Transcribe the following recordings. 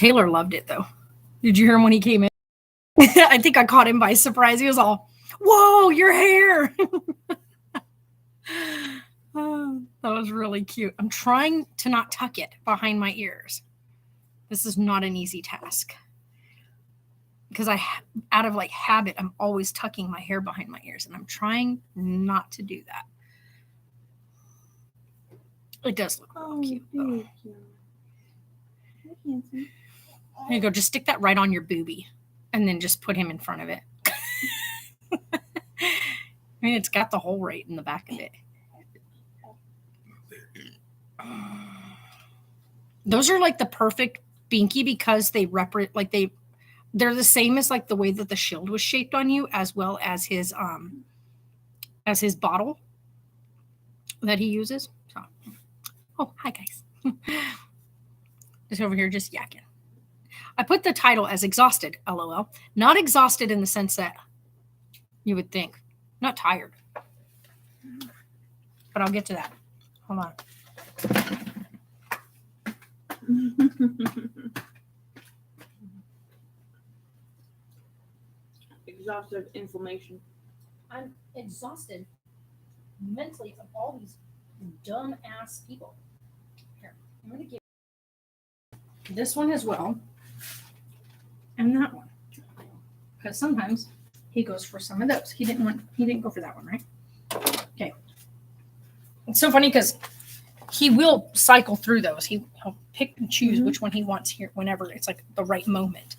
Taylor loved it though. Did you hear him when he came in? I think I caught him by surprise. He was all, "Whoa, your hair." Oh, that was really cute. I'm trying to not tuck it behind my ears. This is not an easy task. Because out of like habit, I'm always tucking my hair behind my ears, and I'm trying not to do that. It does look cute, though. There you go. Just stick that right on your boobie, and then just put him in front of it. I mean, it's got the hole right in the back of it. Those are like the perfect binky because they they're the same as like the way that the shield was shaped on you, as well as his bottle that he uses. So, oh, hi guys. Just over here, just yakking. I put the title as exhausted, LOL. Not exhausted in the sense that you would think. Not tired. But I'll get to that. Hold on. Exhaustive inflammation. I'm exhausted mentally of all these dumb ass people. Here, I'm going to give this one as well, and that one, because sometimes he goes for some of those. He didn't go for that one, right? Okay. It's so funny because he will cycle through those. He'll pick and choose which one he wants here whenever it's like the right moment.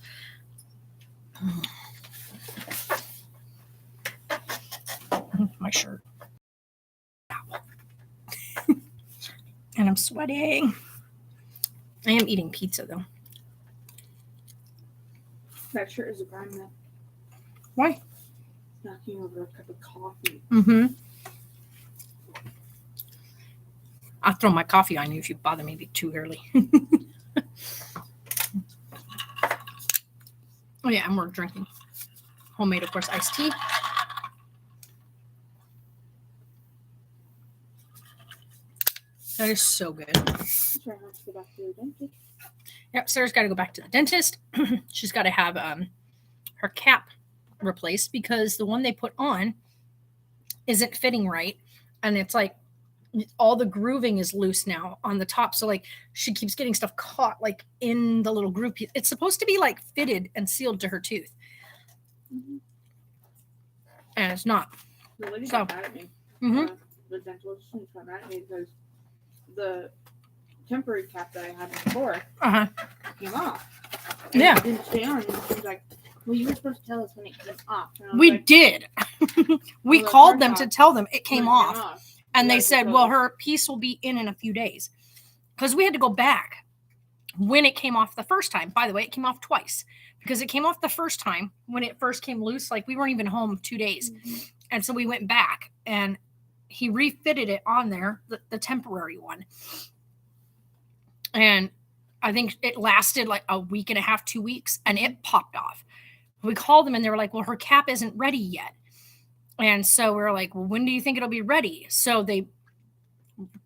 My shirt. And I'm sweating. I am eating pizza though. That shirt is a grime though. Why? Knocking over a cup of coffee. Mm-hmm. I'll throw my coffee on you if you bother me too early. Oh yeah, and we're drinking homemade, of course, iced tea. That is so good. Sarah has to go back to the dentist. Yep, Sarah's got to go back to the dentist. She's got to have her cap replaced because the one they put on isn't fitting right. And it's like all the grooving is loose now on the top. So like she keeps getting stuff caught like in the little groove. It's supposed to be like fitted and sealed to her tooth. Mm-hmm. And it's not. The lady got mad at me. The dentist got mad at me because the temporary cap that I had before came off. And it didn't stay on. And she was like, well, you were supposed to tell us when it came off. We did. We called them to tell them it came off. And they said, well, her piece will be in a few days. Because we had to go back when it came off the first time. By the way, it came off twice. Because it came off the first time when it first came loose. Like we weren't even home 2 days. Mm-hmm. And so we went back and he refitted it on there, the temporary one. And I think it lasted like a week and a half, 2 weeks, and it popped off. We called them and they were like, well, her cap isn't ready yet. And so we were like, well, when do you think it'll be ready? So they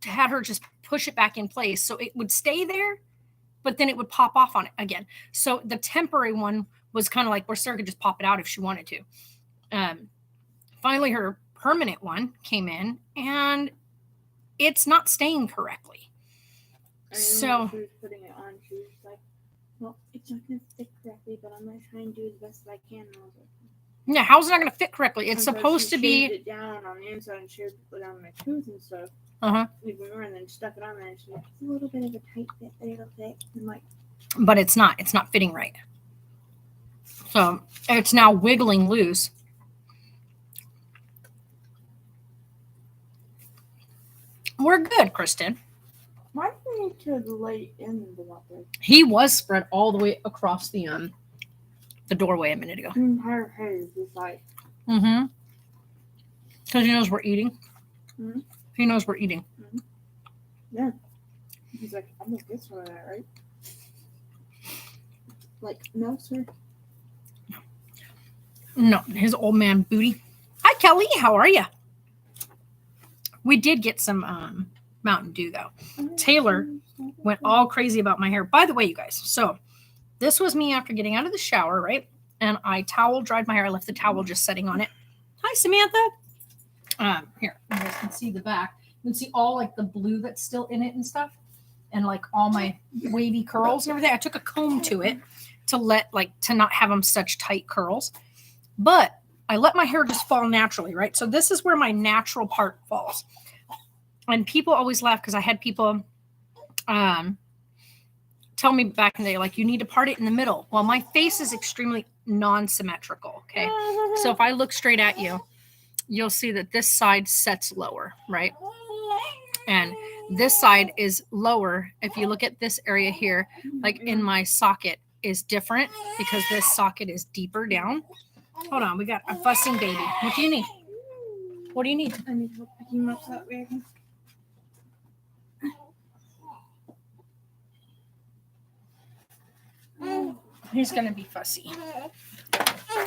had her just push it back in place. So it would stay there, but then it would pop off on it again. So the temporary one was kind of like where Sarah could just pop it out if she wanted to. Finally, her permanent one came in and it's not staying correctly. So she was putting it on. She was like, well, it's not going to fit correctly, but I'm going to try and do the best that I can. And I was like, yeah, how's it not going to fit correctly? It's supposed to be. It down on the inside and she would put it on my tooth and stuff. Even more, and then stuck it on there. And she's like, it's a little bit of a tight fit, but it'll fit. I'm like, but it's not. It's not fitting right. So it's now wiggling loose. We're good, Kristen. Why do we need to lay in the water? He was spread all the way across the doorway a minute ago. Her hair is like. Because he knows we're eating. Mm-hmm. He knows we're eating. Mm-hmm. Yeah. He's like, I'm gonna get some of that, right? Like, no, sir. No, his old man booty. Hi, Kelly. How are you? We did get some Mountain Dew, though. Taylor went all crazy about my hair. By the way, you guys, so This was me after getting out of the shower, right? And I towel dried my hair. I left the towel just setting on it. Hi, Samantha. Here, you guys can see the back. You can see all like the blue that's still in it and stuff, and like all my wavy curls and everything. I took a comb to it to not have them such tight curls, but I let my hair just fall naturally, right? So this is where my natural part falls. And people always laugh because I had people tell me back in the day, like, you need to part it in the middle. Well, my face is extremely non-symmetrical. Okay. So if I look straight at you, you'll see that this side sets lower, right? And this side is lower. If you look at this area here, like in my socket is different because this socket is deeper down. Hold on. We got a fussing baby. What do you need? What do you need? I need help picking him up so that way I can. He's going to be fussy.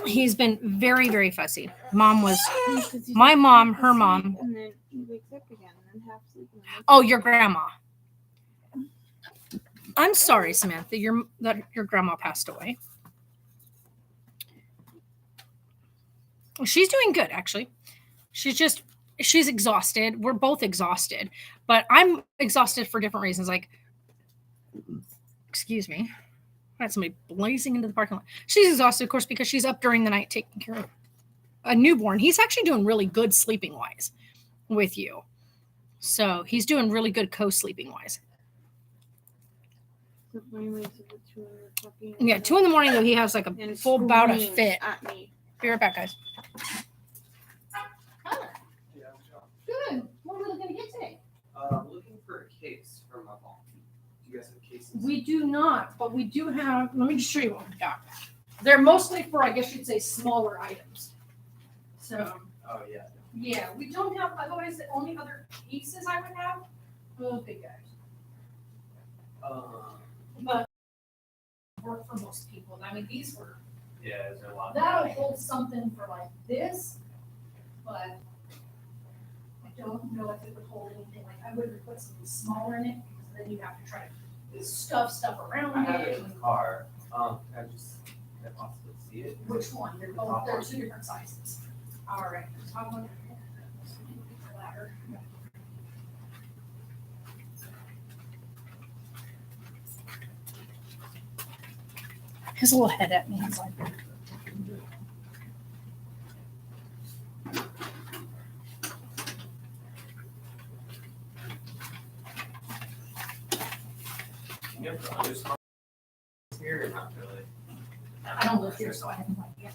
He's been very, very fussy. My mom, her mom. And then he wakes up again and half sleep. Oh, your grandma. I'm sorry, Samantha, that your grandma passed away. She's doing good, actually. She's exhausted. We're both exhausted, but I'm exhausted for different reasons. Like, excuse me. I had somebody blazing into the parking lot. She's exhausted, of course, because she's up during the night taking care of a newborn. He's actually doing really good sleeping wise with you. So he's doing really good co-sleeping wise. Yeah, 2 a.m, though, he has like a full bout of fit. Be right back, guys. Good. What are we looking to get today? Looking for a case for my mom. Do you guys have cases? We do not, but we do have. Let me just show you what we got. They're mostly for, I guess you'd say, smaller items. So. Oh yeah. Yeah, we don't have. Otherwise, the only other cases I would have are the big guys. But work for most people. I mean, these were. Yeah, there's a lot. That'll hold something for like this, but I don't know if it would hold anything. Like I wouldn't put something smaller in it because then you have to try to stuff around I have it. it in the car. I just can't possibly see it. Which one? They're both. They're two different sizes. All right. Top one. Ladder. His little head at me. He's like. You have the other small here or not really? I don't live here, so I have no idea.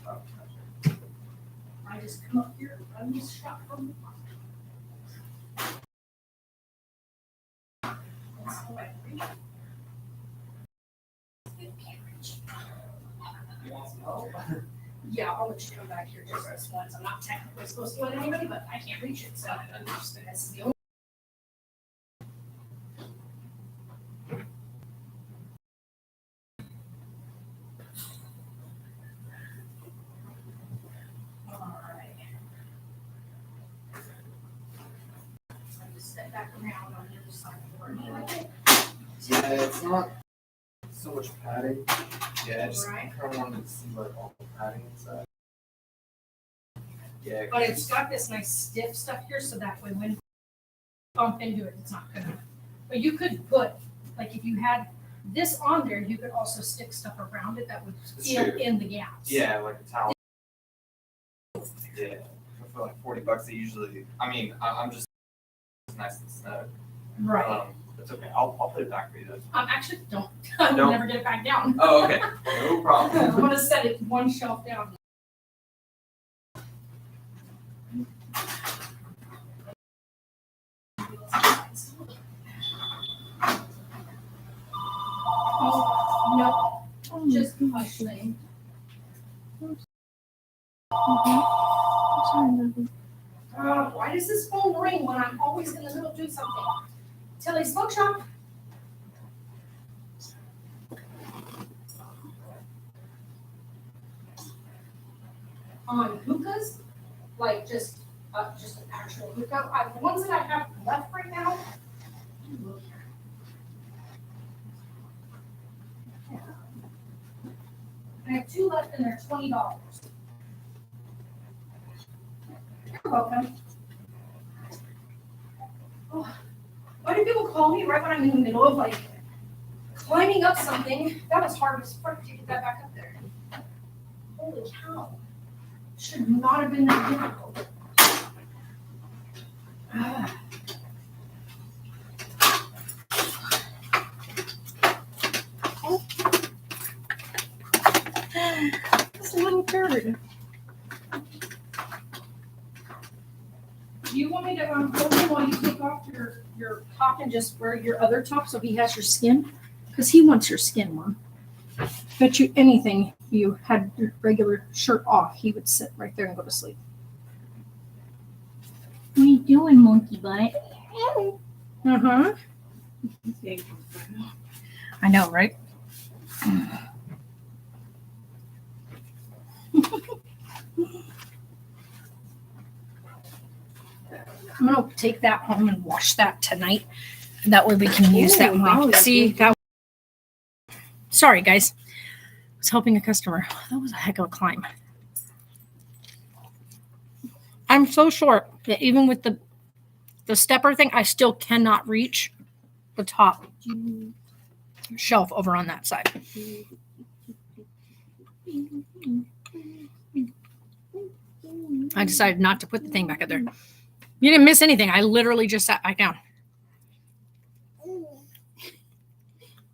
I just come up here and run this shop from the farm. That's how I reach it. It can't reach. You want some help? Yeah, I'll let you come back here just this once. I'm not technically supposed to let anybody, but I can't reach it, so this is the only. Step back around on the other side of the board. Yeah, it's not so much padding. Yeah, I just Right. kind of wanted to see like all the padding inside. Yeah, But it's got this nice stiff stuff here, so that way when you bump into it, it's not gonna. But you could put, like, if you had this on there, you could also stick stuff around it that would It's fill true. in the gaps. Yeah, like a towel. Yeah, for like $40, they usually. I mean, I'm just it's nice and snug. Right. It's okay. I'll put it back for you. Though. Actually, don't. I'll Don't? never get it back down. Oh, okay. No I'm problem. gonna set it one shelf down. Oh, no, just hush thing. Why does this phone ring when I'm always in the middle doing something? Tilly's Bookshop. On hookahs, like just an actual hookah. The ones that I have left right now. I have 2 left and they're $20. You're welcome. Oh, why do people call me right when I'm in the middle of like climbing up something? That was hard as fuck to get that back up there. Holy cow. Should not have been that difficult. It's a little bird. Do you want me to hold him while you take off your top and just wear your other top so he has your skin? Because he wants your skin, Mom. Bet you anything you had your regular shirt off, he would sit right there and go to sleep. What are you doing, monkey butt? Uh-huh. I know, right? I'm gonna take that home and wash that tonight. And that way we can use that one. See that? Sorry, guys. I was helping a customer. That was a heck of a climb. I'm so short that even with the stepper thing, I still cannot reach the top shelf over on that side. I decided not to put the thing back up there. You didn't miss anything. I literally just sat back down.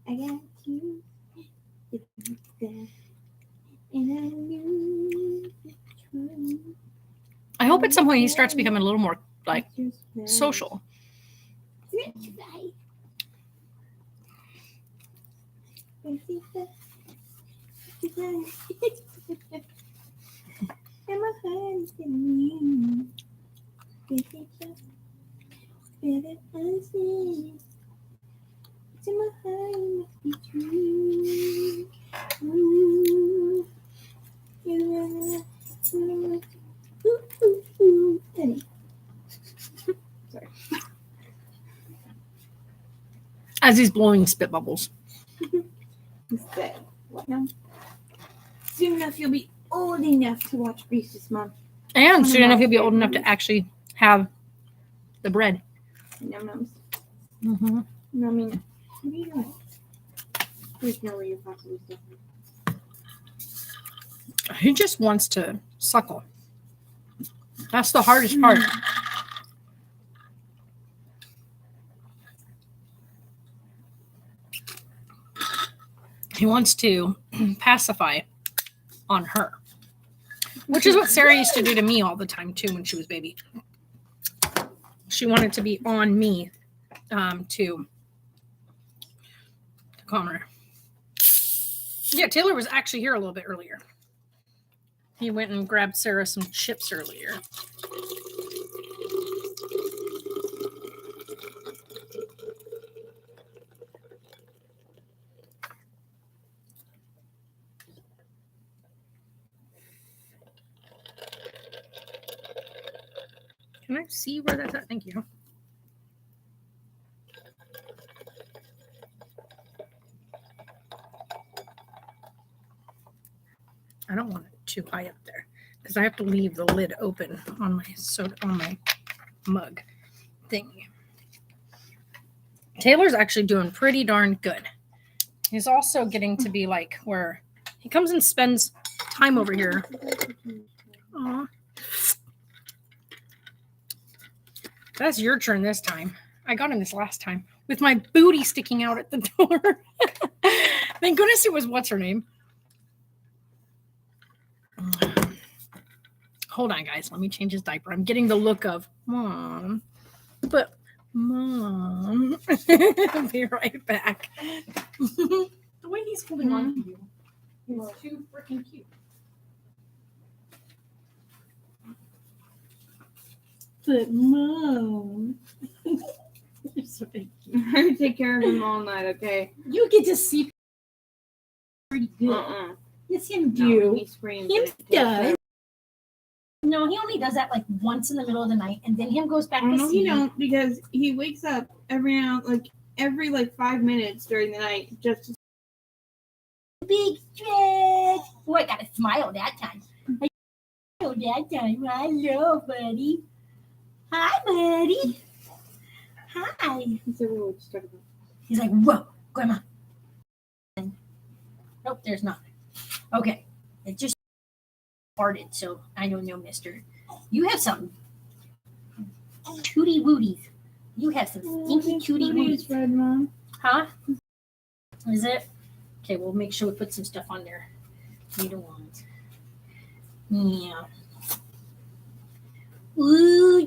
I got you. And I knew I hope at some point he starts becoming a little more like social. As he's blowing spit bubbles. Soon enough, you'll be old enough to watch Reese's, Mom. And soon enough he'll be old enough to actually have the bread. Num-nums. Mm-hmm. Numming. What are you doing? Please know where you're possibly stuffing. He just wants to suckle. That's the hardest part. He wants to pacify on her, which is what Sarah used to do to me all the time too when she was baby. She wanted to be on me to calm her. Yeah, Taylor was actually here a little bit earlier. He went and grabbed Sarah some chips earlier. Can I see where that's at? Thank you. I don't want it too high up there because I have to leave the lid open on my soda, on my mug thing. Taylor's actually doing pretty darn good. He's also getting to be like where he comes and spends time over here. Aw. That's your turn this time. I got him this last time with my booty sticking out at the door. Thank goodness it was what's her name. Hold on, guys. Let me change his diaper. I'm getting the look of Mom. But Mom. I'll be right back. The way he's holding on to you is too freaking cute. But Mom. You're so big. I take care of him all night, okay? You get to see pretty good. Yes, him do. No, he screams. Him that he takes does. care No, he only does that like once in the middle of the night, and then him goes back to no, sleep. you don't, because he wakes up every 5 minutes during the night just to Big stretch. I got a smile that time. I smiled that time. Hello, buddy. Hi, buddy. Hi. He said, "What would you talk about?" He's like, whoa, Grandma. Nope, there's not. Okay. It just farted, so I don't know, mister. You have some tootie wooties. You have some stinky tootie wooties. Red, Mom. Huh? Is it? Okay, we'll make sure we put some stuff on there. You don't want. Yeah. Ooh,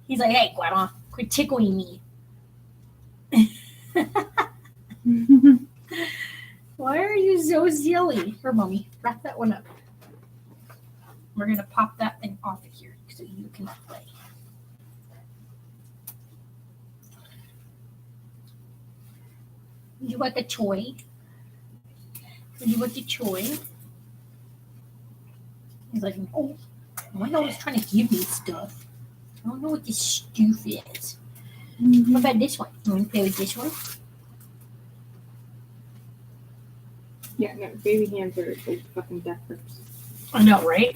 he's like, hey, Grandma, quit tickling me. Why are you so silly? Here, Mommy, wrap that one up. We're going to pop that thing off of here so you can play. You want the toy? You want the toy? He's like, oh, why always trying to give me stuff? I don't know what this stuff is. What about this one? You want to play with this one? Yeah, no, baby hands are like fucking death grips. I know, right?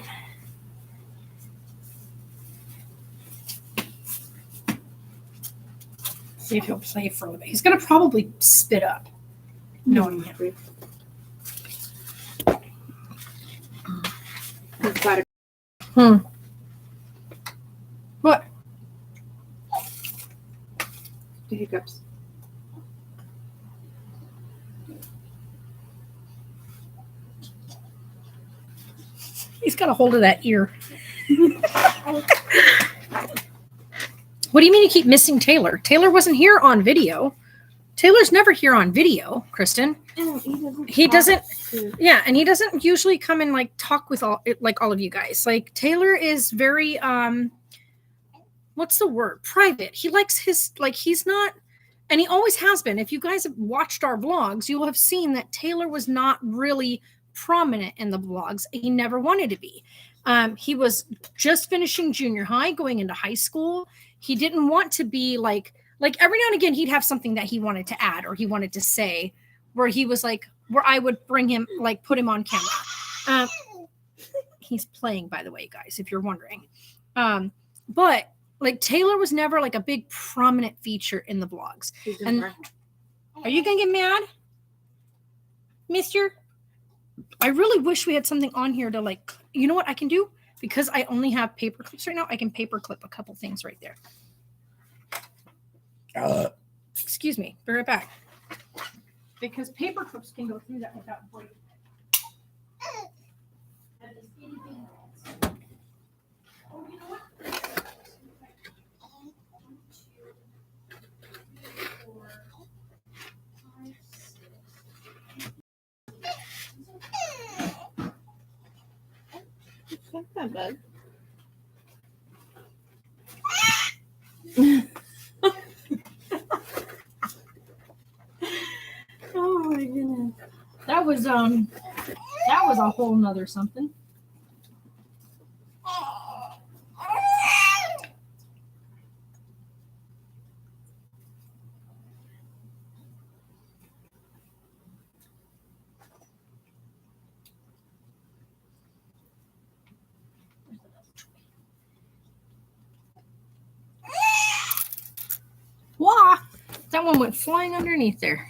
See if he'll play for a little bit. He's gonna probably spit up. No, It's got What? the hiccups. He's got a hold of that ear. What do you mean you keep missing Taylor? Taylor wasn't here on video. Taylor's never here on video, Kristen. Oh, He doesn't. Yeah, and he doesn't usually come and like talk with all of you guys. Like Taylor is very what's the word? Private. He likes his he's not, and he always has been. If you guys have watched our vlogs, you will have seen that Taylor was not really prominent in the vlogs. He never wanted to be. He was just finishing junior high, going into high school. He didn't want to be like every now and again he'd have something that he wanted to add or he wanted to say where he was like, where I would bring him, like put him on camera. He's playing, by the way, guys, if you're wondering. But like Taylor was never like a big prominent feature in the vlogs. And are you gonna get mad, mister? I really wish we had something on here to like, you know what I can do? Because I only have paper clips right now, I can paper clip a couple things right there. Excuse me, be right back. Because paper clips can go through that without breaking it. Oh, you know what? 1, 2, 3, 4, 5, 6. It's not that bad. Oh my goodness. That was a whole nother something. Wah! That one went flying underneath there.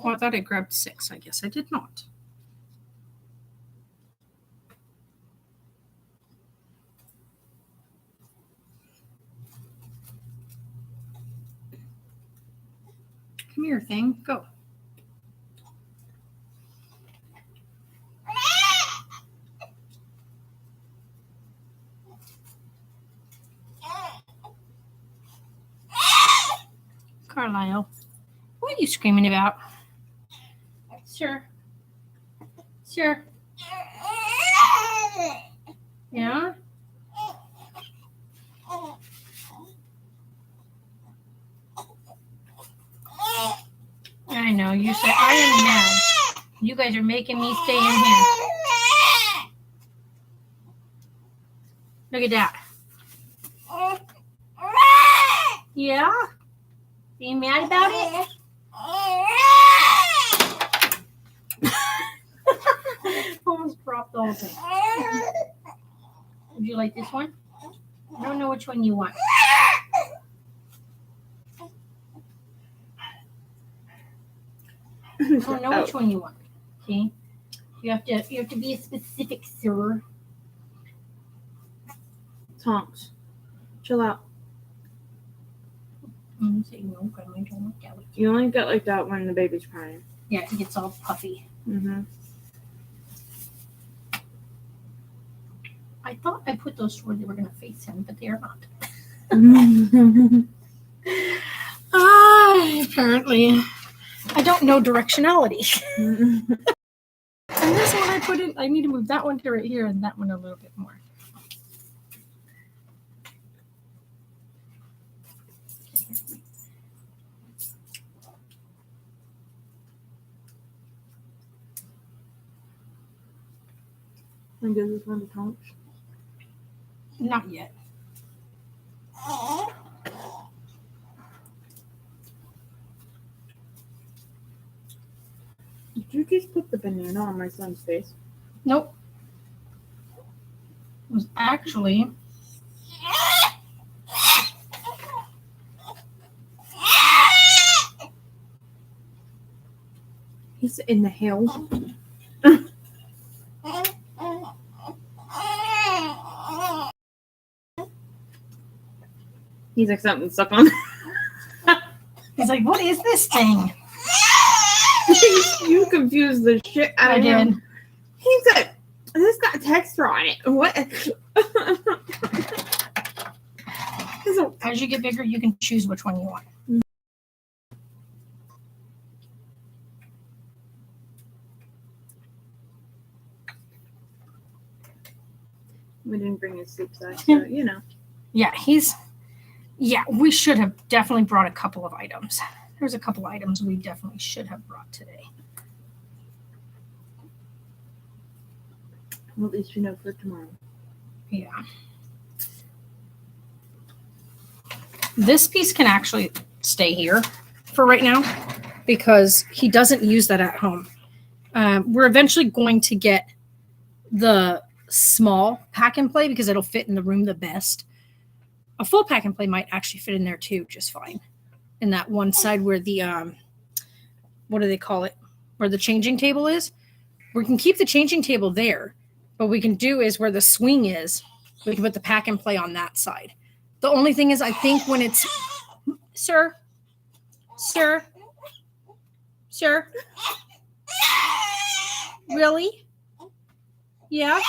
Well, I thought I grabbed 6. I guess I did not. Come here, thing. Go. Carlisle, what are you screaming about? Sure. Sure. Yeah? I know. You said, I am mad. You guys are making me stay in here. Look at that. Yeah? Are you mad about it? the whole thing. Would you like this one? I don't know which one you want. I don't know which one you want. Okay. You have to be specific, sir. Tonks. Chill out. I'm saying no, but I don't want that one. You only get like that when the baby's crying. Yeah, it gets all puffy. Mm-hmm. I thought I put those where they were going to face him, but they are not. Apparently. I don't know directionality. And this one I put in, I need to move that one to right here and that one a little bit more. And give this one to Tonks. Not yet. Did you just put the banana on my son's face? Nope. It was actually He's in the hill. He's like something stuck on. he's like, what is this thing? You confused the shit out I of him. did. He said, this got texture on it. What? As you get bigger, you can choose which one you want. We didn't bring his sleep size, so you know. Yeah, we should have definitely brought a couple of items. There's a couple items we definitely should have brought today. Well, at least we know for tomorrow. Yeah. This piece can actually stay here for right now because he doesn't use that at home. We're eventually going to get the small pack and play because it'll fit in the room the best. A full pack and play might actually fit in there too, just fine. In that one side where the, what do they call it? Where the changing table is. We can keep the changing table there. What we can do is where the swing is, we can put the pack and play on that side. The only thing is I think when it's, sir, really? Yeah?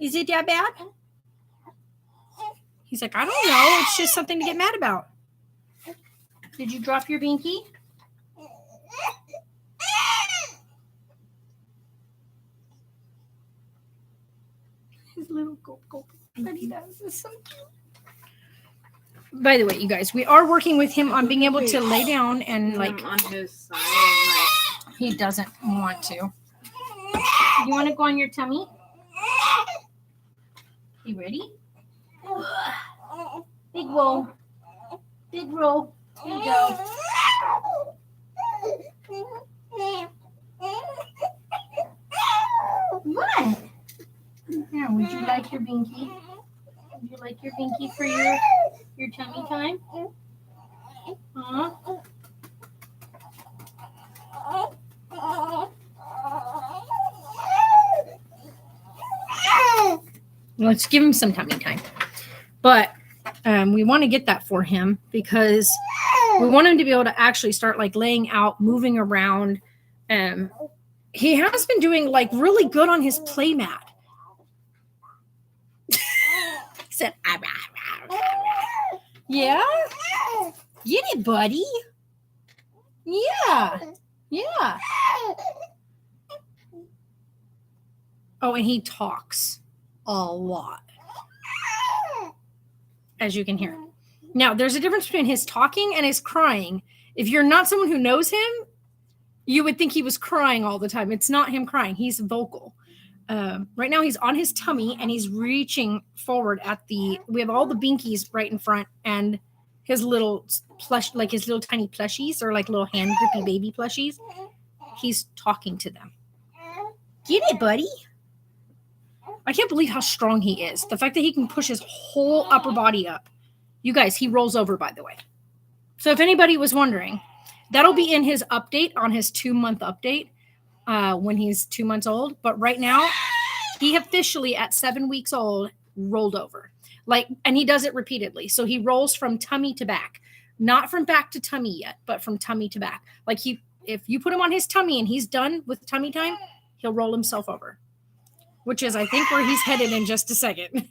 Is it that bad? He's like, I don't know. It's just something to get mad about. Did you drop your binky? His little gulp that he does is so cute. By the way, you guys, we are working with him on being able to lay down and like on his side. And, he doesn't want to. You want to go on your tummy? You ready? Big roll. Big roll. Here you go. What? Now, would you like your binky? Would you like your binky for your tummy time? Huh? Let's give him some tummy time. But we want to get that for him because we want him to be able to actually start like laying out, moving around. He has been doing like really good on his play mat. He said, yeah? Get it, buddy. Yeah. Yeah. Oh, and he talks a lot, as you can hear. Now, there's a difference between his talking and his crying. If you're not someone who knows him, you would think he was crying all the time. It's not him crying. He's vocal. Right now, he's on his tummy, and he's reaching forward at we have all the binkies right in front, and his little plush, like his little tiny plushies, or like little hand grippy baby plushies. He's talking to them. Get it, buddy. I can't believe how strong he is. The fact that he can push his whole upper body up. You guys, he rolls over, by the way. So if anybody was wondering, that'll be in his update on his 2-month update when he's 2 months old. But right now, he officially at 7 weeks old rolled over. And he does it repeatedly. So he rolls from tummy to back, not from back to tummy yet, but from tummy to back. If you put him on his tummy and he's done with tummy time, he'll roll himself over, which is, I think, where he's headed in just a second.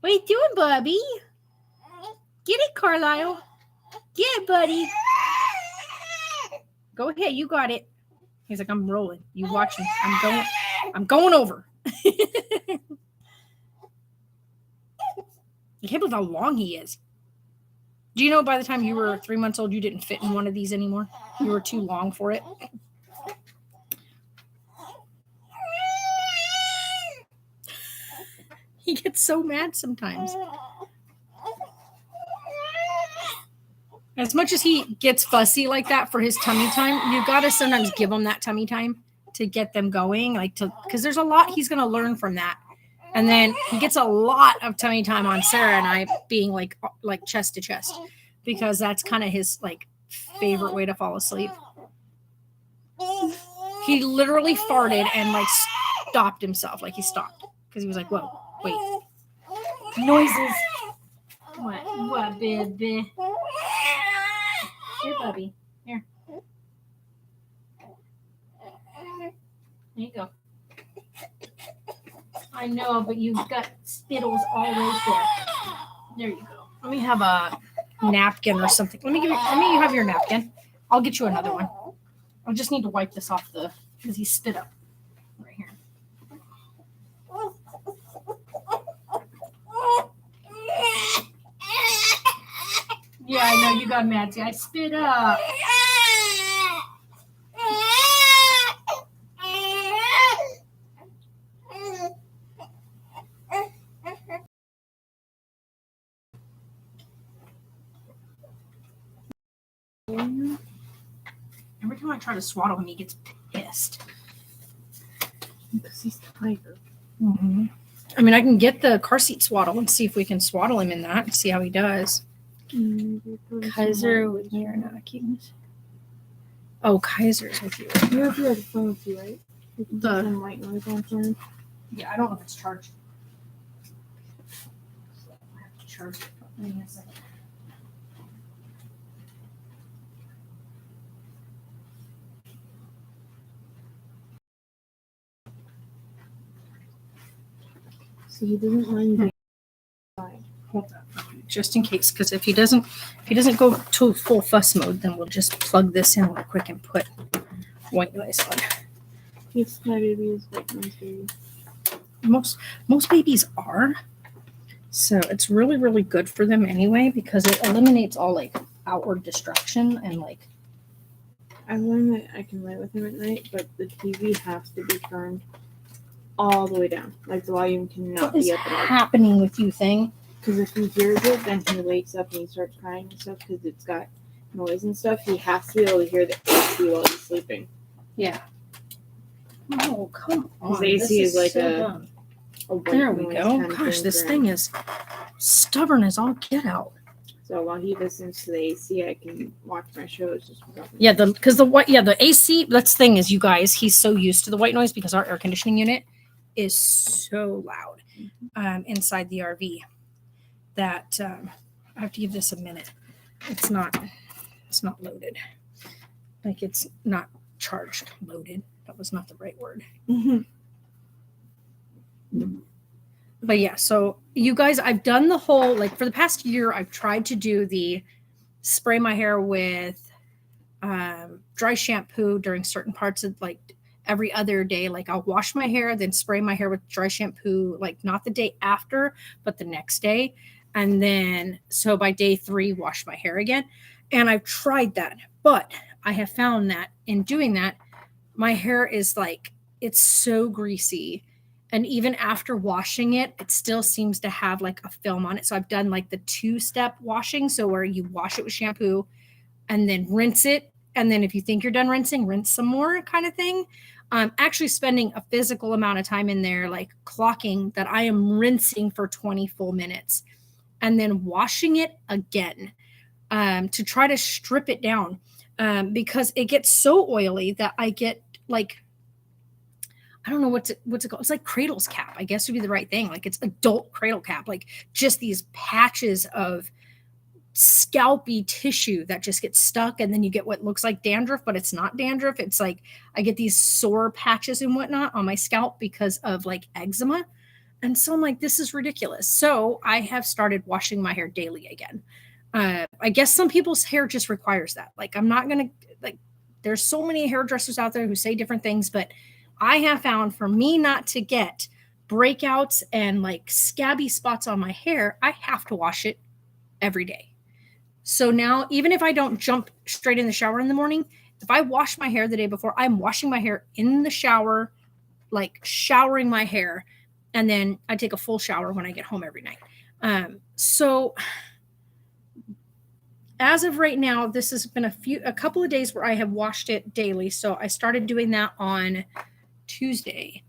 What are you doing, Bubby? Get it, Carlisle. Get it, buddy. Go ahead. You got it. He's like, I'm rolling. You watch me. I'm going over. I can't believe how long he is. Do you know by the time you were 3 months old, you didn't fit in one of these anymore? You were too long for it. He gets so mad sometimes. As much as he gets fussy like that for his tummy time, you got to sometimes give him that tummy time to get them going, because there's a lot he's going to learn from that. And then he gets a lot of tummy time on Sarah and I being like chest to chest, because that's kind of his favorite way to fall asleep. He literally farted and stopped himself. He stopped because he was like, whoa, wait. Noises. What, baby? Here, Bubby. Here. There you go. I know, but you've got spittles all right there. There you go. Let me have a napkin or something. Let me have your napkin. I'll get you another one. I just need to wipe this off because he spit up right here. Yeah, I know you got mad. See, I spit up. Every time I try to swaddle him, he gets pissed. Because he's tired. Mm-hmm. I mean, I can get the car seat swaddle and see if we can swaddle him in that and see how he does. Kaiser with me or not? Oh, Kaiser's with you. You have your phone with you, right? The white noise on phone. Yeah, I don't know if it's charged. I have to charge it. Give me a second. So he doesn't mind being outside. Hold that for me, just in case, because if he doesn't go to full fuss mode, then we'll just plug this in real quick and put white noise on. Yes, my baby is white noise baby. Most babies are, so it's really, really good for them anyway, because it eliminates all outward distraction and I learned that I can lay with him at night, but the TV has to be turned all the way down. The volume cannot what is be up at all. happening with you, thing? Because if he hears it, then he wakes up and he starts crying and stuff because it's got noise and stuff. He has to be able to hear the AC while he's sleeping. Yeah. Oh, come on. His AC is like a white there we noise go. kind of Gosh, thing this for thing him. is stubborn as all get out. So while he listens to the AC, I can watch my shows just without Yeah, the AC. That's the thing is, you guys, he's so used to the white noise because our air conditioning unit is so loud inside the RV that I have to give this a minute. It's not loaded. It's not charged. Loaded. That was not the right word. But yeah, so you guys, I've done the whole, for the past year, I've tried to do the spray my hair with dry shampoo during certain parts of every other day. I'll wash my hair, then spray my hair with dry shampoo, not the day after, but the next day. And then, so by day 3, wash my hair again. And I've tried that, but I have found that in doing that, my hair is it's so greasy. And even after washing it, it still seems to have a film on it. So I've done the 2-step washing. So where you wash it with shampoo and then rinse it and then if you think you're done rinsing, rinse some more kind of thing. Actually spending a physical amount of time in there, like clocking that I am rinsing for 20 full minutes and then washing it again to try to strip it down because it gets so oily that I get like, I don't know what's it called. It's like cradle's cap, I guess would be the right thing. Like it's adult cradle cap, like just these patches of scalpy tissue that just gets stuck, and then you get what looks like dandruff, but it's not dandruff. It's like I get these sore patches and whatnot on my scalp because of like eczema. And so I'm like, this is ridiculous. So I have started washing my hair daily again. I guess some people's hair just requires that. Like I'm not gonna like, there's so many hairdressers out there who say different things, but I have found for me not to get breakouts and like scabby spots on my hair, I have to wash it every day. So now, even if I don't jump straight in the shower in the morning, if I wash my hair the day before, I'm washing my hair in the shower, like showering my hair, and then I take a full shower when I get home every night. So as of right now, this has been a couple of days where I have washed it daily. So I started doing that on Tuesday,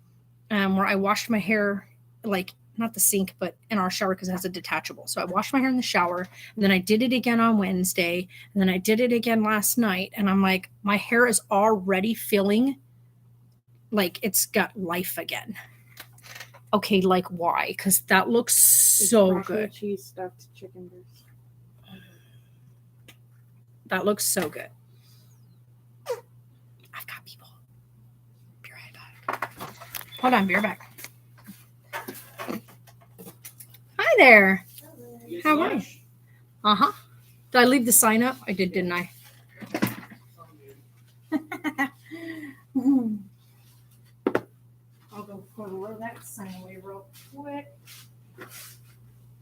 where I washed my hair, like not the sink, but in our shower because it has a detachable. So I washed my hair in the shower, and then I did it again on Wednesday, and then I did it again last night. And I'm like, my hair is already feeling like it's got life again. Okay, like why? Because that looks so good. Cheese stuffed chicken breast. That looks so good. I've got people. Be right back. Hold on, be right back. Hi there. How are you? Uh-huh. Did I leave the sign up? I did, didn't I? I'll go throw that sign away real quick.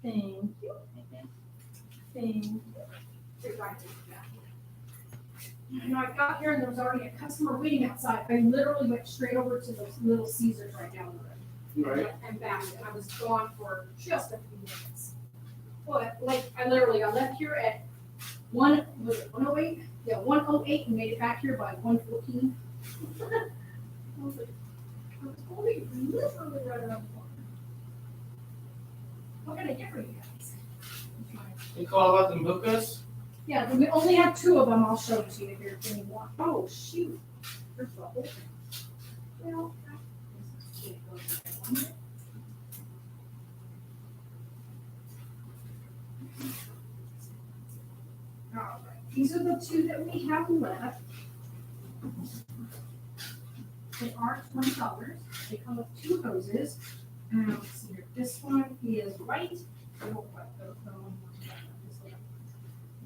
Thank you. Thank you. You know, I got here and there was already a customer waiting outside. I literally went straight over to the Little Caesars right down the road. Right. And back. And I was gone for just a few minutes. But like I left here at 108? Yeah, 108 and made it back here by 114. I was like, I was only literally right around the corner. What can I get for you guys? You call about them hookahs? Yeah, we only have 2 of them. I'll show it to you if you're getting one. Oh, shoot. There's the whole thing. Well, all right. These are the 2 that we have left. They are $20. They come with 2 hoses. Let's see here. This one is white. Oh, what?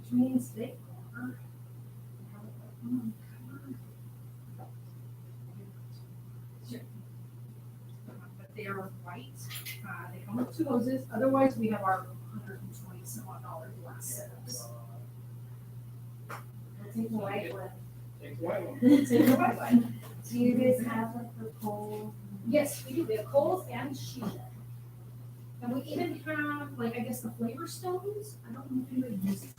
Which means they are. But they are white. They come with 2 hoses. Otherwise, we have our $120 some odd glass setups. I'll take the white one. Take the white one. Take the white one. Do you guys have like the cold? Yes, we do. We have Kohl's and Shisha. And we even have, like, I guess the flavor stones. I don't know if anybody uses it.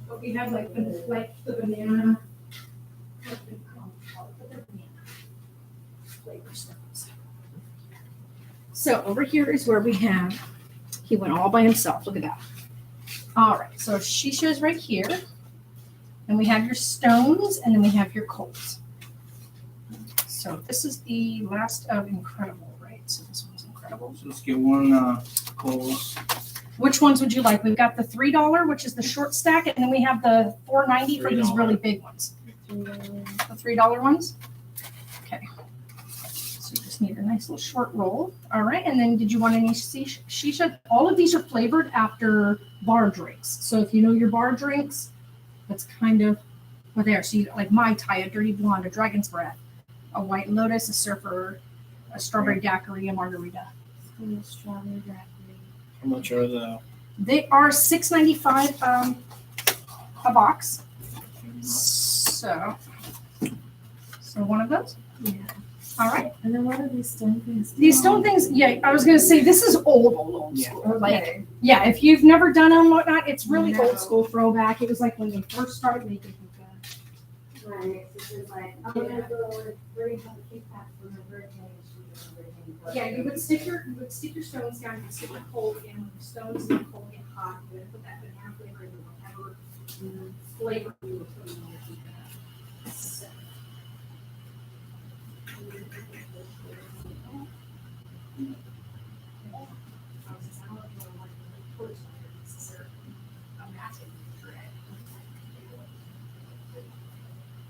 But we have, like the banana. What do they call it? But they're banana flavor stones. So over here is where we have, he went all by himself. Look at that. All right. So Shisha is right here. And we have your stones, and then we have your Kohl's. So this is the last of Incredible, right? So this one's Incredible. So let's get one Kohl's. Which ones would you like? We've got the $3, which is the short stack, and then we have the $4.90 for these really big ones. The $3 ones? Okay. So you just need a nice little short roll. All right, and then did you want any Shisha? All of these are flavored after bar drinks. So if you know your bar drinks, that's kind of what they are. So you got like Mai Tai, a Dirty Blonde, a Dragon's Breath, a White Lotus, a Surfer, a Strawberry Daiquiri, a Margarita. Strawberry daiquiri. How much are the? They are $6.95 a box. So one of those. Yeah. All right. And then what are these stone things? These stone things, yeah, I was gonna say this is old Yeah. school. Like, yeah, if you've never done them, whatnot, it's really No. old school throwback. It was like when they first started making hookah. Right. So she's like, I'm gonna go and bring up a kickback from the hurricane. Yeah, you would stick your stones down, you stick your coal in, when the stones and the coal get hot, you would put that banana flavor in whatever flavor you were putting in your pizza. So.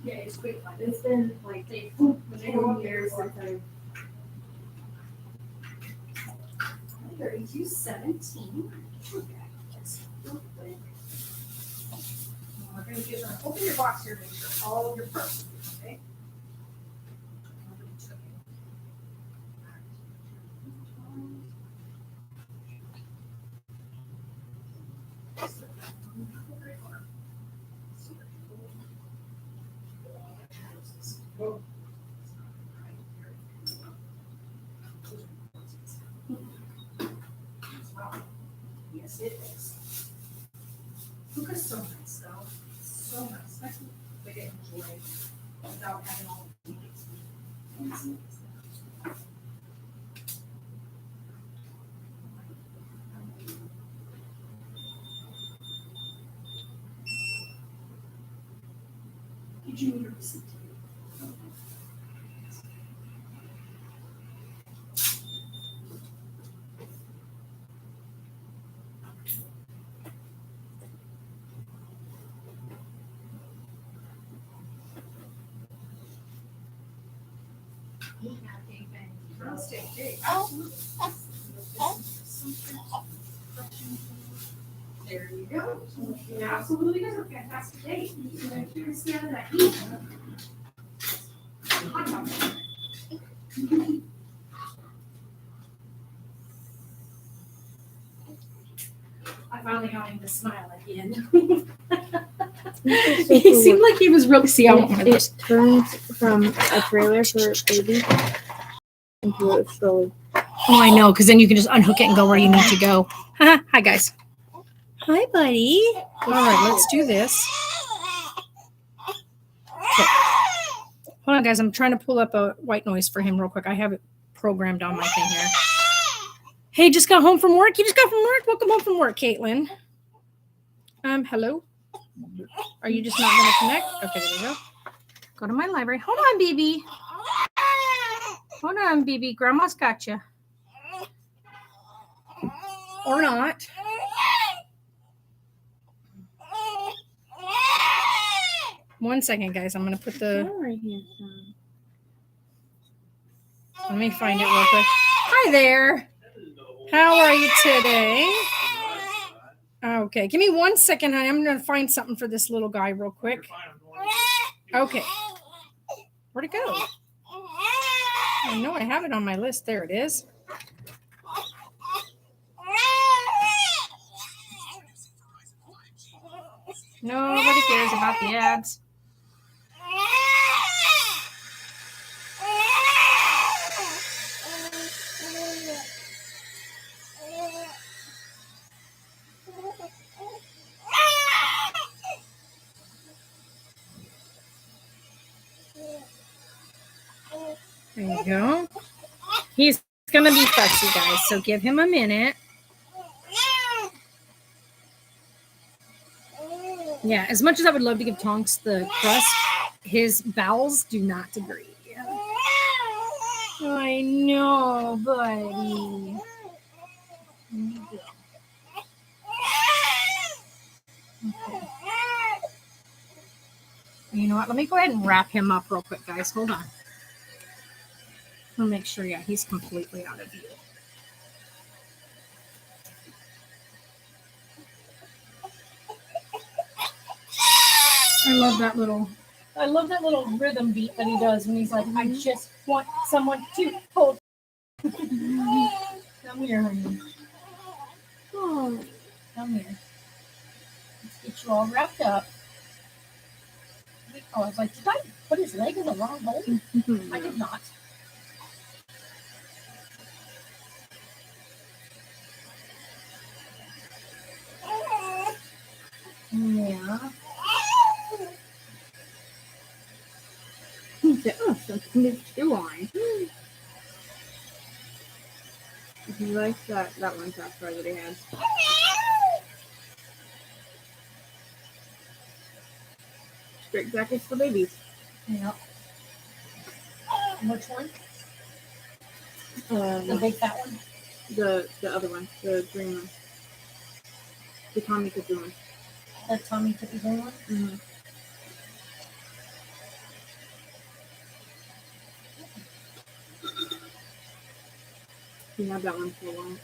Yeah, it's quick. It's been like They 4 years since I've 3217. We're going to open your box here, make sure all of your parts, okay? Yes, it is. Luca's so nice, though. So nice. That's what they get enjoy without having all the things. Did you need a receipt? There you go. Absolutely, you guys have a fantastic day. You can stay under that heat. Hot dog. I finally got him to smile again. He seemed like he was really it turns from a trailer for a baby into a stroller. Oh, I know, because then you can just unhook it and go where you need to go. Hi, guys. Hi, buddy. All right, let's do this. Okay. Hold on, guys. I'm trying to pull up a white noise for him real quick. I have it programmed on my thing here. Hey, just got home from work? You just got from work? Welcome home from work, Caitlin. Hello? Are you just not going to connect? Okay, there we go. Go to my library. Hold on, BB. Hold on, BB. Grandma's got you. Or not. One second, guys. I'm going to put the... Right here. Let me find it real quick. Hi there. How are you today? Okay. Give me 1 second, honey. I'm going to find something for this little guy real quick. Okay. Where'd it go? I know I have it on my list. There it is. Nobody cares about the ads. There you go. He's going to be fussy, guys, so give him a minute. Yeah, as much as I would love to give Tonks the crust, his bowels do not agree. I know, buddy. Okay. You know what? Let me go ahead and wrap him up real quick, guys. Hold on. I'll make sure, yeah, he's completely out of view. I love that little rhythm beat that he does when he's like, I just want someone to hold. Come here, honey. Oh, come here. Let's get you all wrapped up. Oh, I was like, did I put his leg in the wrong hole? I did not. Yeah. said, oh, something to chew on. He likes that one fast fry that he had. Straight jackets for babies. Yeah. Which one? The The big fat one. other one, the green one. The Tommy Cookie one. The Tommy Cookie green one. Mm-hmm. He had that one for a while.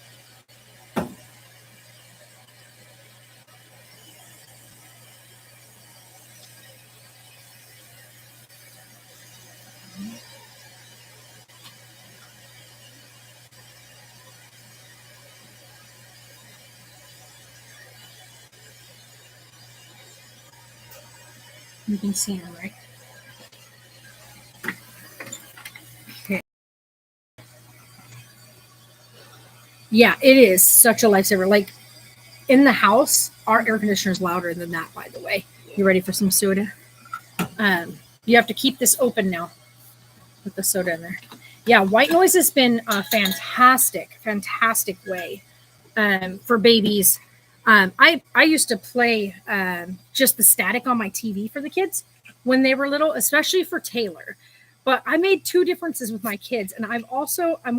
You can see him, right? Okay. Yeah, it is such a lifesaver. Like in the house, our air conditioner is louder than that, by the way. You ready for some soda? You have to keep this open now. Put the soda in there. Yeah, white noise has been a fantastic way for babies. I used to play just the static on my TV for the kids when they were little, especially for Taylor. But I made 2 differences with my kids, and I'm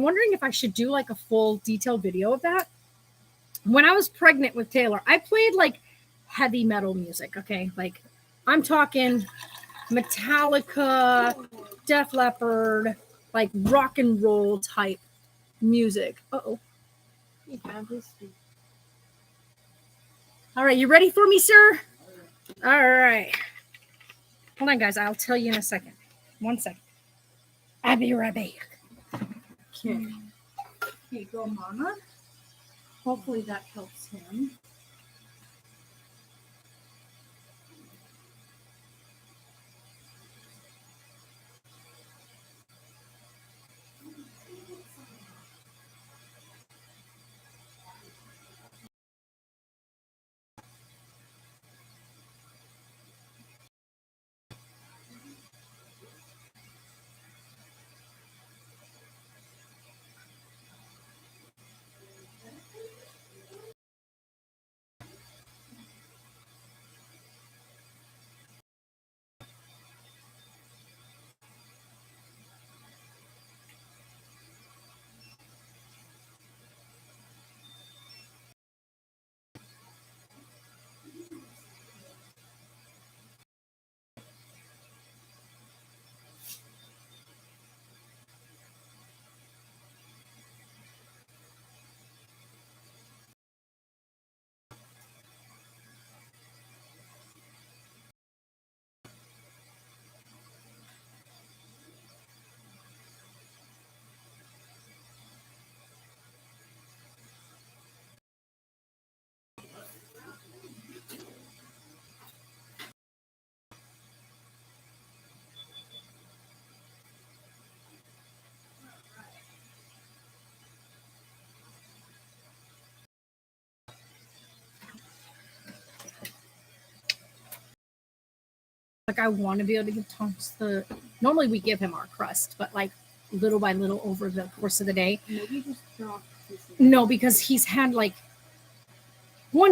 wondering if I should do like a full detailed video of that. When I was pregnant with Taylor, I played like heavy metal music. Okay, like I'm talking Metallica, Def Leppard, like rock and roll type music. Uh-oh. All right, you ready for me, sir? All right. Hold on, guys. I'll tell you in a second. 1 second. I'll be right back. Okay. Here you go, Mama. Hopefully that helps him. Like I want to be able to give Tonks normally we give him our crust, but like little by little over the course of the day. Maybe just drop. No, because he's had like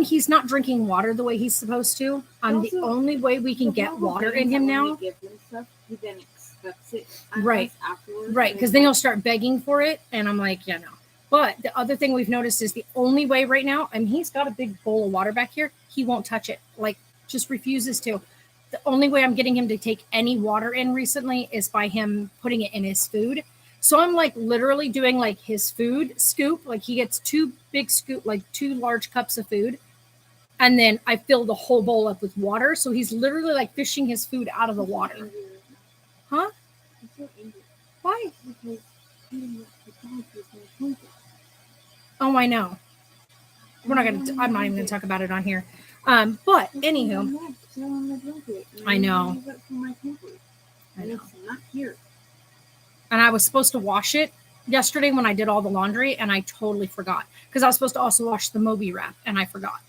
he's not drinking water the way he's supposed to. The only way we can get water in him now. Give him stuff, he then accepts it. Right. Afterwards, right, because then he'll start begging for it, and I'm like, yeah, no. But the other thing we've noticed is the only way right now, and he's got a big bowl of water back here, he won't touch it. Like, just refuses to. The only way I'm getting him to take any water in recently is by him putting it in his food. So I'm like literally doing like his food scoop. Like he gets 2 big scoop, like 2 large cups of food. And then I fill the whole bowl up with water. So he's literally like fishing his food out of the water. Huh? I'm so angry. Why? Because he Oh, I know. I'm not even going to talk about it on here. But anywho, I know. I know. Not here. And I was supposed to wash it yesterday when I did all the laundry, and I totally forgot because I was supposed to also wash the Moby wrap, and I forgot.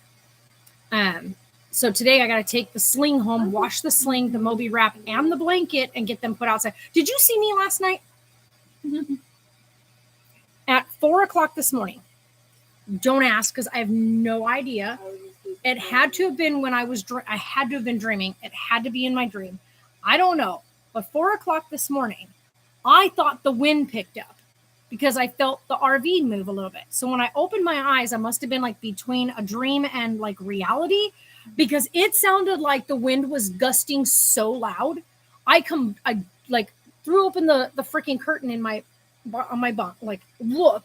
So today I got to take the sling home, wash the sling, the Moby wrap, and the blanket, and get them put outside. Did you see me last night? At 4:00 this morning. Don't ask, because I have no idea. It had to have been when I had to have been dreaming. It had to be in my dream. I don't know. But 4:00 this morning, I thought the wind picked up because I felt the RV move a little bit. So when I opened my eyes, I must have been like between a dream and like reality, because it sounded like the wind was gusting so loud. I like threw open the freaking curtain on my bunk, like look,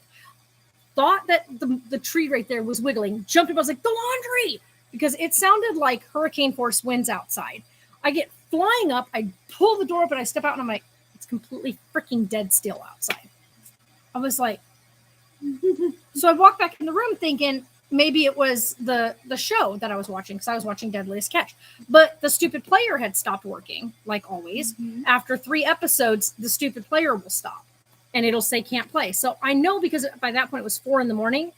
thought that the tree right there was wiggling, jumped up, I was like, the laundry, because it sounded like hurricane force winds outside. I get flying up, I pull the door open, I step out, and I'm like, it's completely freaking dead still outside. I was like, so I walked back in the room thinking maybe it was the show that I was watching, because I was watching Deadliest Catch. But the stupid player had stopped working, like always. After 3 episodes, the stupid player will stop and it'll say can't play. So I know, because by that point it was 4 a.m.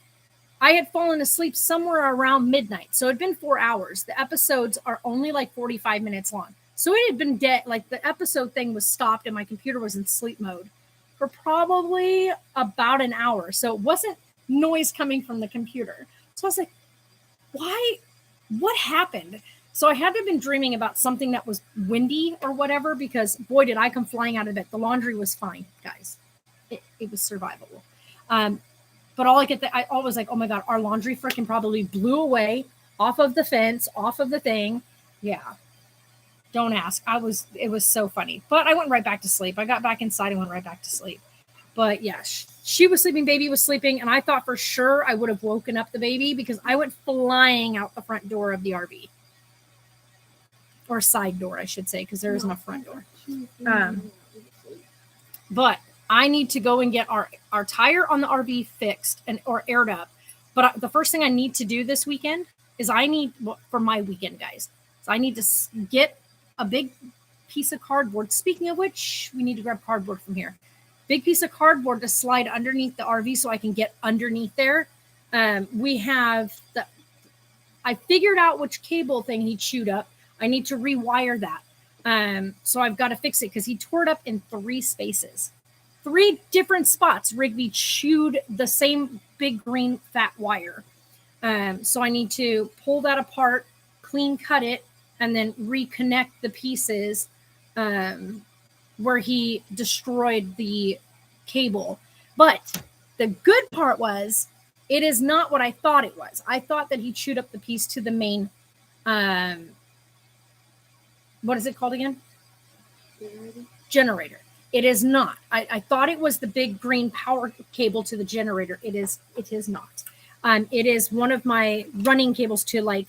I had fallen asleep somewhere around midnight. So it had been 4 hours. The episodes are only like 45 minutes long. So it had been dead. Like the episode thing was stopped and my computer was in sleep mode for probably about an hour. So it wasn't noise coming from the computer. So I was like, why? What happened? So I had to have been dreaming about something that was windy or whatever, because boy, did I come flying out of bed. The laundry was fine, guys. It was survivable. But I always like, oh my God, our laundry freaking probably blew away off of the fence, off of the thing. Yeah. Don't ask. It was so funny, but I went right back to sleep. I got back inside and went right back to sleep. But yeah, she was sleeping, baby was sleeping. And I thought for sure I would have woken up the baby, because I went flying out the front door of the RV, or side door, I should say, because there isn't a front door. But I need to go and get our tire on the RV fixed or aired up. But the first thing I need to do this weekend is for my weekend, guys, so I need to get a big piece of cardboard. Speaking of which, we need to grab cardboard from here. Big piece of cardboard to slide underneath the RV so I can get underneath there. I figured out which cable thing he chewed up. I need to rewire that. So I've got to fix it, because he tore it up in 3 spaces. 3 different spots. Rigby chewed the same big green fat wire. So I need to pull that apart, clean cut it, and then reconnect the pieces where he destroyed the cable. But the good part was, it is not what I thought it was. I thought that he chewed up the piece to the main, what is it called again? Generator. It is not. I thought it was the big green power cable to the generator. It is not. It is one of my running cables to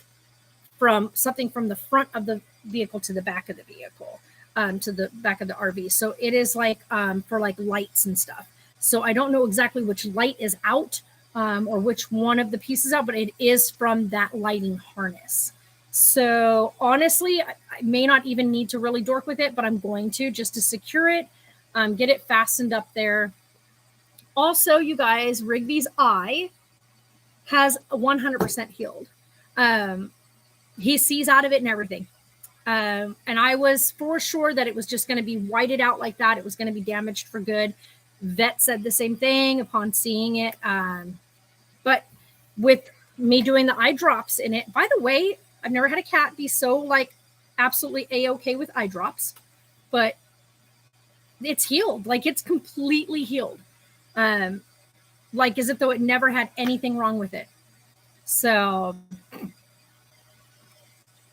from the front of the vehicle to the back of the vehicle, to the back of the RV. So it is for lights and stuff. So I don't know exactly which light is out, or which one of the pieces out, but it is from that lighting harness. So honestly, I may not even need to really dork with it, but I'm going to, just to secure it, get it fastened up there. Also, you guys, Rigby's eye has 100% healed. He sees out of it and everything. And I was for sure that it was just going to be whited out like that. It was going to be damaged for good. Vet said the same thing upon seeing it. But with me doing the eye drops in it, by the way, I've never had a cat be so absolutely A-okay with eye drops, but it's healed. It's completely healed. As if though it never had anything wrong with it. So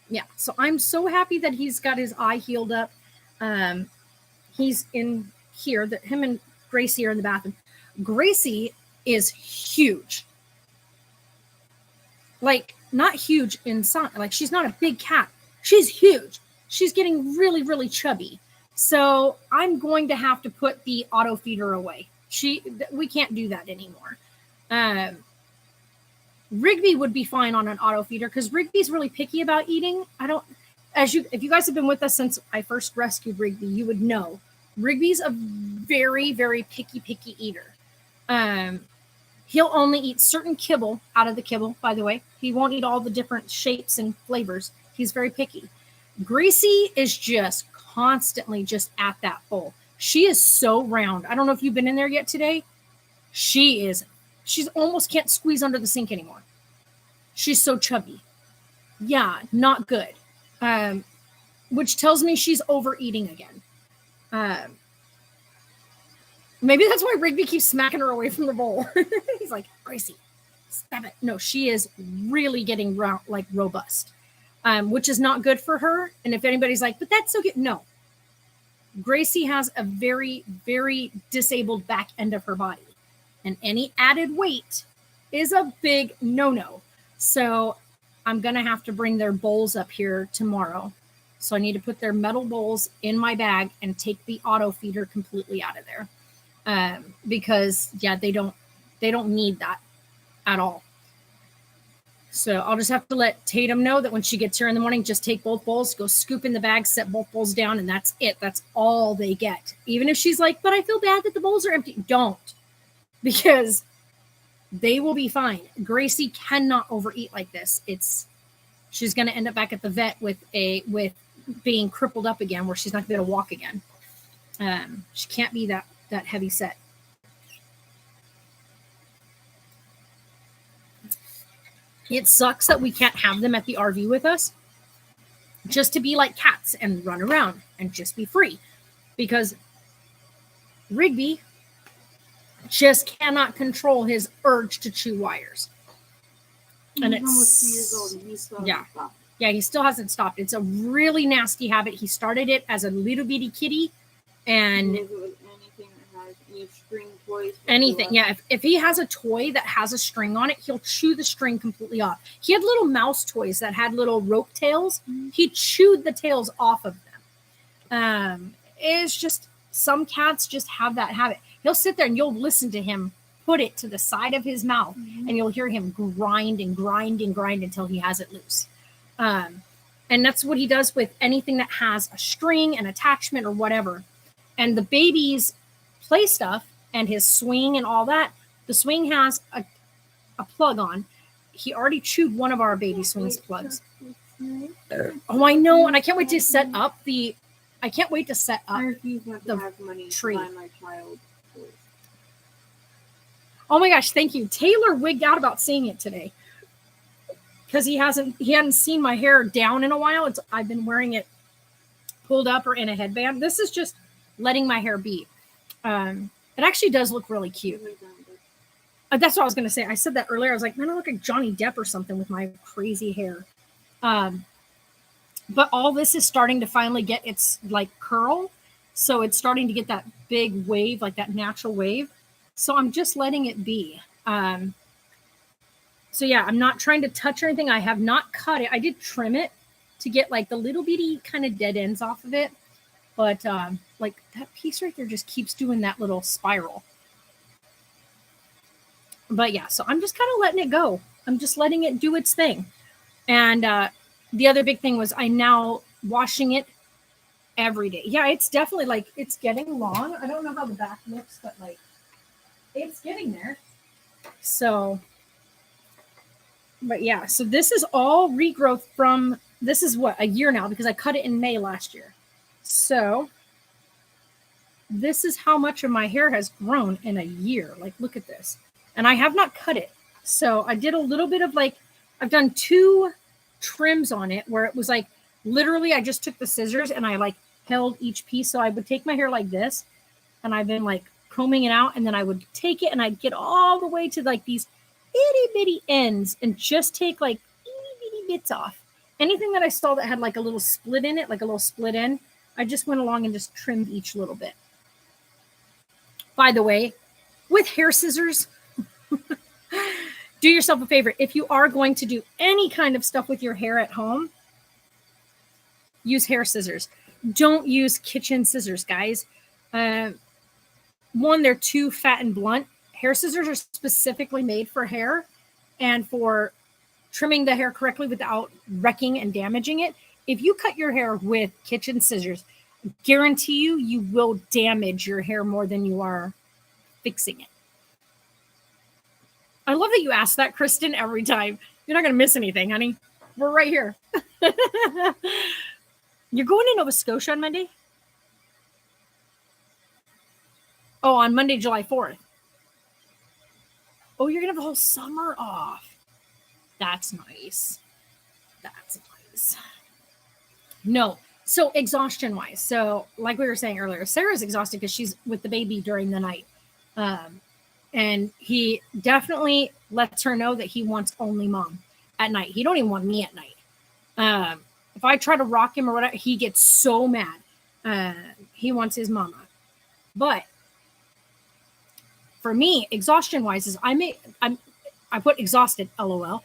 yeah, so I'm so happy that he's got his eye healed up. He's in here, him and Gracie are in the bathroom. Gracie is huge. Not huge in size. She's not a big cat. She's huge. She's getting really, really chubby. So I'm going to have to put the auto feeder away. We can't do that anymore. Rigby would be fine on an auto feeder, because Rigby's really picky about eating. If you guys have been with us since I first rescued Rigby, you would know Rigby's a very, very picky eater. He'll only eat certain kibble out of the kibble, by the way. He won't eat all the different shapes and flavors. He's very picky. Gracie is just constantly just at that bowl. She is so round. I don't know if you've been in there yet today. She's almost can't squeeze under the sink anymore. She's so chubby. Yeah, not good. Which tells me she's overeating again. Maybe that's why Rigby keeps smacking her away from the bowl. He's like, Gracie, stop it. No, she is really getting robust, which is not good for her. And if anybody's like, but that's so good. No. Gracie has a very, very disabled back end of her body. And any added weight is a big no-no. So I'm going to have to bring their bowls up here tomorrow. So I need to put their metal bowls in my bag and take the auto feeder completely out of there. Because yeah, they don't need that at all. So I'll just have to let Tatum know that when she gets here in the morning, just take both bowls, go scoop in the bag, set both bowls down, and that's it. That's all they get. Even if she's like, but I feel bad that the bowls are empty. Don't, because they will be fine. Gracie cannot overeat like this. She's going to end up back at the vet with being crippled up again, where she's not going to be able to walk again. She can't be that heavy set. It sucks that we can't have them at the RV with us just to be like cats and run around and just be free, because Rigby just cannot control his urge to chew wires. And He's almost 2 years old and he's still yeah. stopped. Yeah, he still hasn't stopped. It's a really nasty habit. He started it as a little bitty kitty, and Anything that has any string toys. anything. Yeah, if he has a toy that has a string on it, he'll chew the string completely off. He had little mouse toys that had little rope tails. He chewed the tails off of them. It's just, some cats just have that habit. He'll sit there and you'll listen to him put it to the side of his mouth, and you'll hear him grind and grind and grind until he has it loose. And that's what he does with anything that has a string, an attachment, or whatever. And the baby's play stuff and his swing and all that, the swing has a plug on. He already chewed one of our baby swing's plugs. Oh, I know. And I can't wait to set up the I refuse not to the have money tree. to buy my child toys. Oh my gosh, thank you. Taylor wigged out about seeing it today, because he hadn't seen my hair down in a while. I've been wearing it pulled up or in a headband. This is just letting my hair be. It actually does look really cute. That's what I was going to say. I said that earlier. I was like, man, I look like Johnny Depp or something with my crazy hair. But all this is starting to finally get its like curl. So it's starting to get that big wave, like that natural wave. So I'm just letting it be. So yeah, I'm not trying to touch or anything. I have not cut it. I did trim it to get like the little bitty kind of dead ends off of it. But like that piece right there just keeps doing that little spiral. But yeah, so I'm just kind of letting it go. I'm just letting it do its thing. And the other big thing was I'm now washing it every day. Yeah, it's definitely like, it's getting long. I don't know how the back looks, but like it's getting there. So, but yeah, so this is all regrowth from, this is what, a year now, because I cut it in May last year. So this is how much of my hair has grown in a year. Like, look at this. And I have not cut it. So I did a little bit of like, I've done 2 trims on it where it was like, literally I just took the scissors and I like held each piece. So I would take my hair like this, and I've been like combing it out, and then I would take it and I'd get all the way to like these itty bitty ends and just take like itty bitty bits off. Anything that I saw that had like a little split in it, like a little split end, I just went along and just trimmed each little bit. By the way, with hair scissors, do yourself a favor. If you are going to do any kind of stuff with your hair at home, use hair scissors. Don't use kitchen scissors, guys. One, they're too fat and blunt. Hair scissors are specifically made for hair and for trimming the hair correctly without wrecking and damaging it. If you cut your hair with kitchen scissors, I guarantee you will damage your hair more than you are fixing it. I love that you ask that, Kristen, every time. You're not going to miss anything, honey. We're right here. You're going to Nova Scotia on Monday? Oh, on Monday, July 4th. Oh, you're going to have the whole summer off. That's nice. That's nice. No. So exhaustion-wise. So like we were saying earlier, Sarah's exhausted because she's with the baby during the night. And he definitely lets her know that he wants only mom at night. He don't even want me at night. If I try to rock him or whatever, he gets so mad. He wants his mama. But for me, exhaustion-wise, is I put exhausted, LOL.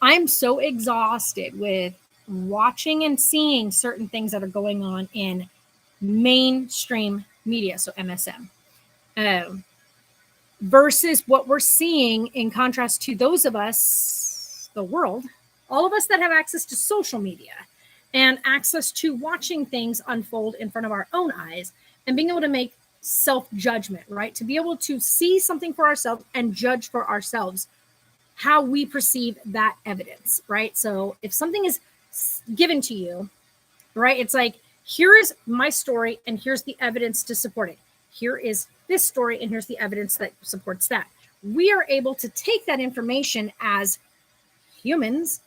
I'm so exhausted with watching and seeing certain things that are going on in mainstream media, so MSM, versus what we're seeing in contrast to those of us, the world, all of us that have access to social media and access to watching things unfold in front of our own eyes and being able to make self-judgment, right? To be able to see something for ourselves and judge for ourselves how we perceive that evidence, right? So if something is given to you, right, it's like, here is my story and here's the evidence to support it. Here is this story and here's the evidence that supports that. We are able to take that information as humans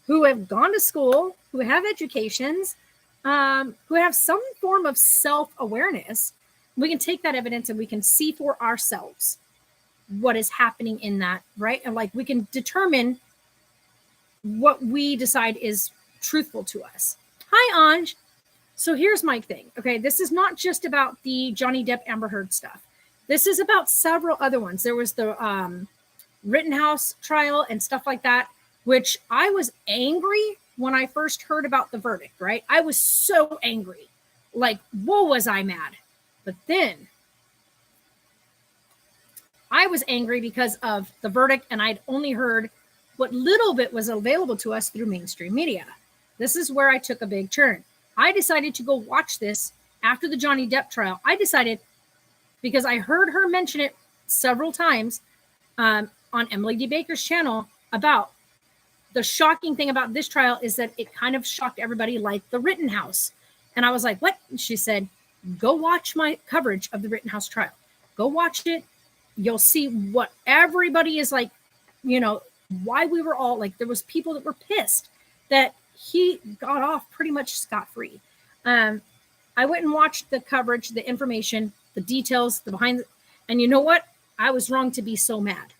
who have gone to school, who have educations, who have some form of self-awareness. We can take that evidence and we can see for ourselves what is happening in that, right? And like we can determine what we decide is truthful to us. Hi, Anj. So here's my thing. Okay, this is not just about the Johnny Depp Amber Heard stuff. This is about several other ones. There was the Rittenhouse trial and stuff like that, which I was angry when I first heard about the verdict, right? I was so angry. Like, whoa, was I mad? But then I was angry because of the verdict, and I'd only heard what little bit was available to us through mainstream media. This is where I took a big turn. I decided to go watch this after the Johnny Depp trial. I decided, because I heard her mention it several times on Emily D. Baker's channel, about the shocking thing about this trial is that it kind of shocked everybody like the Rittenhouse. And I was like, what? And she said, go watch my coverage of the Rittenhouse trial. Go watch it. You'll see what everybody is like, you know, why we were all like, there was people that were pissed that he got off pretty much scot-free. I went and watched the coverage, the information, the details, the behind, and you know what? I was wrong to be so mad.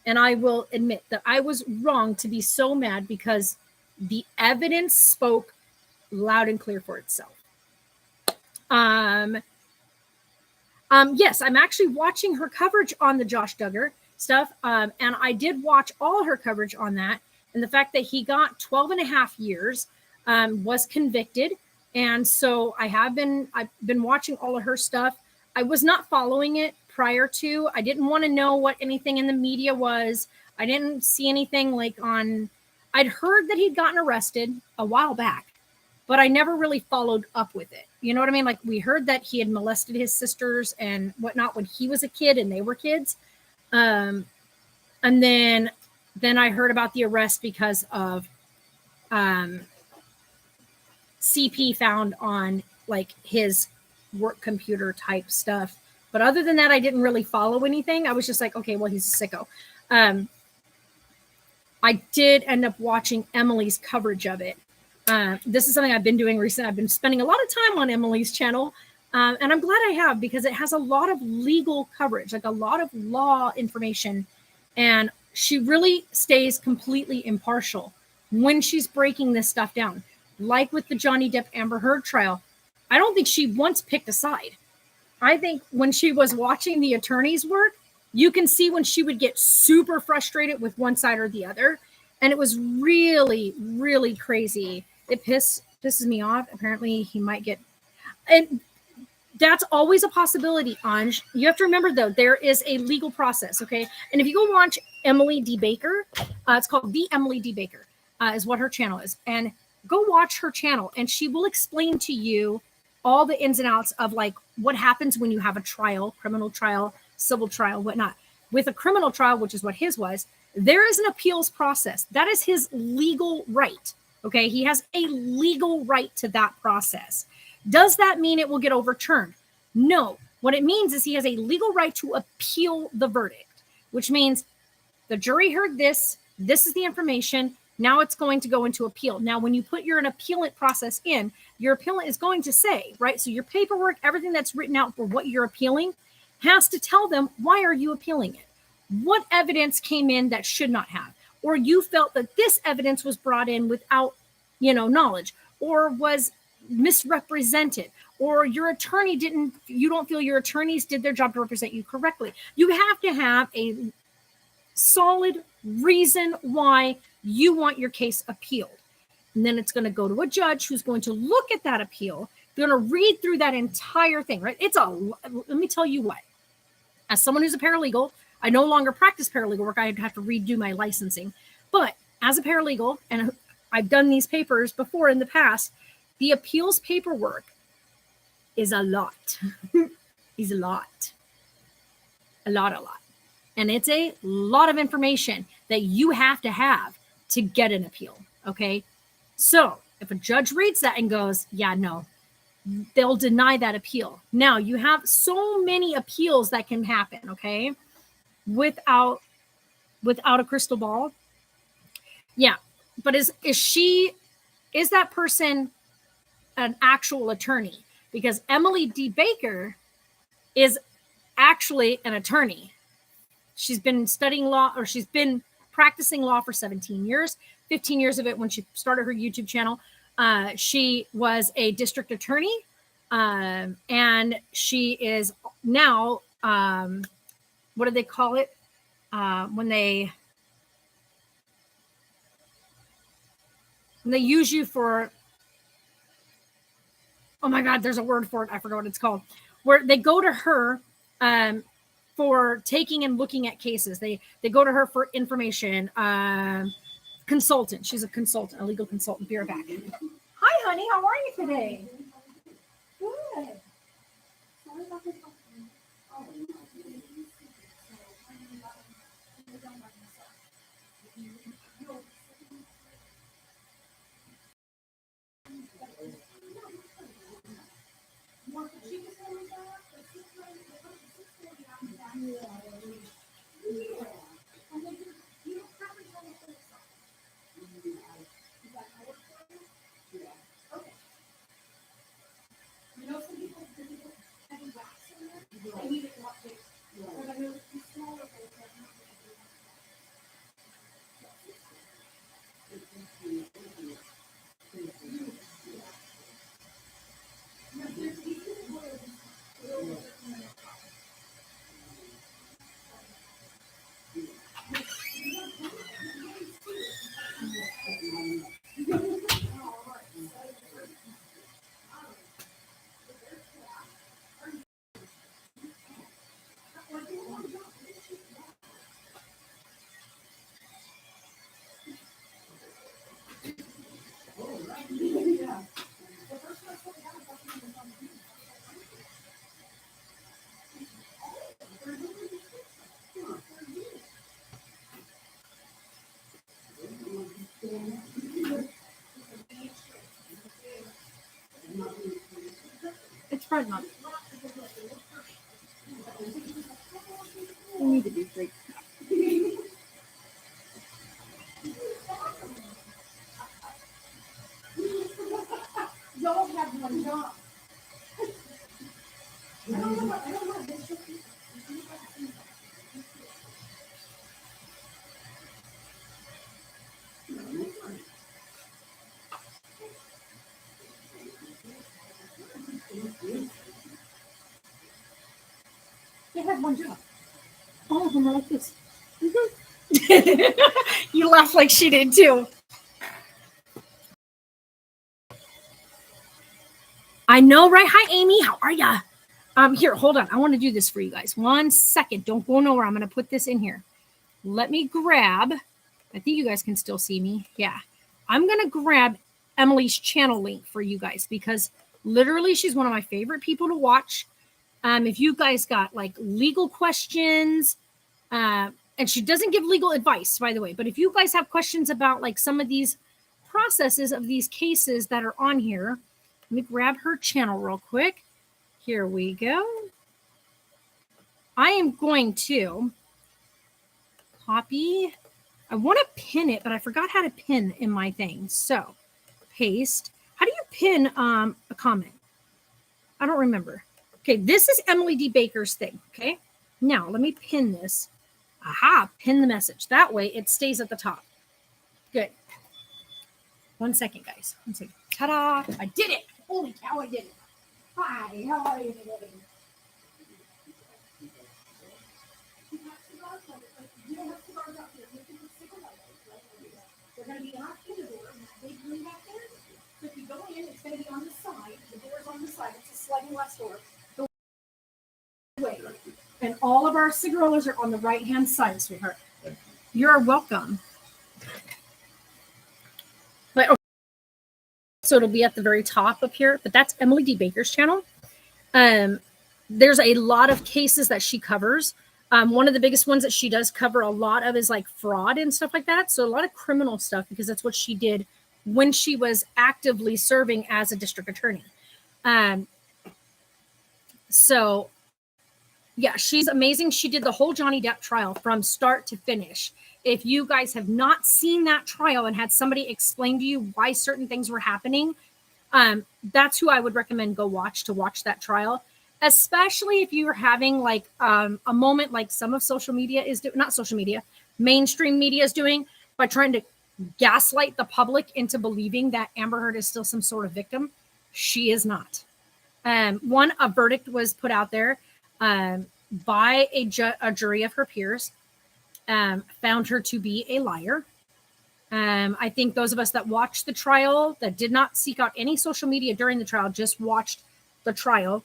And I will admit that I was wrong to be so mad because the evidence spoke loud and clear for itself. Yes, I'm actually watching her coverage on the Josh Duggar stuff. And I did watch all her coverage on that. And the fact that he got 12 and a half years, was convicted. And so I've been watching all of her stuff. I was not following it prior to. I didn't want to know what anything in the media was. I didn't see anything like I'd heard that he'd gotten arrested a while back, but I never really followed up with it. You know what I mean? Like, we heard that he had molested his sisters and whatnot when he was a kid and they were kids. And then I heard about the arrest because of CP found on like his work computer type stuff. But other than that, I didn't really follow anything. I was just like, okay, well, he's a sicko. I did end up watching Emily's coverage of it. This is something I've been doing recently. I've been spending a lot of time on Emily's channel. And I'm glad I have, because it has a lot of legal coverage, like a lot of law information. And she really stays completely impartial when she's breaking this stuff down. Like with the Johnny Depp Amber Heard trial, I don't think she once picked a side. I think when she was watching the attorney's work, you can see when she would get super frustrated with one side or the other. And it was really, really crazy. It pisses me off. Apparently he might get, and that's always a possibility, Anj. You have to remember, though, there is a legal process, okay? And if you go watch Emily D. Baker, it's called The Emily D. Baker, is what her channel is. And go watch her channel, and she will explain to you all the ins and outs of like what happens when you have a trial, criminal trial, civil trial, whatnot. With a criminal trial, which is what his was, there is an appeals process. That is his legal right. Okay. He has a legal right to that process. Does that mean it will get overturned? No. What it means is he has a legal right to appeal the verdict, which means the jury heard this. This is the information. Now it's going to go into appeal. Now, when you put an appellant process in, your appellant is going to say, right? So your paperwork, everything that's written out for what you're appealing has to tell them, why are you appealing it? What evidence came in that should not have? Or you felt that this evidence was brought in without, knowledge, or was misrepresented, or your attorney you don't feel your attorneys did their job to represent you correctly. You have to have a solid reason why you want your case appealed. And then it's going to go to a judge who's going to look at that appeal. They're going to read through that entire thing, right? Let me tell you what, as someone who's a paralegal, I no longer practice paralegal work. I have to redo my licensing. But as a paralegal, and I've done these papers before in the past, the appeals paperwork is a lot. Is a lot. A lot. And it's a lot of information that you have to get an appeal. Okay. So if a judge reads that and goes, yeah, no, they'll deny that appeal. Now you have so many appeals that can happen. Okay. Without a crystal ball. Yeah. But is that person an actual attorney? Because Emily D. Baker is actually an attorney. She's been studying law, or she's been practicing law for 17 years, 15 years of it when she started her YouTube channel. She was a district attorney, and she is now, what do they call it? When they use you for, oh my God, there's a word for it. I forgot what it's called. Where they go to her for taking and looking at cases. They go to her for information. Consultant. She's a consultant, a legal consultant. Be right back. Hi, honey. How are you today? Good. Sorry about this. It's probably not. You need to be free. Y'all have one job. I don't know. They have one job. All of them are like this. You laugh like she did too. I know, right? Hi, Amy. How are ya? Here, hold on. I want to do this for you guys. 1 second. Don't go nowhere. I'm going to put this in here. Let me grab. I think you guys can still see me. Yeah. I'm going to grab Emily's channel link for you guys because literally she's one of my favorite people to watch. If you guys got like legal questions, And she doesn't give legal advice, by the way. But if you guys have questions about like some of these processes of these cases that are on here, let me grab her channel real quick. Here we go. I am going to copy. I want to pin it, but I forgot how to pin in my thing. So paste. How do you pin a comment? I don't remember. Okay, this is Emily D. Baker's thing. Okay, now let me pin this. Aha, pin the message. That way it stays at the top. Good. 1 second, guys. 1 second. Ta-da! I did it! Holy cow, I did it. Hi, how are you today? They're going to be out in the door, and that big room back there. So if you go in, it's going to be on the side. The door's on the side. It's a sliding glass door. The way. And all of our cigarillos are on the right-hand side, sweetheart. You're welcome. But okay. So it'll be at the very top up here. But that's Emily D. Baker's channel. There's a lot of cases that she covers. One of the biggest ones that she does cover a lot of is like fraud and stuff like that. So a lot of criminal stuff, because that's what she did when she was actively serving as a district attorney. So yeah, she's amazing. She did the whole Johnny Depp trial from start to finish. If you guys have not seen that trial and had somebody explain to you why certain things were happening, that's who I would recommend go watch that trial. Especially if you're having like a moment like some of social media is doing, not social media, mainstream media is doing, by trying to gaslight the public into believing that Amber Heard is still some sort of victim. She is not. A verdict was put out there by a jury of her peers, found her to be a liar. I think those of us that watched the trial, that did not seek out any social media during the trial, just watched the trial,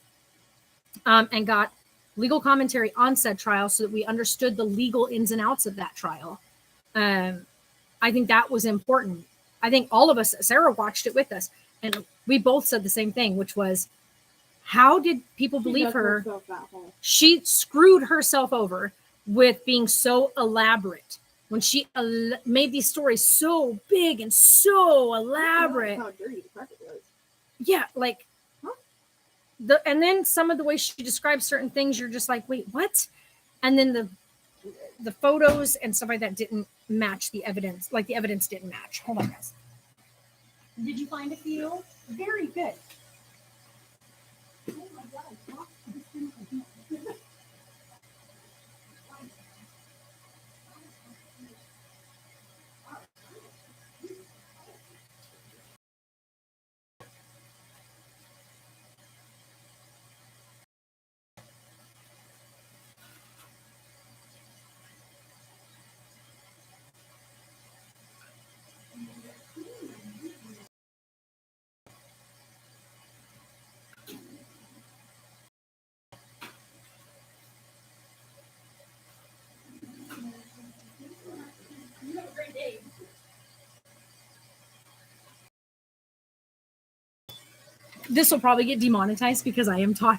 and got legal commentary on said trial so that we understood the legal ins and outs of that trial. I think that was important. I think all of us, Sarah watched it with us, and we both said the same thing, which was, how did people believe her? She screwed herself over with being so elaborate. When she made these stories so big and so elaborate. How dirty the carpet was. Yeah, like, and then some of the way she describes certain things, you're just like, wait, what? And then the photos and stuff like that didn't match the evidence. Like the evidence didn't match. Hold on, guys. Did you find a few? Very good. Oh my God. This will probably get demonetized because I am talking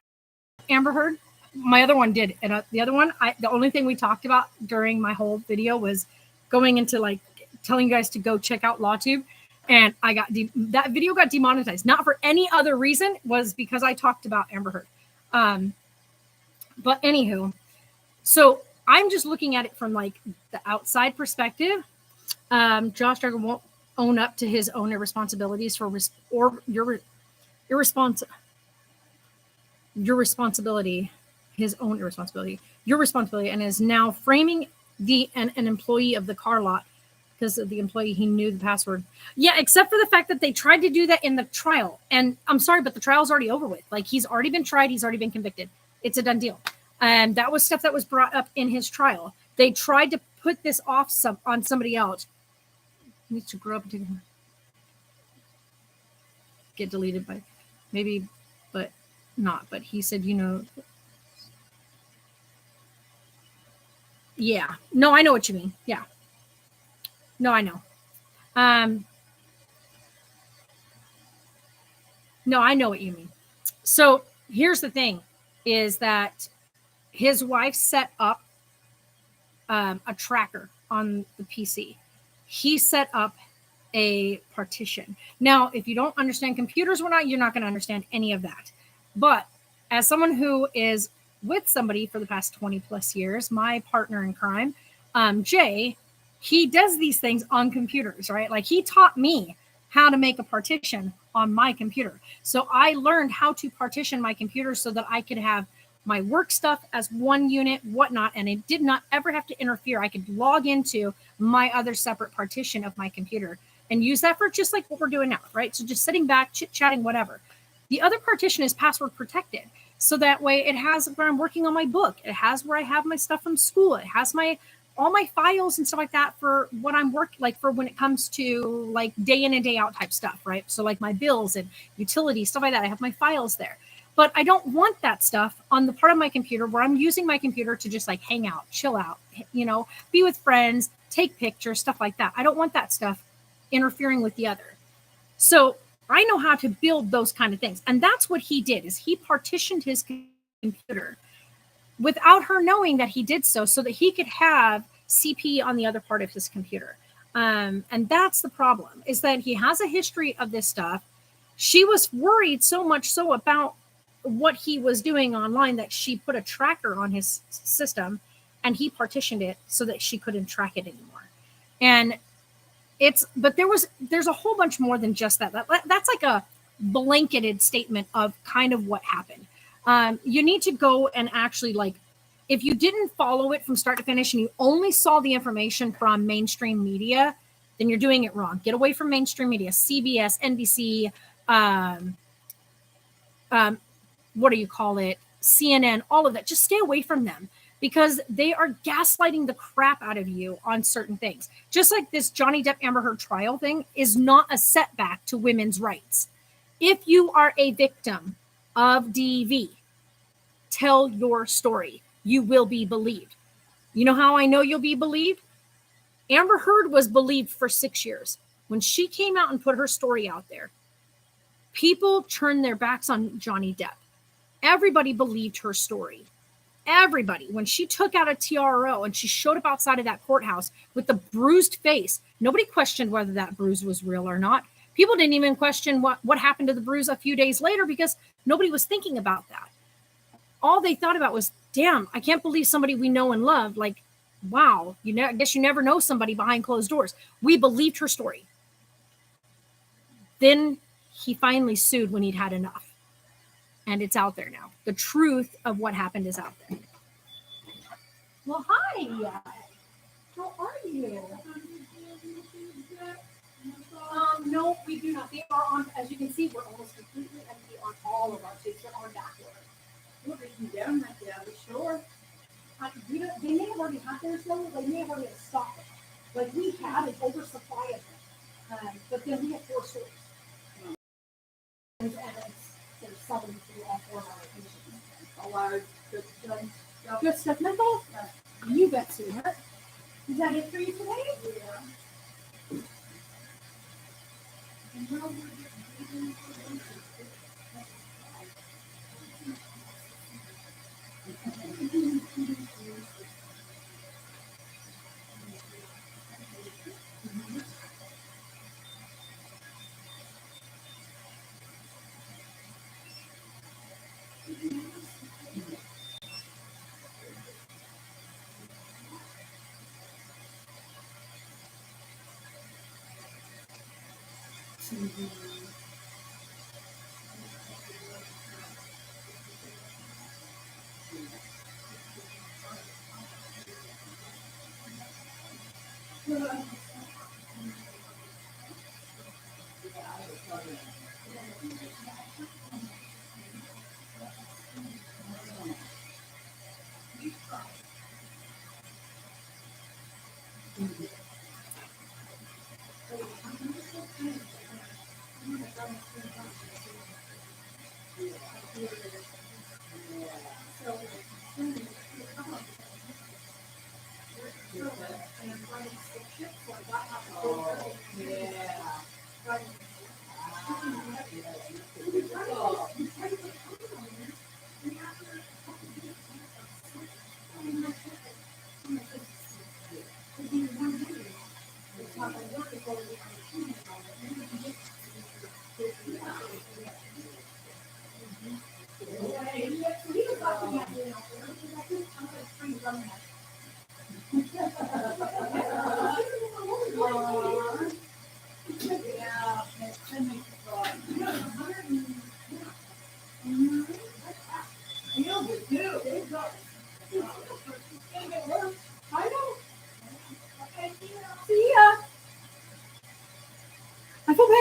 Amber Heard. My other one did, and the other one, the only thing we talked about during my whole video was going into like telling you guys to go check out LawTube, and I got that video got demonetized, not for any other reason, was because I talked about Amber Heard. But anywho, so I'm just looking at it from like the outside perspective. Josh Duggar won't own up to his own irresponsibilities for your responsibility, his own irresponsibility, your responsibility, and is now framing an employee of the car lot because of the employee, he knew the password. Yeah, except for the fact that they tried to do that in the trial. And I'm sorry, but the trial's already over with. Like, he's already been tried, he's already been convicted. It's a done deal. And that was stuff that was brought up in his trial. They tried to put this off on somebody else. He needs to grow up and get deleted by maybe, but not. But he said, yeah. No, I know what you mean. Yeah. No, I know. No, I know what you mean. So here's the thing, is that his wife set up a tracker on the PC. He set up a partition. Now, if you don't understand computers or not, you're not going to understand any of that. But as someone who is with somebody for the past 20 plus years, my partner in crime, Jay, he does these things on computers, right? Like he taught me how to make a partition on my computer. So I learned how to partition my computer so that I could have my work stuff as one unit, whatnot, and it did not ever have to interfere. I could log into my other separate partition of my computer and use that for just like what we're doing now, right? So just sitting back, chit-chatting, whatever. The other partition is password protected. So that way it has where I'm working on my book. It has where I have my stuff from school. It has all my files and stuff like that for what I'm like for when it comes to like day in and day out type stuff, right? So like my bills and utilities, stuff like that. I have my files there. But I don't want that stuff on the part of my computer where I'm using my computer to just like hang out, chill out, be with friends, take pictures, stuff like that. I don't want that stuff interfering with the other. So I know how to build those kind of things. And that's what he did, is he partitioned his computer without her knowing that he did so that he could have CP on the other part of his computer. And that's the problem, is that he has a history of this stuff. She was worried so much so about what he was doing online that she put a tracker on his system and he partitioned it so that she couldn't track it anymore. And but there's a whole bunch more than just that. That's like a blanketed statement of kind of what happened. You need to go and actually, like, if you didn't follow it from start to finish and you only saw the information from mainstream media, then you're doing it wrong. Get away from mainstream media, CBS, NBC, what do you call it? CNN, all of that. Just stay away from them because they are gaslighting the crap out of you on certain things. Just like this Johnny Depp Amber Heard trial thing is not a setback to women's rights. If you are a victim of DV, tell your story. You will be believed. You know how I know you'll be believed? Amber Heard was believed for 6 years. When she came out and put her story out there, people turned their backs on Johnny Depp. Everybody believed her story. Everybody. When she took out a TRO and she showed up outside of that courthouse with the bruised face, nobody questioned whether that bruise was real or not. People didn't even question what happened to the bruise a few days later because nobody was thinking about that. All they thought about was, damn, I can't believe somebody we know and love. Like, wow, I guess you never know somebody behind closed doors. We believed her story. Then he finally sued when he'd had enough. And it's out there now. The truth of what happened is out there. Well, hi. How are you? No, we do not. They are on, as you can see, we're almost completely empty on all of our seats. They're on back order. Well, they can get them at the other store. They may have already had theirs though. They may have already stocked them. Like we had an oversupply of them. But then we have 4 stores. There's something to all 4 of our locations. A lot of good stuff. Good stuff, Nicole? You bet, sweetheart. Is that it for you today? Yeah.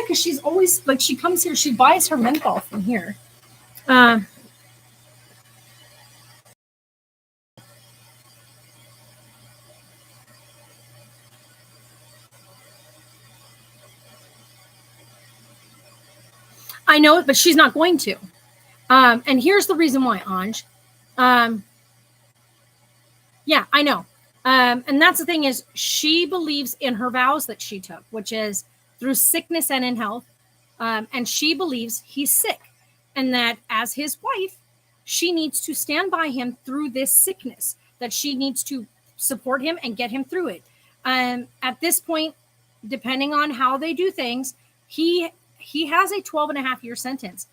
because she's always like, she comes here, she buys her menthol from here. I know it, but she's not going to. And here's the reason why, Anj. Yeah, I know. And that's the thing is, she believes in her vows that she took, which is through sickness and in health. And she believes he's sick, and that as his wife, she needs to stand by him through this sickness, that she needs to support him and get him through it. At this point, depending on how they do things, he has a 12.5-year sentence.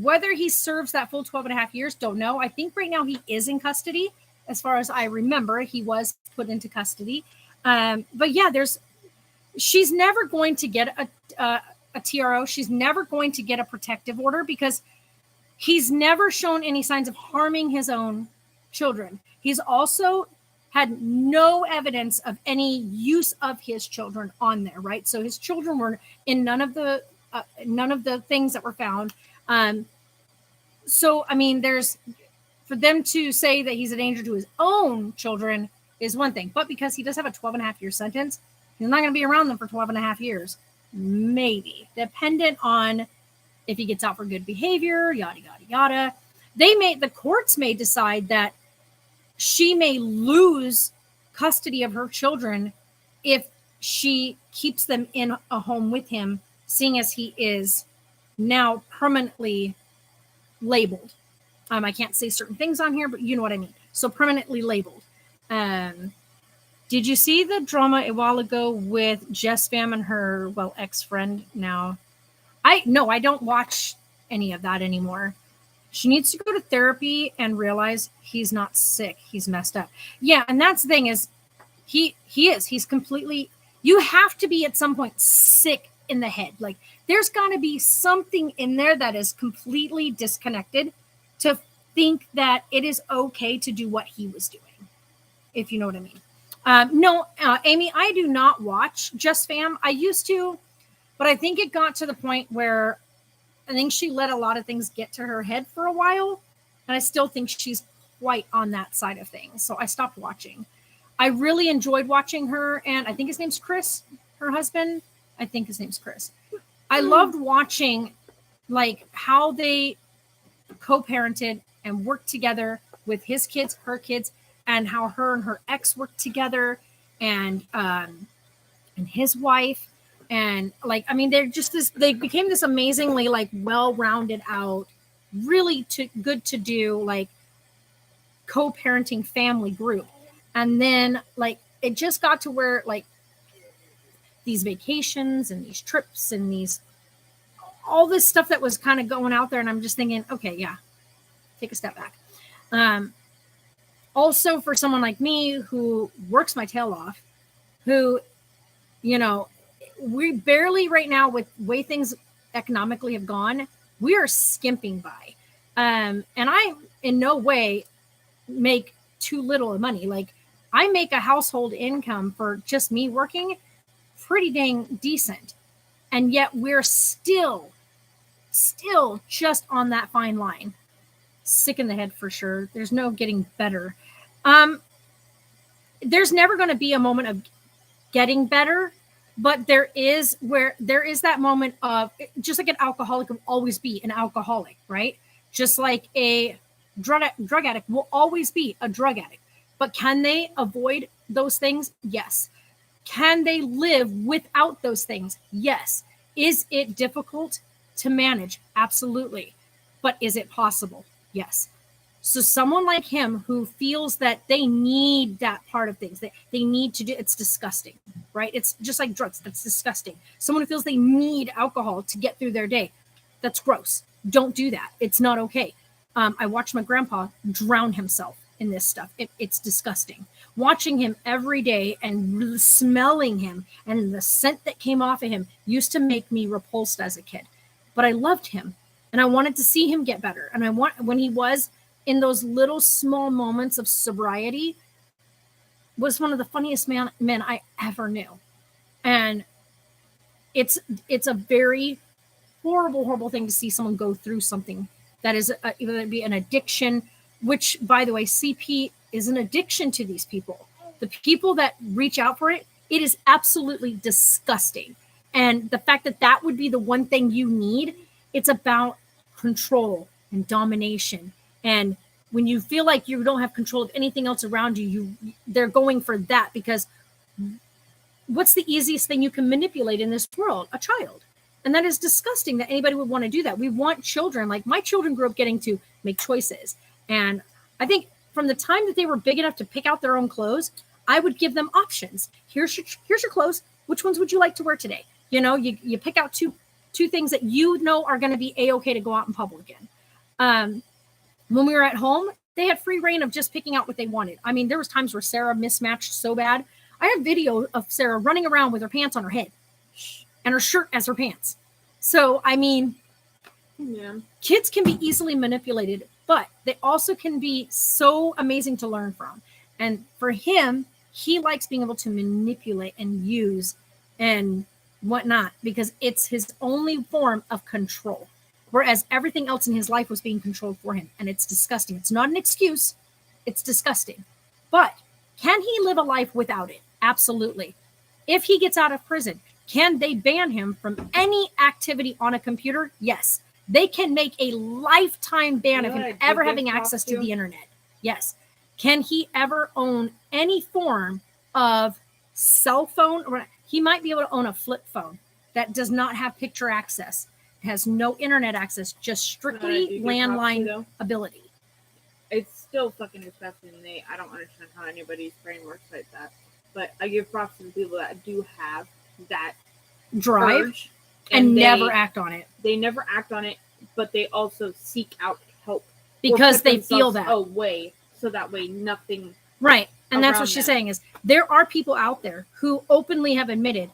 Whether he serves that full 12.5 years, don't know. I think right now he is in custody. As far as I remember, he was put into custody. But yeah, she's never going to get a TRO. She's never going to get a protective order because he's never shown any signs of harming his own children. He's also had no evidence of any use of his children on there, right? So his children were in none of the things that were found. So, I mean, for them to say that he's a danger to his own children is one thing, but because he does have a 12.5-year sentence, he's not going to be around them for 12.5 years. Maybe, dependent on if he gets out for good behavior, yada, yada, yada. The courts may decide that she may lose custody of her children if she keeps them in a home with him, seeing as he is now permanently labeled. I can't say certain things on here, but you know what I mean. So permanently labeled. Did you see the drama a while ago with Jess Pham and her, ex-friend now? I don't watch any of that anymore. She needs to go to therapy and realize he's not sick. He's messed up. Yeah, and that's the thing is, he's completely, you have to be at some point sick in the head. Like, there's got to be something in there that is completely disconnected to think that it is okay to do what he was doing, if you know what I mean. No, Amy, I do not watch Jess Pham. I used to, but I think it got to the point where I think she let a lot of things get to her head for a while, and I still think she's quite on that side of things. So I stopped watching. I really enjoyed watching her, and I think his name's Chris, her husband. I think his name's Chris. I loved watching like how they co-parented and worked together with his kids, her kids, and how her and her ex worked together, and his wife, and like, I mean, they became this amazingly like well-rounded out, really good to do like co-parenting family group. And then like it just got to where like these vacations and these trips and all this stuff that was kind of going out there, and I'm just thinking, okay, yeah, take a step back. Also, for someone like me who works my tail off, who, you know, we barely right now with the way things economically have gone, we are skimping by. And I in no way make too little of money. Like, I make a household income for just me working pretty dang decent. And yet we're still just on that fine line. Sick in the head for sure. There's no getting better. There's never going to be a moment of getting better, but there is that moment of, just like an alcoholic will always be an alcoholic, right? Just like a drug addict will always be a drug addict. But can they avoid those things? Yes. Can they live without those things? Yes. Is it difficult to manage? Absolutely. But is it possible? Yes. So someone like him who feels that they need that part of things, they need to do, it's disgusting, right? It's just like drugs. That's disgusting. Someone who feels they need alcohol to get through their day, that's gross. Don't do that. It's not okay. I watched my grandpa drown himself in this stuff. It's disgusting. Watching him every day and smelling him and the scent that came off of him used to make me repulsed as a kid. But I loved him and I wanted to see him get better. And when he was in those little small moments of sobriety, was one of the funniest men I ever knew. And it's a very horrible thing to see someone go through something that is either be an addiction, which, by the way, CP is an addiction to these people. The people that reach out for it, it is absolutely disgusting. And the fact that that would be the one thing you need, it's about control and domination. And when you feel like you don't have control of anything else around you, they're going for that, because what's the easiest thing you can manipulate in this world? A child. And that is disgusting that anybody would want to do that. We want children, like my children grew up getting to make choices. And I think from the time that they were big enough to pick out their own clothes, I would give them options. Here's your clothes. Which ones would you like to wear today? You know, you pick out two things that you know are going to be A-okay to go out in public in. When we were at home, they had free reign of just picking out what they wanted. I mean, there was times where Sarah mismatched so bad. I have video of Sarah running around with her pants on her head and her shirt as her pants. So, I mean, kids can be easily manipulated, but they also can be so amazing to learn from. And for him, he likes being able to manipulate and use and whatnot, because it's his only form of control. Whereas everything else in his life was being controlled for him. And it's disgusting. It's not an excuse. It's disgusting. But can he live a life without it? Absolutely. If he gets out of prison, can they ban him from any activity on a computer? Yes. They can make a lifetime ban of him ever having access to the internet. Yes. Can he ever own any form of cell phone? He might be able to own a flip phone that does not have picture access. Has no internet access, just strictly landline ability. It's still fucking disgusting. I don't understand how anybody's brain works like that. But I give props to the people that do have that drive urge, and never act on it. They never act on it, but they also seek out help because they feel that away, so that way nothing. Right, and that's what she's saying is there are people out there who openly have admitted,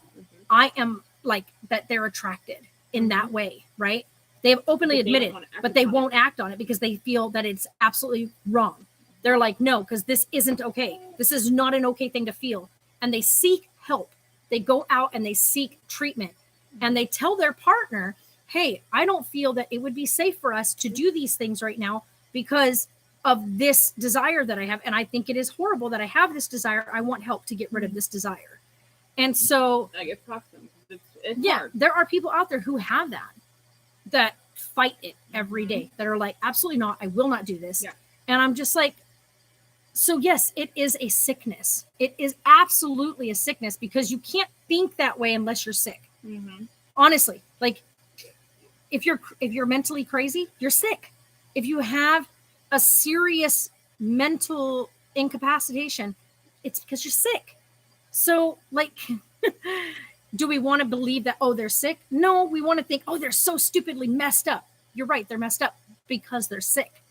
I am like that. They're attracted in that way, right? They have openly admitted, but they won't act on it because they feel that it's absolutely wrong. They're like, no, because this isn't okay. This is not an okay thing to feel. And they seek help. They go out and they seek treatment. And they tell their partner, hey, I don't feel that it would be safe for us to do these things right now because of this desire that I have. And I think it is horrible that I have this desire. I want help to get rid of this desire. And so, I get props to them. It's yeah, hard. there are people out there who have that fight it every day, that are like, absolutely not, I will not do this. Yeah. And I'm just like, so yes, it is a sickness. It is absolutely a sickness because you can't think that way unless you're sick. Mm-hmm. Honestly, like if you're mentally crazy, you're sick. If you have a serious mental incapacitation, it's because you're sick. So like, do we want to believe that, oh, they're sick? No, we want to think, oh, they're so stupidly messed up. You're right. They're messed up because they're sick.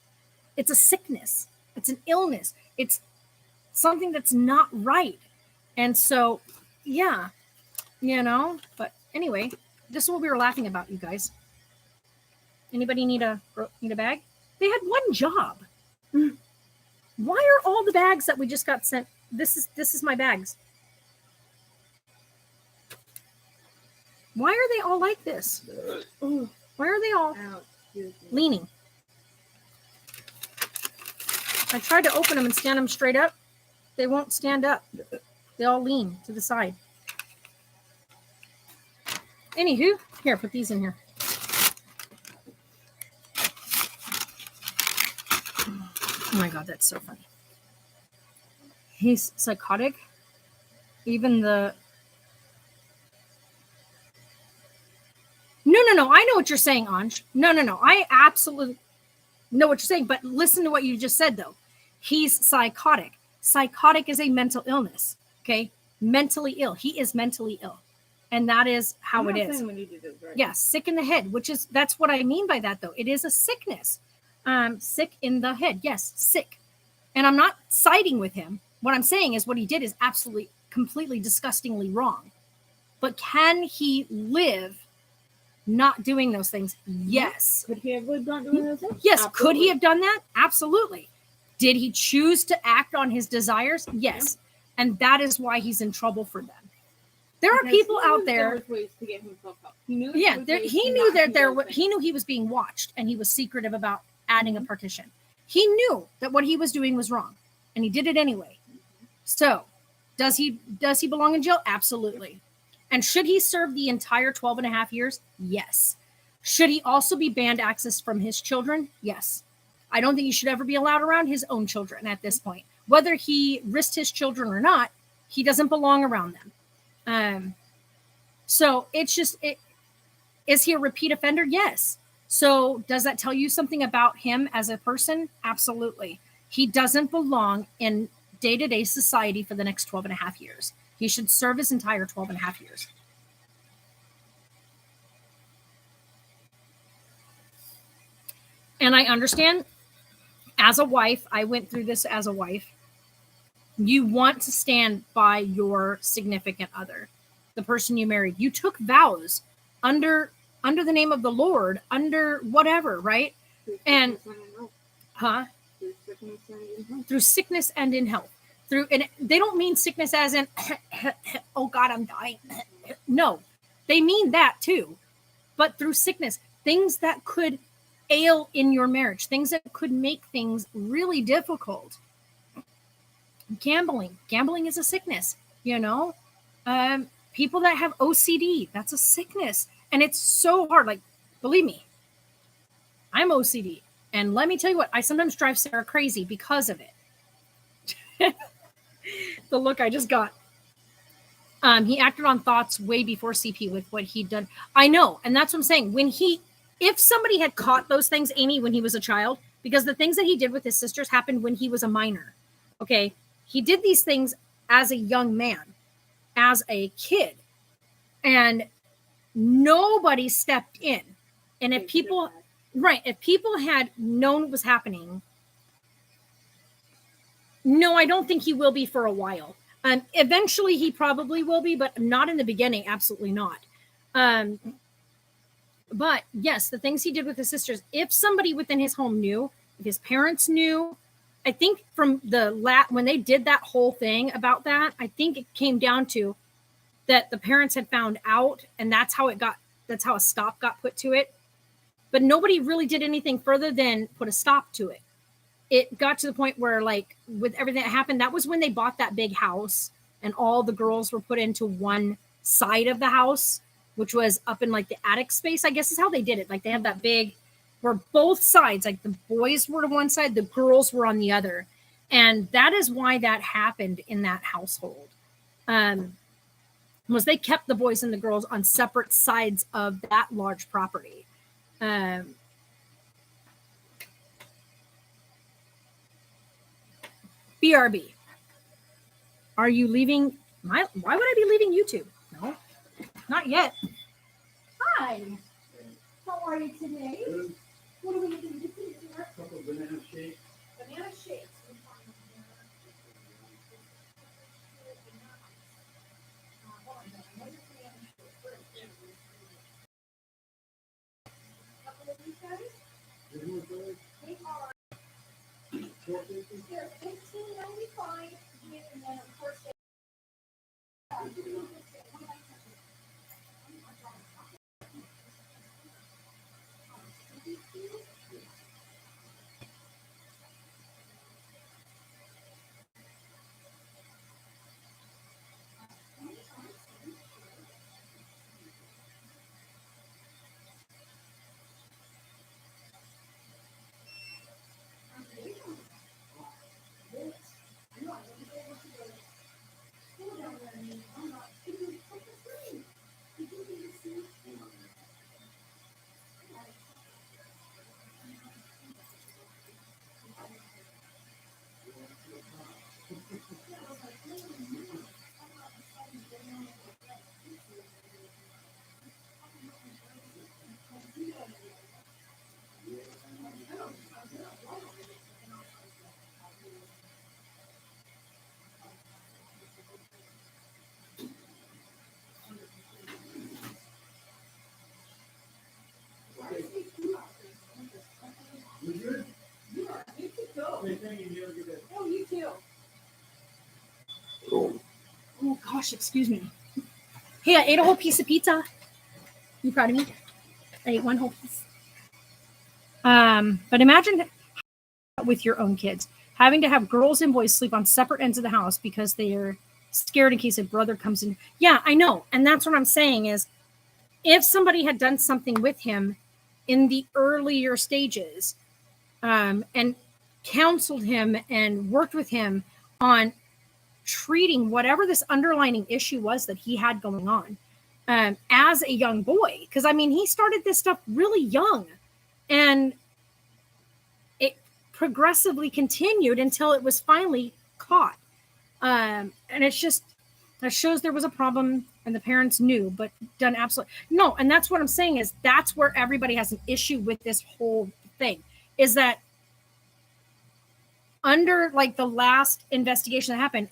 It's a sickness. It's an illness. It's something that's not right. And so, yeah, but anyway, this is what we were laughing about, you guys. Anybody need a bag? They had one job. Why are all the bags that we just got sent? This is my bags. Why are they all like this? Why are they all leaning? I tried to open them and stand them straight up. They won't stand up. They all lean to the side. Anywho, here, put these in here. Oh my God, that's so funny. He's psychotic. Even the... No. I know what you're saying, Anj. No. I absolutely know what you're saying. But listen to what you just said, though. He's psychotic. Psychotic is a mental illness. Okay? Mentally ill. He is mentally ill. And that is how it is. Right. Yeah, sick in the head, that's what I mean by that, though. It is a sickness. Sick in the head. Yes, sick. And I'm not siding with him. What I'm saying is what he did is absolutely, completely, disgustingly wrong. But can he live not doing those things? Yes. Could he have lived not doing those things? Yes. Absolutely. Could he have done that? Absolutely. Did he choose to act on his desires? Yes. And that is why he's in trouble for them. There are Because people he out knew there. was ways to get himself help. He knew. Yeah, was there, ways he to knew not that do there. those things. He knew he was being watched, and he was secretive about adding a partition. He knew that what he was doing was wrong, and he did it anyway. So, does he belong in jail? Absolutely. And should he serve the entire 12 and a half years? Yes. Should he also be banned access from his children? Yes. I don't think he should ever be allowed around his own children at this point. Whether he risked his children or not, he doesn't belong around them. So it's just, is he a repeat offender? Yes. So does that tell you something about him as a person? Absolutely. He doesn't belong in day-to-day society for the next 12 and a half years. He should serve his entire 12 and a half years. And I understand, as a wife, I went through this as a wife. You want to stand by your significant other, the person you married. You took vows under the name of the Lord, under whatever, right? And through sickness and in health. And they don't mean sickness as in oh God, I'm dying. No, they mean that too. But through sickness, things that could ail in your marriage, things that could make things really difficult. Gambling is a sickness, you know. People that have OCD, that's a sickness, and it's so hard. Like, believe me, I'm OCD, and let me tell you what, I sometimes drive Sarah crazy because of it. The look I just got. He acted on thoughts way before CP with what he'd done. I know, and that's what I'm saying. If somebody had caught those things, Amy, when he was a child, because the things that he did with his sisters happened when he was a minor. Okay, he did these things as a young man, as a kid, and nobody stepped in. And if people had known what was happening, no, I don't think he will be for a while. Eventually he probably will be, but not in the beginning. Absolutely not. But yes, the things he did with his sisters, if somebody within his home knew, if his parents knew, I think from when they did that whole thing about that, I think it came down to that the parents had found out, and that's how a stop got put to it. But nobody really did anything further than put a stop to it. It got to the point where, like, with everything that happened, that was when they bought that big house and all the girls were put into one side of the house, which was up in like the attic space, I guess is how they did it. Like, they had that big, where both sides, like the boys were to one side, the girls were on the other. And that is why that happened in that household. Was they kept the boys and the girls on separate sides of that large property. BRB, are you leaving? Why would I be leaving YouTube? No, not yet. Hi, how are you today? What are we going to do for dinner? A couple of banana shakes. Banana shakes. They are they're $15.95, and then of course Oh, you too. Oh gosh, excuse me. Hey, I ate a whole piece of pizza. You proud of me? I ate one whole piece. But imagine with your own kids, having to have girls and boys sleep on separate ends of the house because they're scared in case a brother comes in. Yeah, I know. And that's what I'm saying is if somebody had done something with him in the earlier stages and counseled him and worked with him on treating whatever this underlying issue was that he had going on as a young boy. Because, I mean, he started this stuff really young and it progressively continued until it was finally caught. And it's just, that shows there was a problem and the parents knew, but done absolutely no. And that's what I'm saying is that's where everybody has an issue with this whole thing is that under like the last investigation that happened,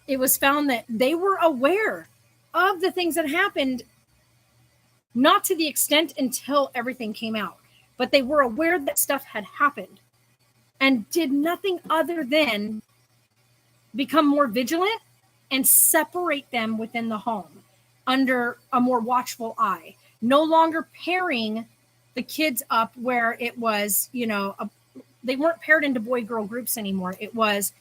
it was found that they were aware of the things that happened, not to the extent until everything came out, but they were aware that stuff had happened and did nothing other than become more vigilant and separate them within the home under a more watchful eye. No longer pairing the kids up where it was, you know, they weren't paired into boy-girl groups anymore. It was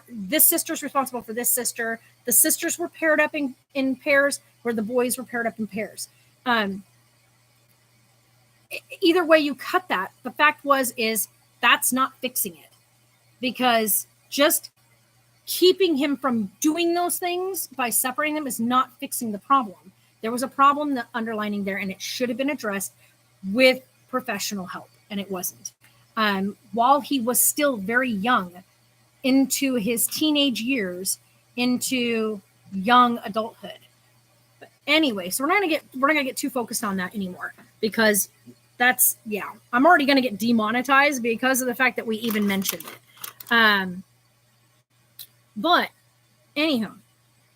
this sister's responsible for this sister. The sisters were paired up in pairs where the boys were paired up in pairs. Either way you cut that, the fact is that's not fixing it, because just keeping him from doing those things by separating them is not fixing the problem. There was a problem underlining there, and it should have been addressed with professional help, and it wasn't. While he was still very young, into his teenage years, into young adulthood. But anyway, so we're not gonna get too focused on that anymore, because that's, yeah, I'm already gonna get demonetized because of the fact that we even mentioned it. But anyhow,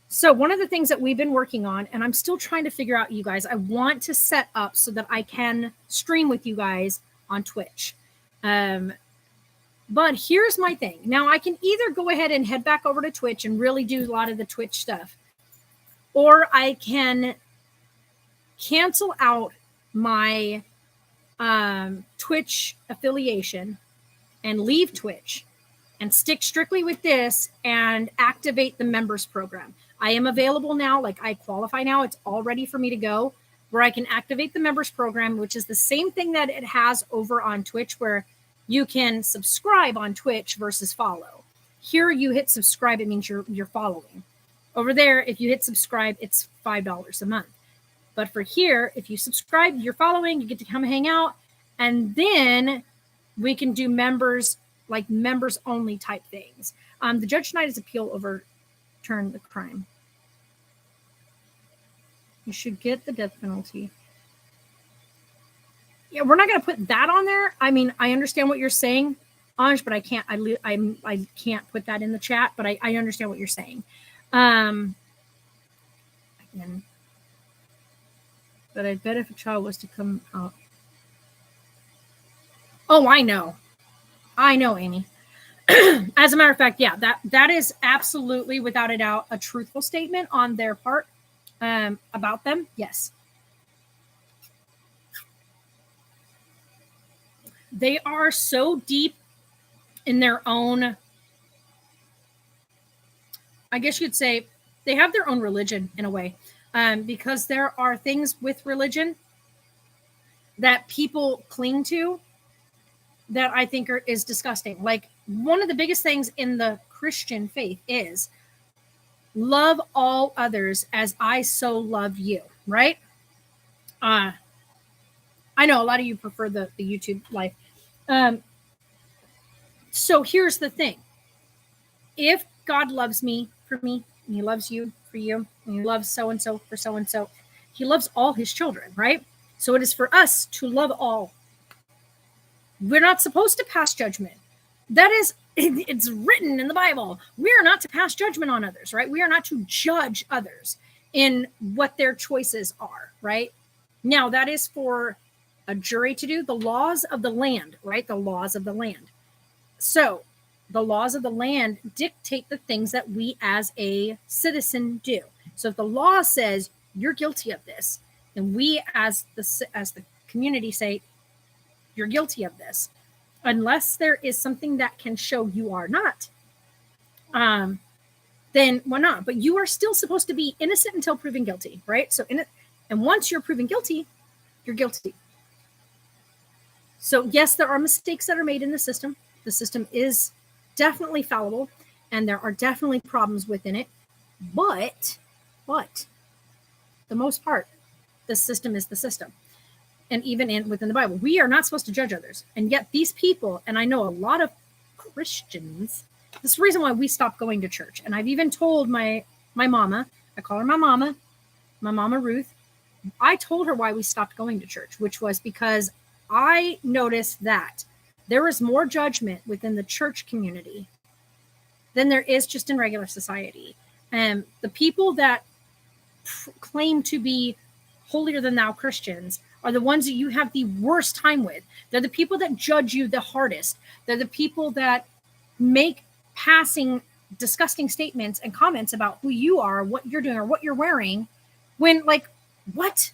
so one of the things that we've been working on, and I'm still trying to figure out, you guys, I want to set up so that I can stream with you guys on Twitch. But here's my thing. Now I can either go ahead and head back over to Twitch and really do a lot of the Twitch stuff, or I can cancel out my Twitch affiliation and leave Twitch and stick strictly with this and activate the members program. I am available now. Like, I qualify now. It's all ready for me to go, where I can activate the members program, which is the same thing that it has over on Twitch, where you can subscribe on Twitch versus follow. Here you hit subscribe, it means you're following. Over there, if you hit subscribe, it's $5 a month. But for here, if you subscribe, you're following, you get to come hang out, and then we can do members, like members only type things. The judge denied his appeal overturned the crime. You should get the death penalty. Yeah, we're not going to put that on there. I mean, I understand what you're saying, Anj, but I can't. I can't put that in the chat. But I understand what you're saying. Again, but I bet if a child was to come out. Oh, I know, Amy. As a matter of fact, yeah, that is absolutely, without a doubt, a truthful statement on their part about them. Yes. They are so deep in their own, I guess you'd say, they have their own religion in a way, because there are things with religion that people cling to that I think is disgusting. Like, one of the biggest things in the Christian faith is love all others as I so love you, right? I know a lot of you prefer the YouTube life. So here's the thing. If God loves me for me, and he loves you for you, and he loves so-and-so for so-and-so, he loves all his children, right? So it is for us to love all. We're not supposed to pass judgment. That is, it's written in the Bible. We are not to pass judgment on others, right? We are not to judge others in what their choices are, right? Now, that is for a jury to do. The laws of the land, right? The laws of the land. So the laws of the land dictate the things that we as a citizen do. So if the law says you're guilty of this. And we as the community say, you're guilty of this. Unless there is something that can show you are not, then why not? But you are still supposed to be innocent until proven guilty, right? So and once you're proven guilty, you're guilty. So yes, there are mistakes that are made in the system. The system is definitely fallible, and there are definitely problems within it. But the most part, the system is the system. And even within the Bible, we are not supposed to judge others. And yet these people, and I know a lot of Christians, this is the reason why we stopped going to church. And I've even told my mama, I call her my mama Ruth. I told her why we stopped going to church, which was because I noticed that there is more judgment within the church community than there is just in regular society. And the people that claim to be holier than thou Christians are the ones that you have the worst time with. They're the people that judge you the hardest. They're the people that make passing disgusting statements and comments about who you are, what you're doing, or what you're wearing. When, like, what?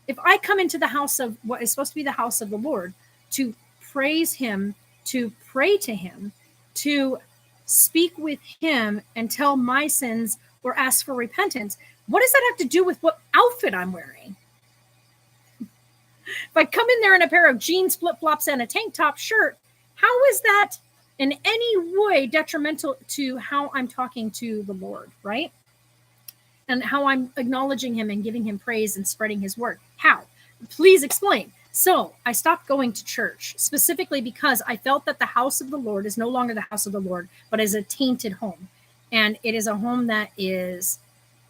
If I come into the house of what is supposed to be the house of the Lord to praise him, to pray to him, to speak with him and tell my sins or ask for repentance, what does that have to do with what outfit I'm wearing? If I come in there in a pair of jeans, flip-flops, and a tank top shirt, how is that in any way detrimental to how I'm talking to the Lord, right? And how I'm acknowledging him and giving him praise and spreading his word? How? Please explain. So I stopped going to church specifically because I felt that the house of the Lord is no longer the house of the Lord, but is a tainted home. And it is a home that is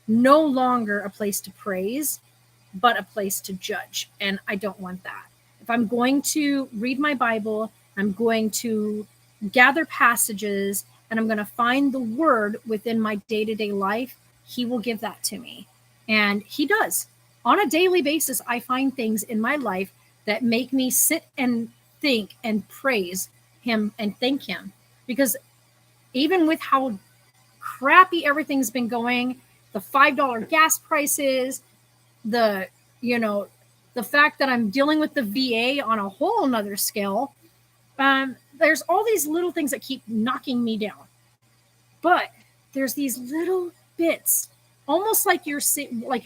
no longer a place to praise, but a place to judge. And I don't want that. If I'm going to read my Bible, I'm going to gather passages, and I'm going to find the word within my day-to-day life, he will give that to me. And he does. On a daily basis, I find things in my life that make me sit and think and praise him and thank him. Because even with how crappy everything's been going, the $5 gas prices, the fact that I'm dealing with the VA on a whole nother scale, there's all these little things that keep knocking me down. But there's these little bits, almost like you're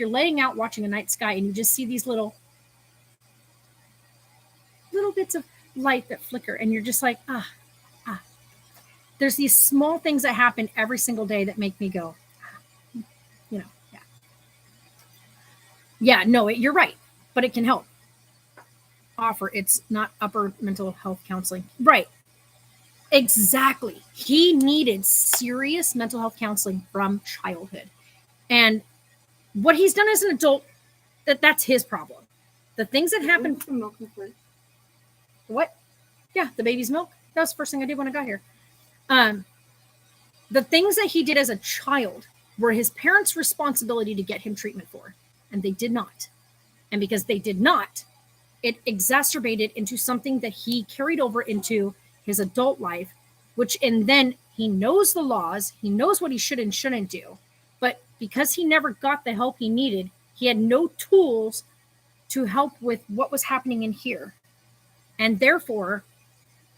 laying out watching a night sky, and you just see these little bits of light that flicker, and you're just like, There's these small things that happen every single day that make me go, you're right, but it can help. It's not upper mental health counseling. Right. Exactly. He needed serious mental health counseling from childhood. And what he's done as an adult, that's his problem. The things that happen from milk. What? Yeah, the baby's milk. That was the first thing I did when I got here. The things that he did as a child were his parents' responsibility to get him treatment for, and they did not. And because they did not, it exacerbated into something that he carried over into his adult life, and then he knows the laws, he knows what he should and shouldn't do. But because he never got the help he needed, he had no tools to help with what was happening in here. And therefore,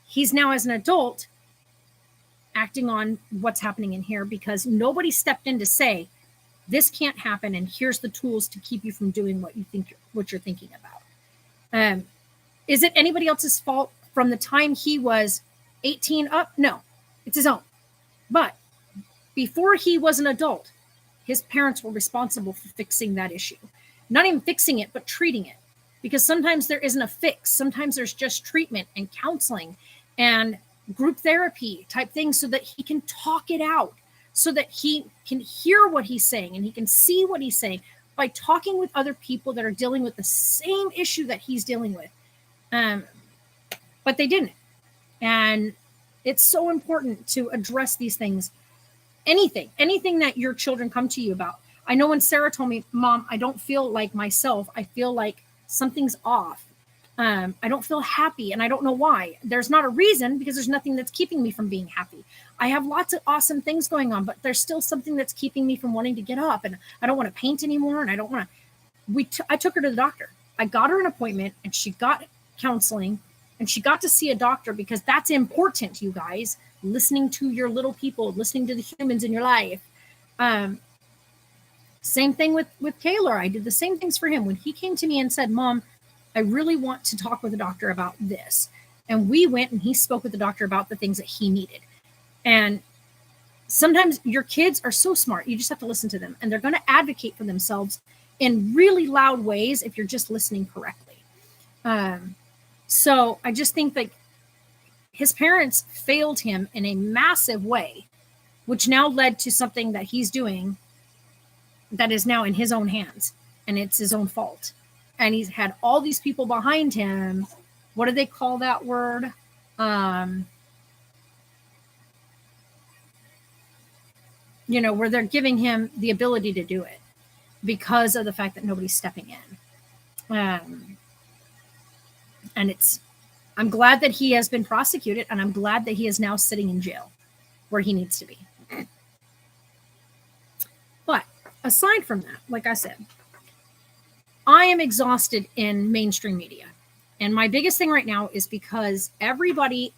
he's now as an adult acting on what's happening in here because nobody stepped in to say, this can't happen, and here's the tools to keep you from doing what you're thinking about. Is it anybody else's fault from the time he was 18 up? No, it's his own. But before he was an adult, his parents were responsible for fixing that issue. Not even fixing it, but treating it. Because sometimes there isn't a fix. Sometimes there's just treatment and counseling and group therapy type things so that he can talk it out, so that he can hear what he's saying and he can see what he's saying by talking with other people that are dealing with the same issue that he's dealing with. But they didn't. And it's so important to address these things. Anything that your children come to you about. I know when Sarah told me, Mom, I don't feel like myself. I feel like something's off. I don't feel happy, and I don't know why. There's not a reason, because there's nothing that's keeping me from being happy. I have lots of awesome things going on, but there's still something that's keeping me from wanting to get up, and I don't want to paint anymore, and I don't want to I took her to the doctor. I got her an appointment, and she got counseling, and she got to see a doctor, because that's important, you guys. Listening to your little people, listening to the humans in your life. Same thing with Taylor. I did the same things for him when he came to me and said, Mom, I really want to talk with the doctor about this. And we went and he spoke with the doctor about the things that he needed. And sometimes your kids are so smart, you just have to listen to them, and they're going to advocate for themselves in really loud ways if you're just listening correctly. So I just think that his parents failed him in a massive way, which now led to something that he's doing that is now in his own hands, and it's his own fault. And he's had all these people behind him. What do they call that word? Where they're giving him the ability to do it because of the fact that nobody's stepping in. And I'm glad that he has been prosecuted, and I'm glad that he is now sitting in jail where he needs to be. But aside from that, like I said, I am exhausted in mainstream media. And my biggest thing right now is because everybody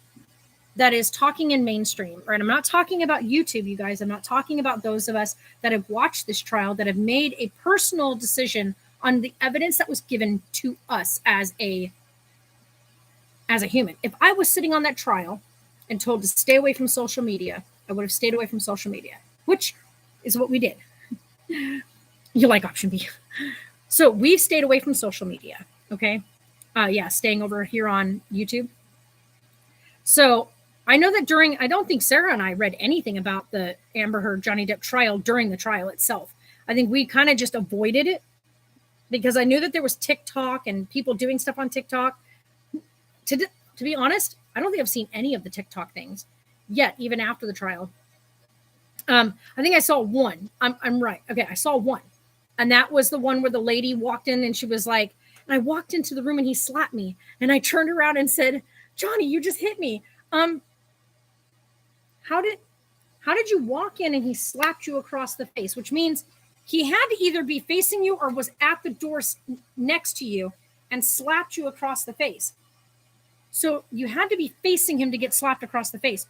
that is talking in mainstream, right? I'm not talking about YouTube, you guys. I'm not talking about those of us that have watched this trial, that have made a personal decision on the evidence that was given to us as a human. If I was sitting on that trial and told to stay away from social media, I would have stayed away from social media, which is what we did. You like option B. So we've stayed away from social media. Okay. Staying over here on YouTube. So I know that I don't think Sarah and I read anything about the Amber Heard Johnny Depp trial during the trial itself. I think we kind of just avoided it because I knew that there was TikTok and people doing stuff on TikTok. To be honest, I don't think I've seen any of the TikTok things yet, even after the trial. I think I saw one. I'm right. Okay, I saw one. And that was the one where the lady walked in and she was like, and I walked into the room and he slapped me. And I turned around and said, Johnny, you just hit me. How did you walk in and he slapped you across the face? Which means he had to either be facing you or was at the door next to you and slapped you across the face. So you had to be facing him to get slapped across the face.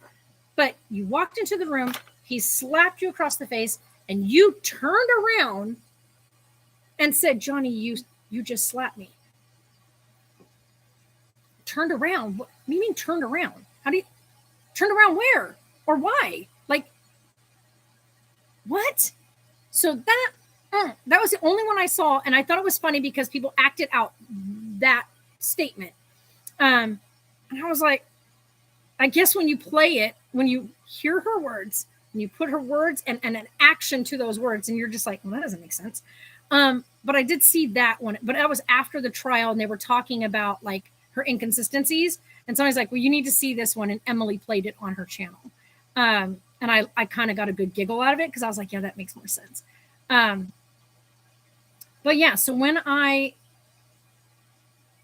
But you walked into the room, he slapped you across the face, and you turned around and said, Johnny, you just slapped me. Turned around? What do you mean turned around? How do you turn around where? Or why? Like, what? So that was the only one I saw, and I thought it was funny because people acted out that statement. And I was like, I guess when you play it, when you hear her words, and you put her words and an action to those words, and you're just like, well, that doesn't make sense. But I did see that one, but that was after the trial, and they were talking about like her inconsistencies. And somebody's like, well, you need to see this one. And Emily played it on her channel. And I kind of got a good giggle out of it because I was like, yeah, that makes more sense. But yeah, so when I'm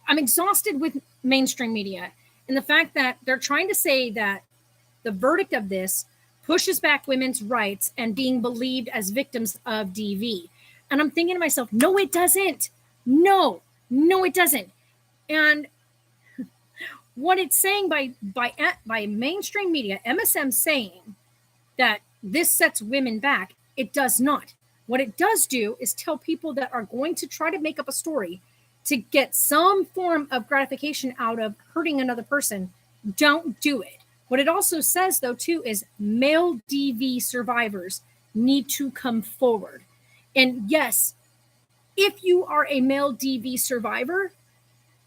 exhausted with mainstream media and the fact that they're trying to say that the verdict of this pushes back women's rights and being believed as victims of DV. And I'm thinking to myself, no, it doesn't. No, it doesn't. And what it's saying by mainstream media, MSM saying that this sets women back, it does not. What it does do is tell people that are going to try to make up a story to get some form of gratification out of hurting another person, don't do it. What it also says, though, too, is male DV survivors need to come forward. And yes, if you are a male DV survivor,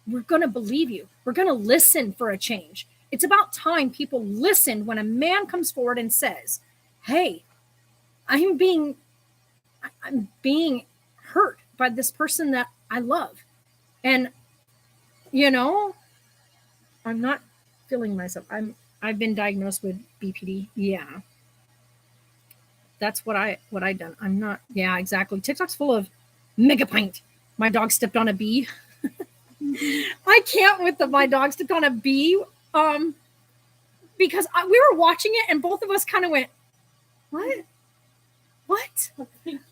we're going to believe you. We're going to listen for a change. It's about time people listen when a man comes forward and says, hey, I'm being hurt by this person that I love. And, I'm not feeling myself. I've been diagnosed with BPD. Yeah. That's what I done. I'm not. Yeah, exactly. TikTok's full of megapint. My dog stepped on a bee. I can't with my dog stepped on a bee. Because we were watching it and both of us kind of went, what?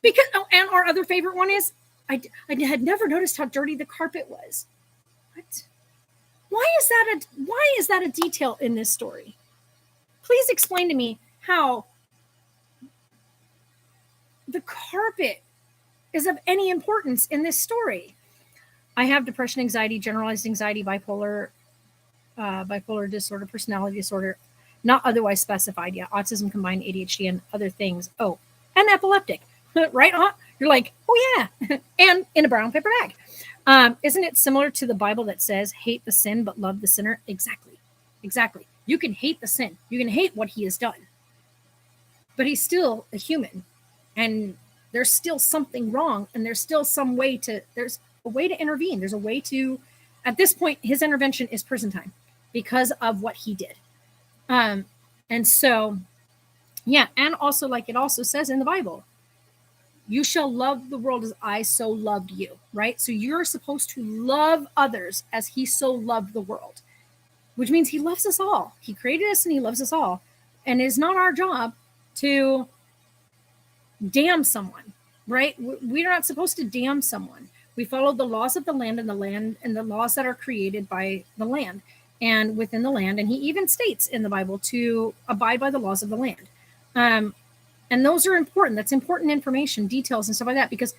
Because and our other favorite one is I had never noticed how dirty the carpet was. What? Why is that a detail in this story? Please explain to me how the carpet is of any importance in this story. I have depression, anxiety, generalized anxiety, bipolar disorder, personality disorder, not otherwise specified yet, autism combined, ADHD, and other things. Oh, and epileptic, right? You're like, oh yeah, and in a brown paper bag. Isn't it similar to the Bible that says, hate the sin, but love the sinner? Exactly. You can hate the sin. You can hate what he has done. But he's still a human. And there's still something wrong. And there's still there's a way to intervene. There's a way to, at this point, his intervention is prison time because of what he did. And so, yeah. And also, like it also says in the Bible, you shall love the world as I so loved you, right? So you're supposed to love others as he so loved the world, which means he loves us all. He created us and he loves us all. And it is not our job to damn someone, right? We're not supposed to damn someone. We follow the laws of the land and the laws that are created by the land and within the land. And he even states in the Bible to abide by the laws of the land. And those are important. That's important information, details and stuff like that, because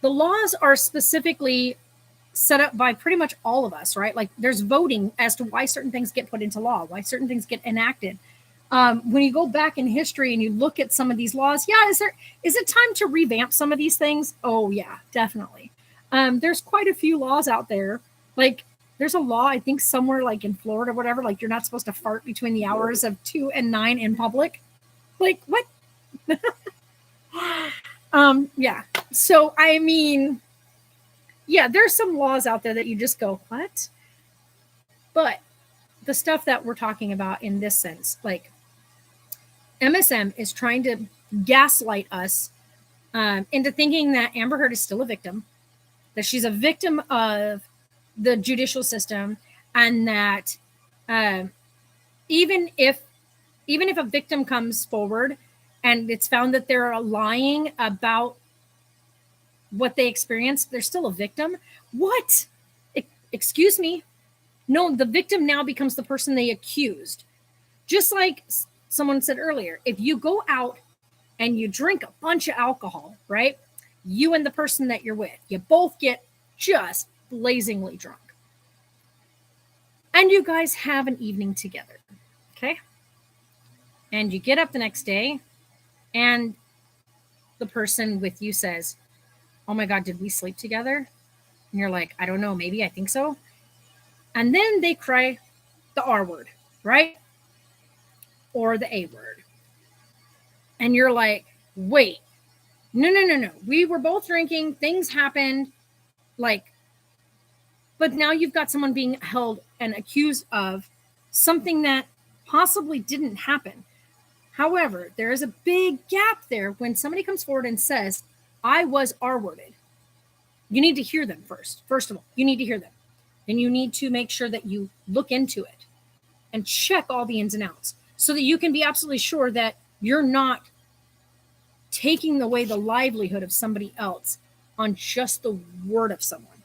the laws are specifically set up by pretty much all of us, right? Like there's voting as to why certain things get put into law, why certain things get enacted. When you go back in history and you look at some of these laws, yeah, is it time to revamp some of these things? Oh yeah, definitely. There's quite a few laws out there. Like there's a law, I think somewhere like in Florida or whatever, like you're not supposed to fart between the hours of 2 and 9 in public. Like what? Yeah. So, I mean, yeah, there's some laws out there that you just go, what? But the stuff that we're talking about in this sense, like MSM is trying to gaslight us into thinking that Amber Heard is still a victim, that she's a victim of the judicial system, and that even if a victim comes forward and it's found that they're lying about what they experienced, they're still a victim. What? Excuse me? No, the victim now becomes the person they accused. Just like someone said earlier, if you go out and you drink a bunch of alcohol, right? You and the person that you're with, you both get just blazingly drunk. And you guys have an evening together, okay? And you get up the next day and the person with you says, oh my God, did we sleep together? And you're like, I don't know, maybe, I think so. And then they cry the R word, right? Or the A word. And you're like, wait, no. We were both drinking, things happened, like, but now you've got someone being held and accused of something that possibly didn't happen. However, there is a big gap there when somebody comes forward and says, I was R-worded. You need to hear them first. First of all, you need to hear them. Then you need to make sure that you look into it and check all the ins and outs so that you can be absolutely sure that you're not taking away the livelihood of somebody else on just the word of someone,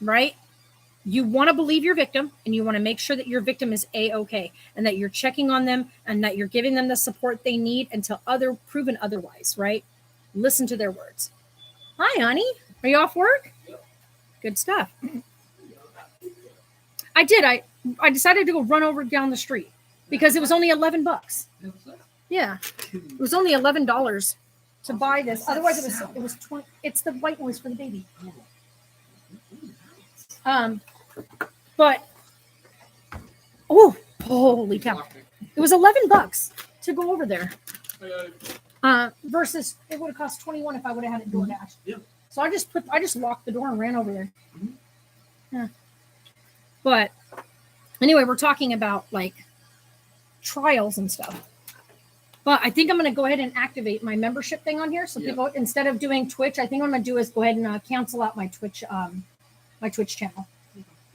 right? You want to believe your victim and you want to make sure that your victim is A-okay and that you're checking on them and that you're giving them the support they need until proven otherwise, right? Listen to their words. Hi, honey. Are you off work? Yep. Good stuff. I did. I decided to go run over down the street because it was only $11. Yeah. It was only $11 to buy this. Otherwise it was 20. It's the white noise for the baby. But holy cow. It was $11 to go over there. Versus it would have cost $21 if I would have had it DoorDash. Yeah. So I just locked the door and ran over there. Yeah. But anyway, we're talking about like trials and stuff. But I think I'm going to go ahead and activate my membership thing on here. So people, instead of doing Twitch, I think what I'm going to do is go ahead and cancel out my Twitch channel.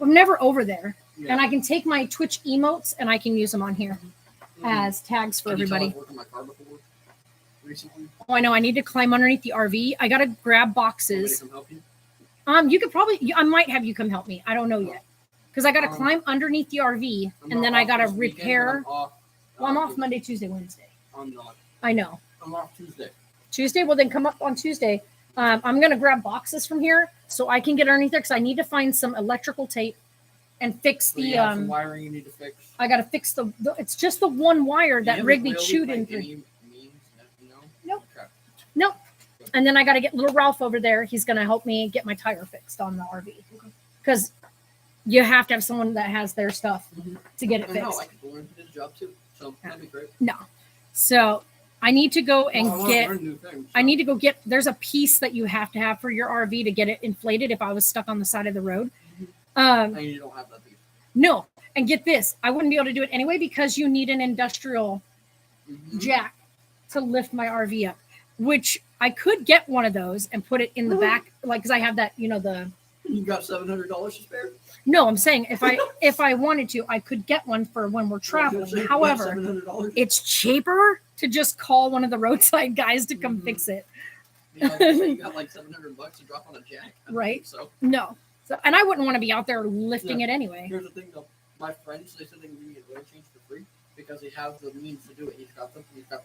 I'm never over there. Yeah. And I can take my Twitch emotes and I can use them on here as tags for everybody. recently? Oh, I know. I need to climb underneath the RV. I got to grab Want me to boxes. come help you? You could probably, I might have you come help me. I don't know yet. Because I got to climb underneath the RV I'm and not then I off got to this weekend, but repair. I'm off. Well, I'm off Monday, Tuesday, Wednesday. I'm not. I know. I'm off Tuesday. Tuesday, well, then come up on Tuesday. I'm going to grab boxes from here so I can get underneath there because I need to find some electrical tape and fix So you the, have some wiring you need to fix. I got to fix the, it's just the one wire Do you that have a Rigby oil leak chewed by in through. any means? No? Nope. Okay. Nope. And then I got to get little Ralph over there. He's going to help me get my tire fixed on the RV because you have to have someone that has their stuff to get it I know, fixed. I could go into this job too. So that'd be great. No. So I need to go and Well, I wanna get, learn new things, I so. need to go get, there's a piece that you have to have for your RV to get it inflated if I was stuck on the side of the road. And you don't have that piece. No. And get this, I wouldn't be able to do it anyway because you need an industrial Mhm. jack to lift my RV up, which I could get one of those and put it in the back, like, cause I have that, you know, the, You got $700 to spare? no, I'm saying if I wanted to, I could get one for when we're traveling. However, $700. it's cheaper to just call one of the roadside guys to come fix it. You know, you got like $700 to drop on a jack. I don't Right. think So No. So, and I wouldn't want to be out there lifting it anyway. here's the thing though. My friends, they said they can give me an oil change for free because he has the means to do it. He's got the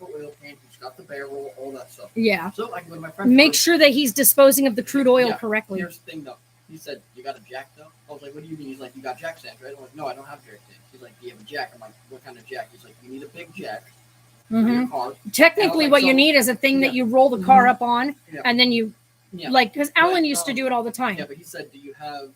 oil tank, he's got the barrel, all that stuff. Yeah. So I can go to my friend. Make sure that he's disposing of the crude oil Yeah. correctly. Here's the thing though. He said, "You got a jack though?" I was like, "What do you mean?" He's like, "You got jack stands, right?" I'm like, "No, I don't have jack stands." He's like, "Do you have a jack?" I'm like, "What kind of jack?" He's like, "You need a big jack for your car." Technically, like, what you so- need is a thing that Yeah. you roll the car up on, Yeah. and then you Yeah. like because Alan But, used to do it all the time. Yeah, but he said, "Do you have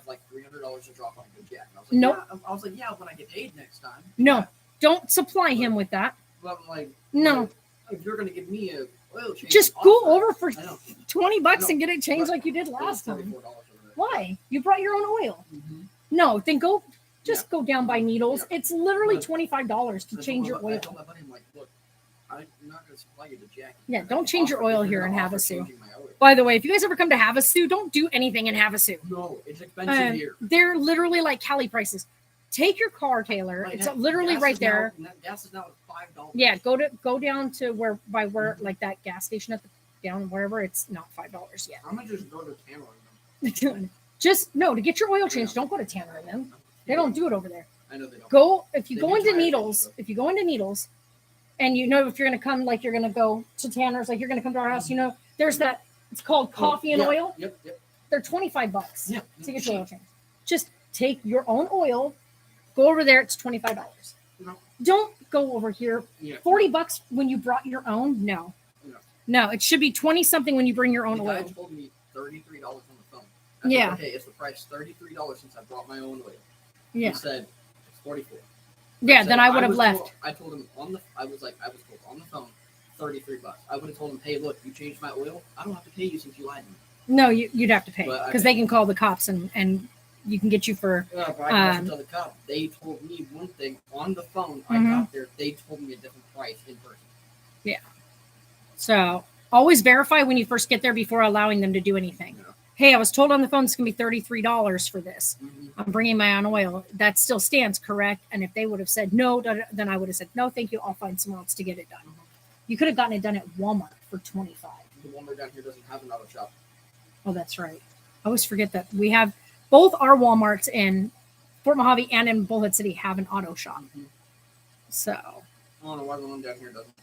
like $300 to drop on a good jack?" And I was like, Nope. Yeah. I was like, "Yeah, when I get paid next time." No. Yeah. Don't supply him with that. But I'm like, No. well, if you're gonna give me a oil change, Just I'll go do it. over for I know. $20 I know. and get it changed But like you did It was last time. $44 over there. Why? You brought your own oil. Mhm. No, then go just go down by Needles. Yeah. It's literally But- $25 to I change your told my- I oil. told my buddy, I'm like, "Look, I'm not gonna supply you the jack. Yeah, You're don't gonna change your offer- oil you're here gonna in offer Havasu. changing my oil." By the way, if you guys ever come to Havasu, don't do anything in Havasu. No, it's expensive here. They're literally like Cali prices. Take your car, Taylor. Like, it's that- literally gas right is there. Now, gas is now at $5. Yeah, go down to where like that gas station at the down wherever it's not $5 yet. I'm gonna just go to Tamarind. Just no to get your oil changed. Don't go to Tanner and them. They don't do it over there. I know they don't. Go if you They go do into tire Needles. changes, If you go into Needles, and you know if you're gonna come like you're gonna go to Tanner's, like you're gonna come to our house. You know, there's that. It's called Coffee and yeah. Oil. Yep, yep. They're $25 Yeah. to get your oil changed. Just take your own oil. Go over there. It's $25. No. Don't go over here. Yeah. $40 when you brought your own. No. No. No, it should be 20 something when you bring your own The guy oil. told me $33 on the phone. I said, Yeah. "Okay, it's the price $33 since I brought my own oil." Yeah. He said it's 44. Yeah, said, then I would have was left. told- I told him I was told on the phone, $33. I would have told him, "Hey, look, you changed my oil. I don't have to pay you since you lied to me." No, you'd have to pay But I because paid. they can call the cops and you can get you for Yeah, but I can tell the cop. They told me one thing on the phone. I Mhm. got there. They told me a different price in person. so always verify when you first get there before allowing them to do anything. Yeah. Hey, I was told on the phone it's gonna be $33 for this. Mhm. I'm bringing my own oil. That still stands correct. And if they would have said no, then I would have said no, thank you. I'll find someone else to get it done. Mhm. You could have gotten it done at Walmart for $25. The one down here doesn't have an auto shop. Oh, that's right. I always forget that we have both our Walmarts in Fort Mojave and in Bullhead City have an auto shop. Mhm. So, I don't know why the one down here doesn't.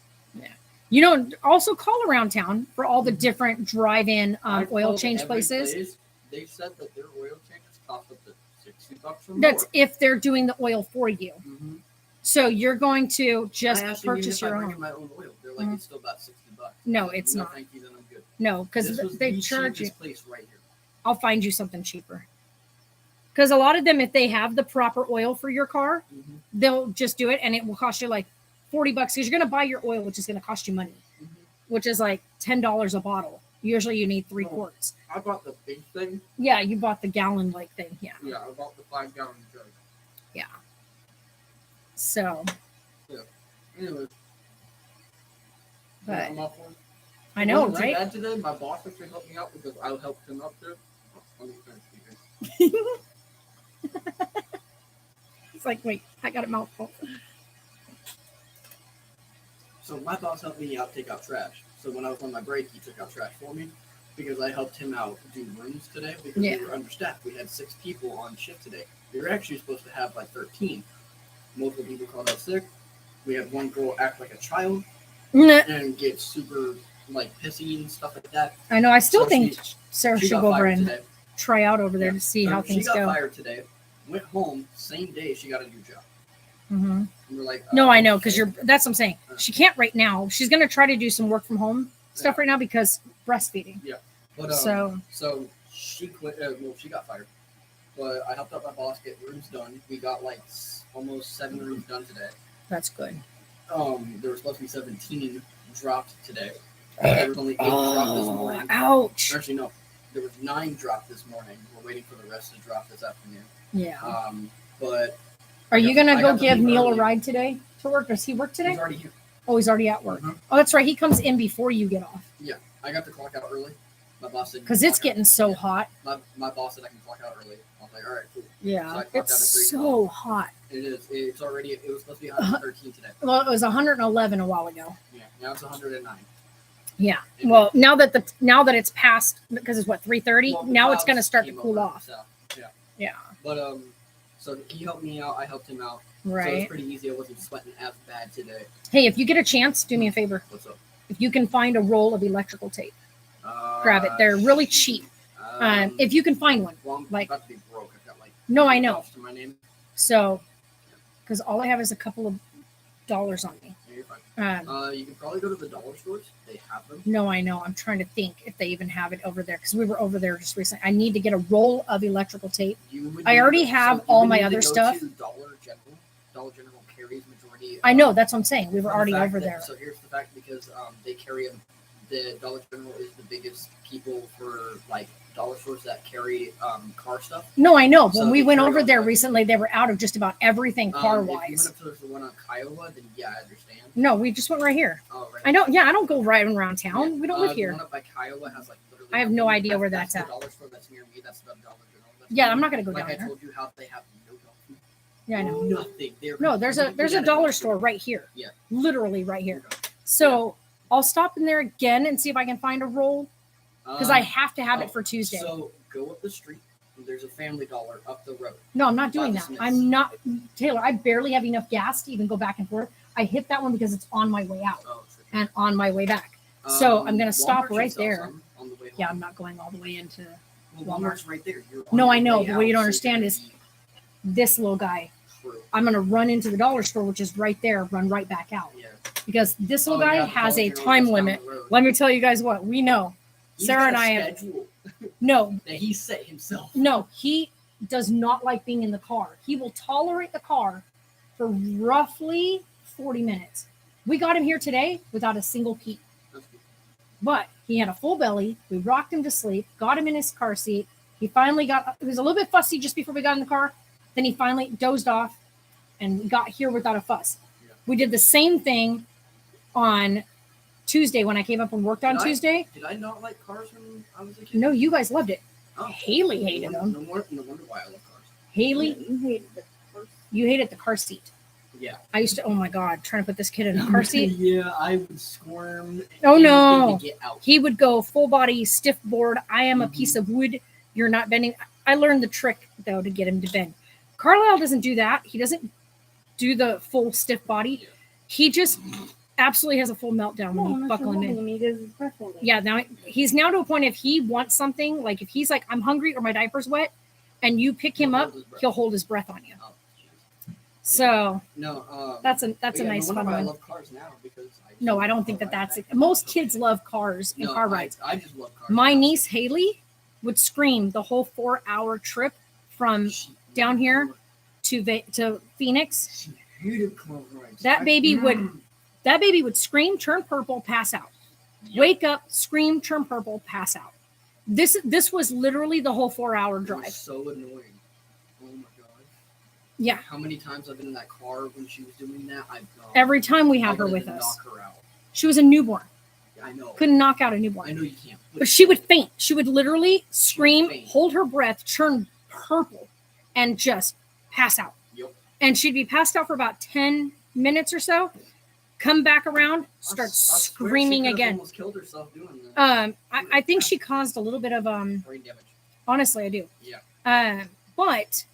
you know, also call around town for all the different drive-in I've oil called change every places. place. They said that their oil changes cost up to $60 or more. That's if they're doing the oil for you. Mhm. So you're going to just I asked them purchase even if your I bring own. in my own oil. They're like, Mhm. it's still about $60. No, I'm like, it's not. Thank you, then I'm good. No, because This was they the charge you. cheapest place right here. I'll find you something cheaper. Because a lot of them, if they have the proper oil for your car, Mhm. they'll just do it and it will cost you like $40 because you're going to buy your oil, which is going to cost you money, Mhm. which is like $10 a bottle. Usually you need 3 No. quarts. I bought the big thing. Yeah, you bought the gallon like thing. Yeah. Yeah, I bought the 5-gallon jug. So, Anyways. But- I'm off one. I know, Wasn't too right? bad today. My boss actually helped me out because I helped him up there. Oh, let me finish speaking. It's like, wait, I got a mouthful. So my boss helped me out take out trash. So when I was on my break, he took out trash for me because I helped him out do rooms today because Yeah. we were understaffed. We had 6 people on shift today. We were actually supposed to have like 13. Multiple people called out sick. We had one girl act like a child Nah, and get super like pissy and stuff like that. I know. I still So think she Sarah should got go over fired and today. try out over there Yeah. to see So how she things got go. fired today. Went home same day. She got a new job. hmm And we're like, No, I know, because okay. that's what I'm saying. She can't right now. She's gonna try to do some work from home stuff right now because breastfeeding. But, so she quit. Well, she got fired. But I helped out my boss get rooms done. We got like almost 7 rooms done today. That's good. There were supposed to be 17 dropped today. There was only 8 dropped this morning. Ouch. Actually, no. There was 9 dropped this morning. We're waiting for the rest to drop this afternoon. Yeah. But Are you gonna I go got to give leave Neil a early. ride today to work? Does he work he's today? already here. Oh, he's already at work. Mhm. Oh, that's right. He comes in before you get off I got to clock out early. My boss said because it's getting so hot. My boss said I can clock out early. I was like, all right, cool. So Yeah, I clocked out it's at 3 so hot. It is. It's already. It was supposed to be 113 today. Well, it was 111 a while ago. Yeah. Now it's 109. Yeah. Well, now that it's past because it's what 3:30. Well, the Now it's going to clouds start to came cool over, off. So, yeah. Yeah. But so he helped me out. I helped him out. So it was Right. pretty easy. I wasn't sweating as bad today. Hey, if you get a chance, do me a favor. What's up? If you can find a roll of electrical tape, grab it. They're really cheap. If you can find one. well, I'm like- about to be broke. I've got like No, I know. to my name. So, because all I have is a couple of dollars on me. Yeah, you're fine. Um, You can probably go to the dollar stores. They have them. no, I know. I'm trying to think if they even have it over there because we were over there just recently. I need to get a roll of electrical tape. You would I need already to- have you all would my need to other go stuff. to Dollar General. Dollar General carries majority. I know. That's what I'm saying. We were For the already fact over that- there. So here's the fact because they carry them. The Dollar General is the biggest people for like dollar stores that carry car stuff. No, I know. So When we they went carry over all there the- recently, they were out of just about everything car If you wise. went up to the one on Kiowa, then yeah, I understand. No, we just went right here. Oh, right. I don't. Yeah, I don't go riding around town. Yeah. We don't The live here. one up by Kiowa has like literally. I have no nothing. idea where that's the at. dollar store that's near me. That's the Dollar General. That's Yeah, near I'm me. not gonna go Like down I there. told you how they have no dog food. Yeah, I know. Nothing. No, there's a dollar store right here. Yeah. Literally right here. So I'll stop in there again and see if I can find a roll because I have to have it for Tuesday. So go up the street. There's a Family Dollar up the road. No, I'm not doing By that. the Smiths. I'm not Taylor. I barely have enough gas to even go back and forth. I hit that one because it's on my way out Oh, sure. and on my way back. So I'm gonna stop Walmart should right sell there. some on the way home. Yeah, I'm not going all the way into Well, Walmart. Walmart's right there. You're on No, your I know, way but what you out, don't so understand you're is- gonna this little guy. be true. I'm gonna run into the dollar store, which is right there, run right back out Yeah. because this little Oh, guy yeah, the has Dollar a General time just down limit. the road. Let me tell you guys what we know. He's Sarah got and a I have schedule no, that he set himself. no. He does not like being in the car. He will tolerate the car for roughly 40 minutes. We got him here today without a single pee. That's good. But he had a full belly. We rocked him to sleep, got him in his car seat. He finally got, he was a little bit fussy just before we got in the car. Then he finally dozed off and we got here without a fuss. Yeah. We did the same thing on Tuesday when I came up and worked on Did I? Tuesday. Did I not like cars when I was a kid? No, you guys loved it. Oh. Haley hated no, them. No wonder why I love cars. Haley, You hated the first. you hated the car seat. Yeah. I used to, oh my God, trying to put this kid in a car seat. Yeah, I would squirm. Oh, and no. couldn't Get out. He would go full body, stiff board. I am a piece of wood. You're not bending. I learned the trick, though, to get him to bend. Carlisle doesn't do that. He doesn't do the full stiff body. He just absolutely has a full meltdown when you buckle him in. He does his breath holding. Yeah, now he's now to a point if he wants something, like if he's like, I'm hungry or my diaper's wet, and you pick him He'll up, hold his breath. he'll hold his breath on you. Oh, jeez. So No, that's a but yeah, nice no wonder fun why I one. love cars now because No, I don't think that that's it. Most kids love cars and No, car rides. I just love cars. My now. niece Haley would scream the whole 4-hour trip from She- down here to Phoenix. She hated car rides. That baby would scream, turn purple, pass out. Yep. Wake up, scream, turn purple, pass out. This was literally the whole 4-hour It was drive. so annoying. Oh my god. Yeah. How many times I've been in that car when she was doing that? Every time we I had her wanted with to us. Knock her out. She was a newborn. I know. Couldn't knock out a I newborn. know you can't. But she would faint. She would literally scream, faint. hold her breath, turn purple, and just pass out. Yep. And she'd be passed out for about 10 minutes or so. come back around, I start swear she screaming could've again. Almost killed herself doing that. I think she caused a little bit of Brain damage. honestly, I do. Yeah. But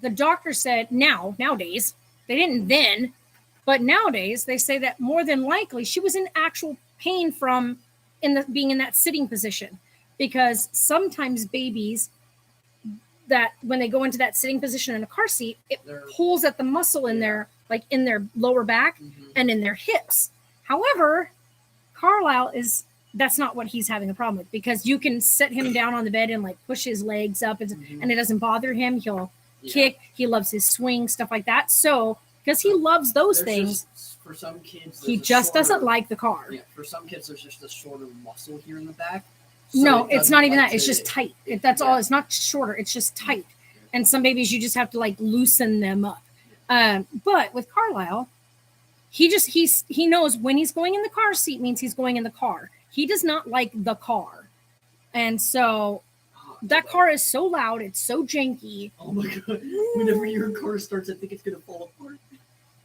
the doctor said nowadays, they didn't then, but nowadays they say that more than likely she was in actual pain from being in that sitting position, because sometimes babies that when they go into that sitting position in a car seat, it pulls at the muscle in their like in their lower back and in their hips. However, Carlisle that's not what he's having a problem with, because you can set him down on the bed and like push his legs up and it doesn't bother him. He'll kick. He loves his swing, stuff like that. So because he loves those things, for some kids, he just doesn't like the car. Yeah, for some kids, there's just a shorter muscle here in the back. No, it's not even that. It's just tight. That's all. It's not shorter. It's just tight. And some babies, you just have to like loosen them up. But with Carlisle, he knows when he's going in the car seat means he's going in the car. He does not like the car. And so that car is so loud. It's so janky. Oh my God. Whenever your car starts, I think it's going to fall apart.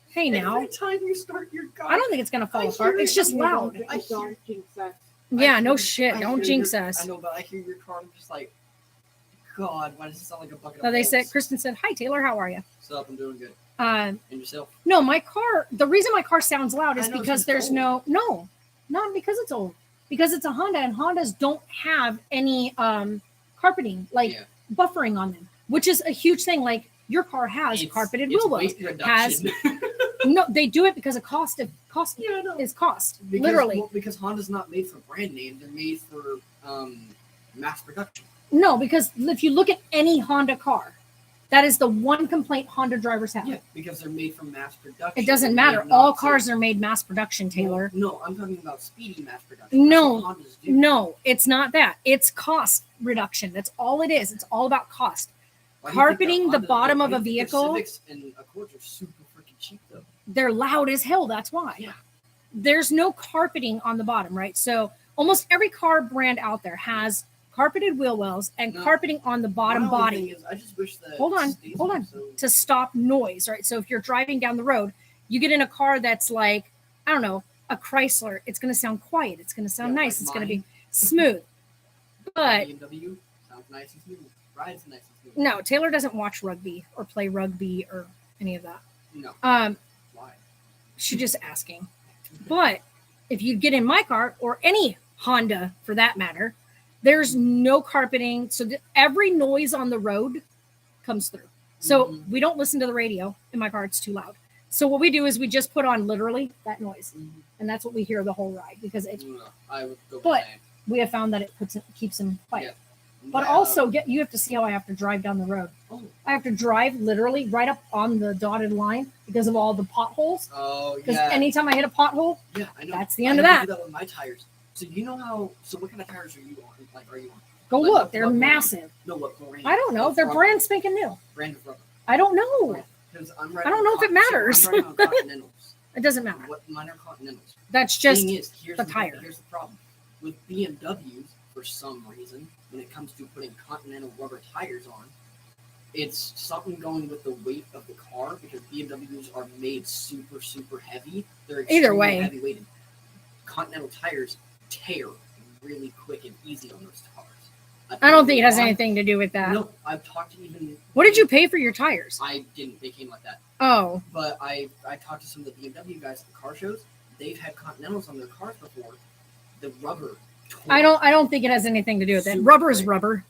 Hey, now. Every time you start your car. I don't think it's going to fall apart. It's just loud. Yeah, no shit. Don't jinx us. I know, but I hear your car and I'm just like, God, why does it sound like a bucket So of they bolts? said, Kristen said, hi, Taylor, how are you? What's up? I'm doing good. And yourself? No, my car, the reason my car sounds loud is I know, because it's there's old. not because it's old. Because it's a Honda, and Hondas don't have any carpeting, buffering on them, which is a huge thing. Like your car has carpeted wheel wells. Has no, they do it because of cost. Yeah, I know. Is cost Because, literally. well, because Honda's not made for brand name; they're made for mass production. No, because if you look at any Honda car, that is the one complaint Honda drivers have. Yeah, because they're made for mass production. It doesn't matter. All cars are made mass production, Taylor. No, I'm talking about speedy mass production. No, That's what Hondas do. no, it's not that. It's cost reduction. That's all it is. It's all about cost. Why do you think Carpeting that the bottom why of do a you think their vehicle, Civics and Accords are super freaking cheap though. they're loud as hell. That's why. Yeah. There's no carpeting on the bottom, right? So almost every car brand out there has carpeted wheel wells and carpeting on the bottom My only body. thing is, I just wish that Hold on, to stop noise, right? So if you're driving down the road, you get in a car that's like, I don't know, a Chrysler, it's going to sound quiet. It's going to sound nice. like It's going to mine. be smooth. But BMW sounds nice and smooth. Rides nice and smooth. no, Taylor doesn't watch rugby or play rugby or any of that. No. Why? Why? She's just asking. But if you get in my car or any Honda for that matter, there's no carpeting. So every noise on the road comes through. So we don't listen to the radio in my car. It's too loud. So what we do is we just put on literally that noise. And that's what we hear the whole ride because it's, No, I would go but same. we have found that it keeps them quiet. Yeah. But also you have to see how I have to drive down the road. Oh. I have to drive literally right up on the dotted line because of all the potholes. Oh, Because yeah. anytime I hit a pothole, Yeah, I know. that's the end of I have to that. do that with my tires. So you know how? So what kind of tires are you on? Like, are you on? Go Like, look. They're what brand? massive. No, what brand? I don't know. What They're rubber? brand spanking new. Brand of rubber. I don't know. Because I'm I don't know if it matters. So I'm riding on Continentals. It doesn't matter. What mine are Continentals. That's just Thing is, here's the tire. Here's the problem with BMWs. For some reason, when it comes to putting Continental rubber tires on, it's something going with the weight of the car because BMWs are made super, super heavy. They're Either extremely way. heavy weighted. Continental tires tear really quick and easy on those cars. I don't think it has anything to do with that. No, I've talked to even. What did you pay for your tires? I didn't. They came like that. Oh, But I talked to some of the BMW guys at the car shows. They've had Continentals on their cars before. The rubber. I don't think it has anything to do with it. Super Rubber is quick. rubber.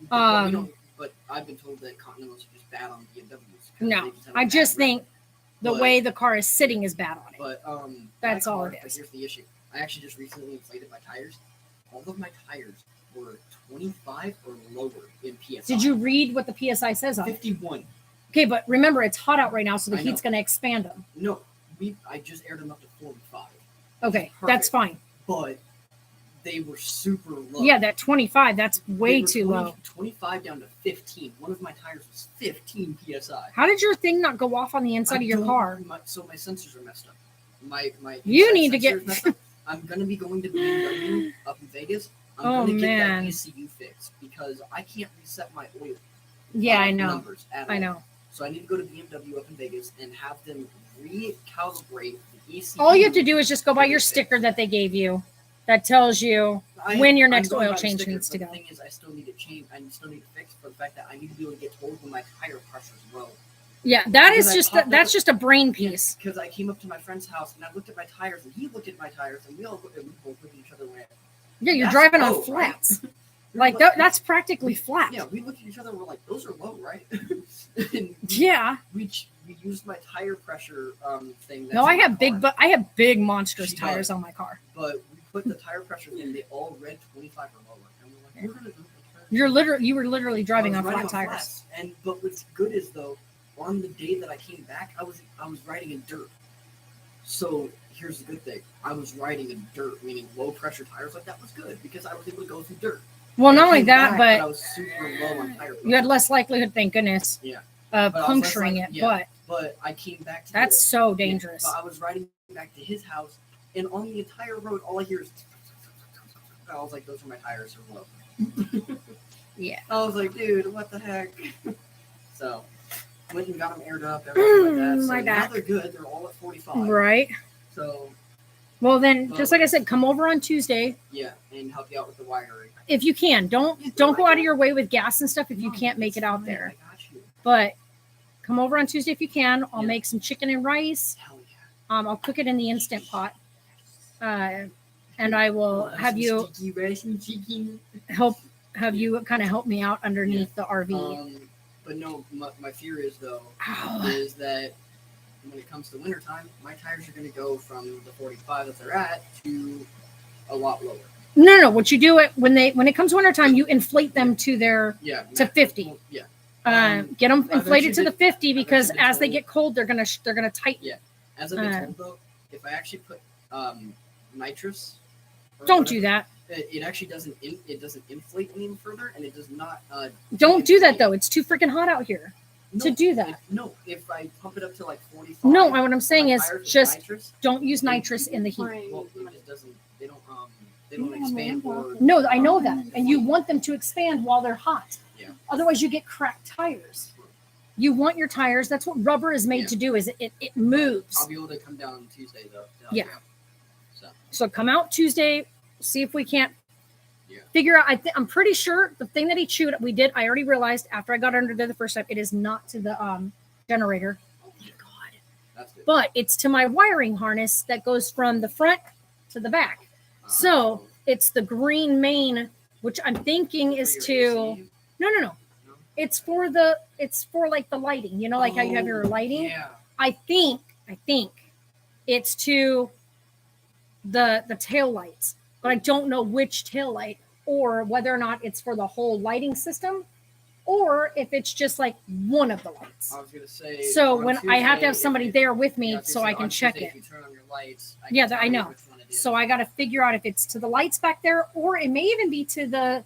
But we don't. But I've been told that Continentals are just bad on BMWs. 'cause No, they have a I bad just rep. think the But- way the car is sitting is bad on it. But That's my all car, it but is. Here's the issue. I actually just recently inflated my tires. All of my tires were 25 or lower in PSI. Did you read what the PSI says on it? 51. Okay, but remember it's hot out right now, so the I heat's know. going to expand them. No, I just aired them up to 45. Okay, Perfect. that's fine. But they were super low. Yeah, that 25, that's way They were too 20 low. 25 down to 15. One of my tires was 15 PSI. How did your thing not go off on the inside of your car? So my sensors are messed up. My You inside need to sensor get- is messed up. I'm gonna be going to BMW up in Vegas. I'm Oh, gonna get man. that ECU fixed because I can't reset my oil. Yeah, I know. Numbers at I all. know. So I need to go to BMW up in Vegas and have them recalibrate the ECU. All you have to do is just go by your sticker that they gave you that tells you when your next going oil by the change sticker, needs to but go. The thing is, I still need to change. I still need to fix for the fact that I need to be able to get told when my tire pressure is low. Yeah, that Because is I just popped up that's a- just a brain piece. Because I came up to my friend's house and I looked at my tires and he looked at my tires and we both looked at each other and went, Yeah, you're That's driving on low, right? flats. we were Like that's practically flat. yeah, we looked at each other and we're like, those are low, right? And Yeah. we used my tire pressure thing. That's No, I in my have big, car, but I have big monstrous She tires does. on my car. but we put the tire pressure thing. They all read 25 or lower, and we're like, we're gonna go with tire. You were literally driving I on was flat riding tires. flats. And but what's good is though, on the day that I came back, I was riding in dirt. So here's the good thing: I was riding in dirt, meaning low pressure tires. Like that was good because I was able to go through dirt. Well, And not I only came that, back, I but was super low on tire. you had pressure. less likelihood, thank goodness, Yeah. of But I was less puncturing like- it. yeah. But I came back to But that's the, so yeah, dangerous. but I was riding back to his house, and on the entire road, all I hear is. I was like, "Those are my tires are low." Yeah. I was like, "Dude, what the heck?" So, went and got them aired up, everything like that. So My now back. they're good. They're all at 45. Right. So Well, then, just like I said, come over on Tuesday yeah, and help you out with the wiring. if you can. Don't go out of your way with gas and stuff if you No, can't make it's it out fine, there. I got you. But come over on Tuesday if you can. I'll Yeah. make some chicken and rice. Hell yeah. I'll cook it in the instant pot. And I will have you Sticky rice and chicken. have you kind of help me out underneath the RV. But no, my fear is though Ow. is that when it comes to wintertime, my tires are going to go from the 45 that they're at to a lot lower. No. What you do it when it comes wintertime, you inflate them to their Yeah, To 50. Yeah, get them I've inflated actually to the been- 50 I've because actually been as they told- get cold, they're gonna tighten. Yeah. as I've been Uh, told though, if I actually put nitrous, or Don't whatever, do that. It actually doesn't inflate any further, and it does not. Don't do that though. It's too freaking hot out here to No, do that. No, if I pump it up to like 45. No, what I'm saying my is tires with just nitrous, don't use nitrous in the heat. well, it just doesn't. They don't expand or. No, I know that. And you want them to expand while they're hot. Yeah. Otherwise you get cracked tires. You want your tires. That's what rubber is made Yeah. to do is it moves. I'll be able to come down on Tuesday though. to help Yeah. you out. So So come out Tuesday, see if we can't Yeah. figure out. I'm pretty sure the thing that he chewed, I already realized after I got under there the first time, it is not to the generator. Oh my God. that's good. But it's to my wiring harness that goes from the front to the back. So it's the green main, which I'm thinking is For to, your AC? no. No? It's for like the lighting, like how you have your lighting. Yeah. I think it's to the tail lights, but I don't know which tail light or whether or not it's for the whole lighting system or if it's just like one of the lights. I was gonna say. So on when I have to have Tuesday, somebody if- there with me yeah, I was so gonna I say, can on check Tuesday, it. If you turn on your lights, I Yeah, can that tell I you know. which one it is. So I got to figure out if it's to the lights back there or it may even be to that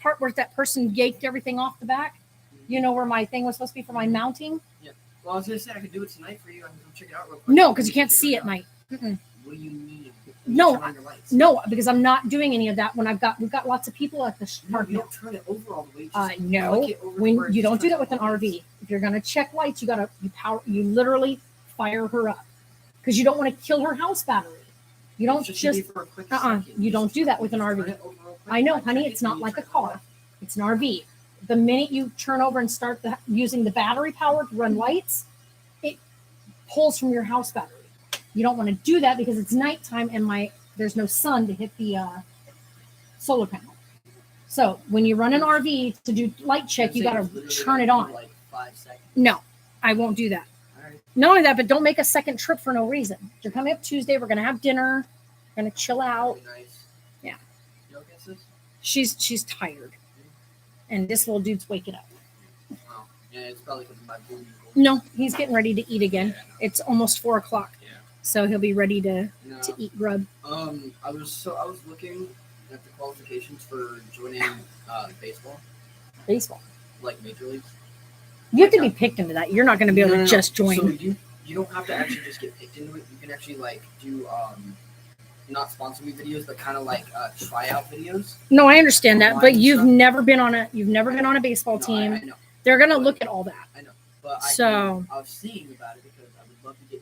part where that person yaked everything off the back. Where my thing was supposed to be for my mounting. Well, I was gonna say I could do it tonight for you. I can go check it out real quick. No, because you can't see at night. Mm-mm. What do you mean? No, Turn on your lights. No, because I'm not doing any of that when we've got lots of people at the No, park. you don't turn it over all the way. Just No, flick it over to when where it you don't just do that turns with an on lights. RV. If you're gonna check lights, you literally fire her up because you don't want to kill her house battery. You don't It should be just for a quick uh-uh, second. you don't do that with an Just RV. turn it over real quick, I know, check honey, it, it's and not you like a turn it car. off. It's an RV. The minute you turn over and start using the battery power to run lights, it pulls from your house battery. You don't want to do that because it's nighttime and there's no sun to hit the solar panel. So when you run an RV to do light check, you got to Literally turn it for on. Like 5 seconds. No, I won't do that. All right. Not only that, but don't make a second trip for no reason. You're coming up Tuesday. We're gonna have dinner. Gonna chill out. Really nice. Yeah. You okay, sis? She's tired, and this little dude's waking up. Wow. Yeah, it's probably because of my booty. No, he's getting ready to eat again. Yeah, It's almost 4:00, Yeah. so he'll be ready to No. eat grub. I was looking at the qualifications for joining baseball, Baseball. like major leagues. You have to be picked into that. You're not going to be able No, to no, no. just join. So you don't have to actually just get picked into it. You can actually like do not sponsor me videos, but kind of like tryout videos. No, I understand that, but Online you've stuff. never been on a baseball No, team. I know, They're going to look at all that. but So- I was seeing about it because I would love to get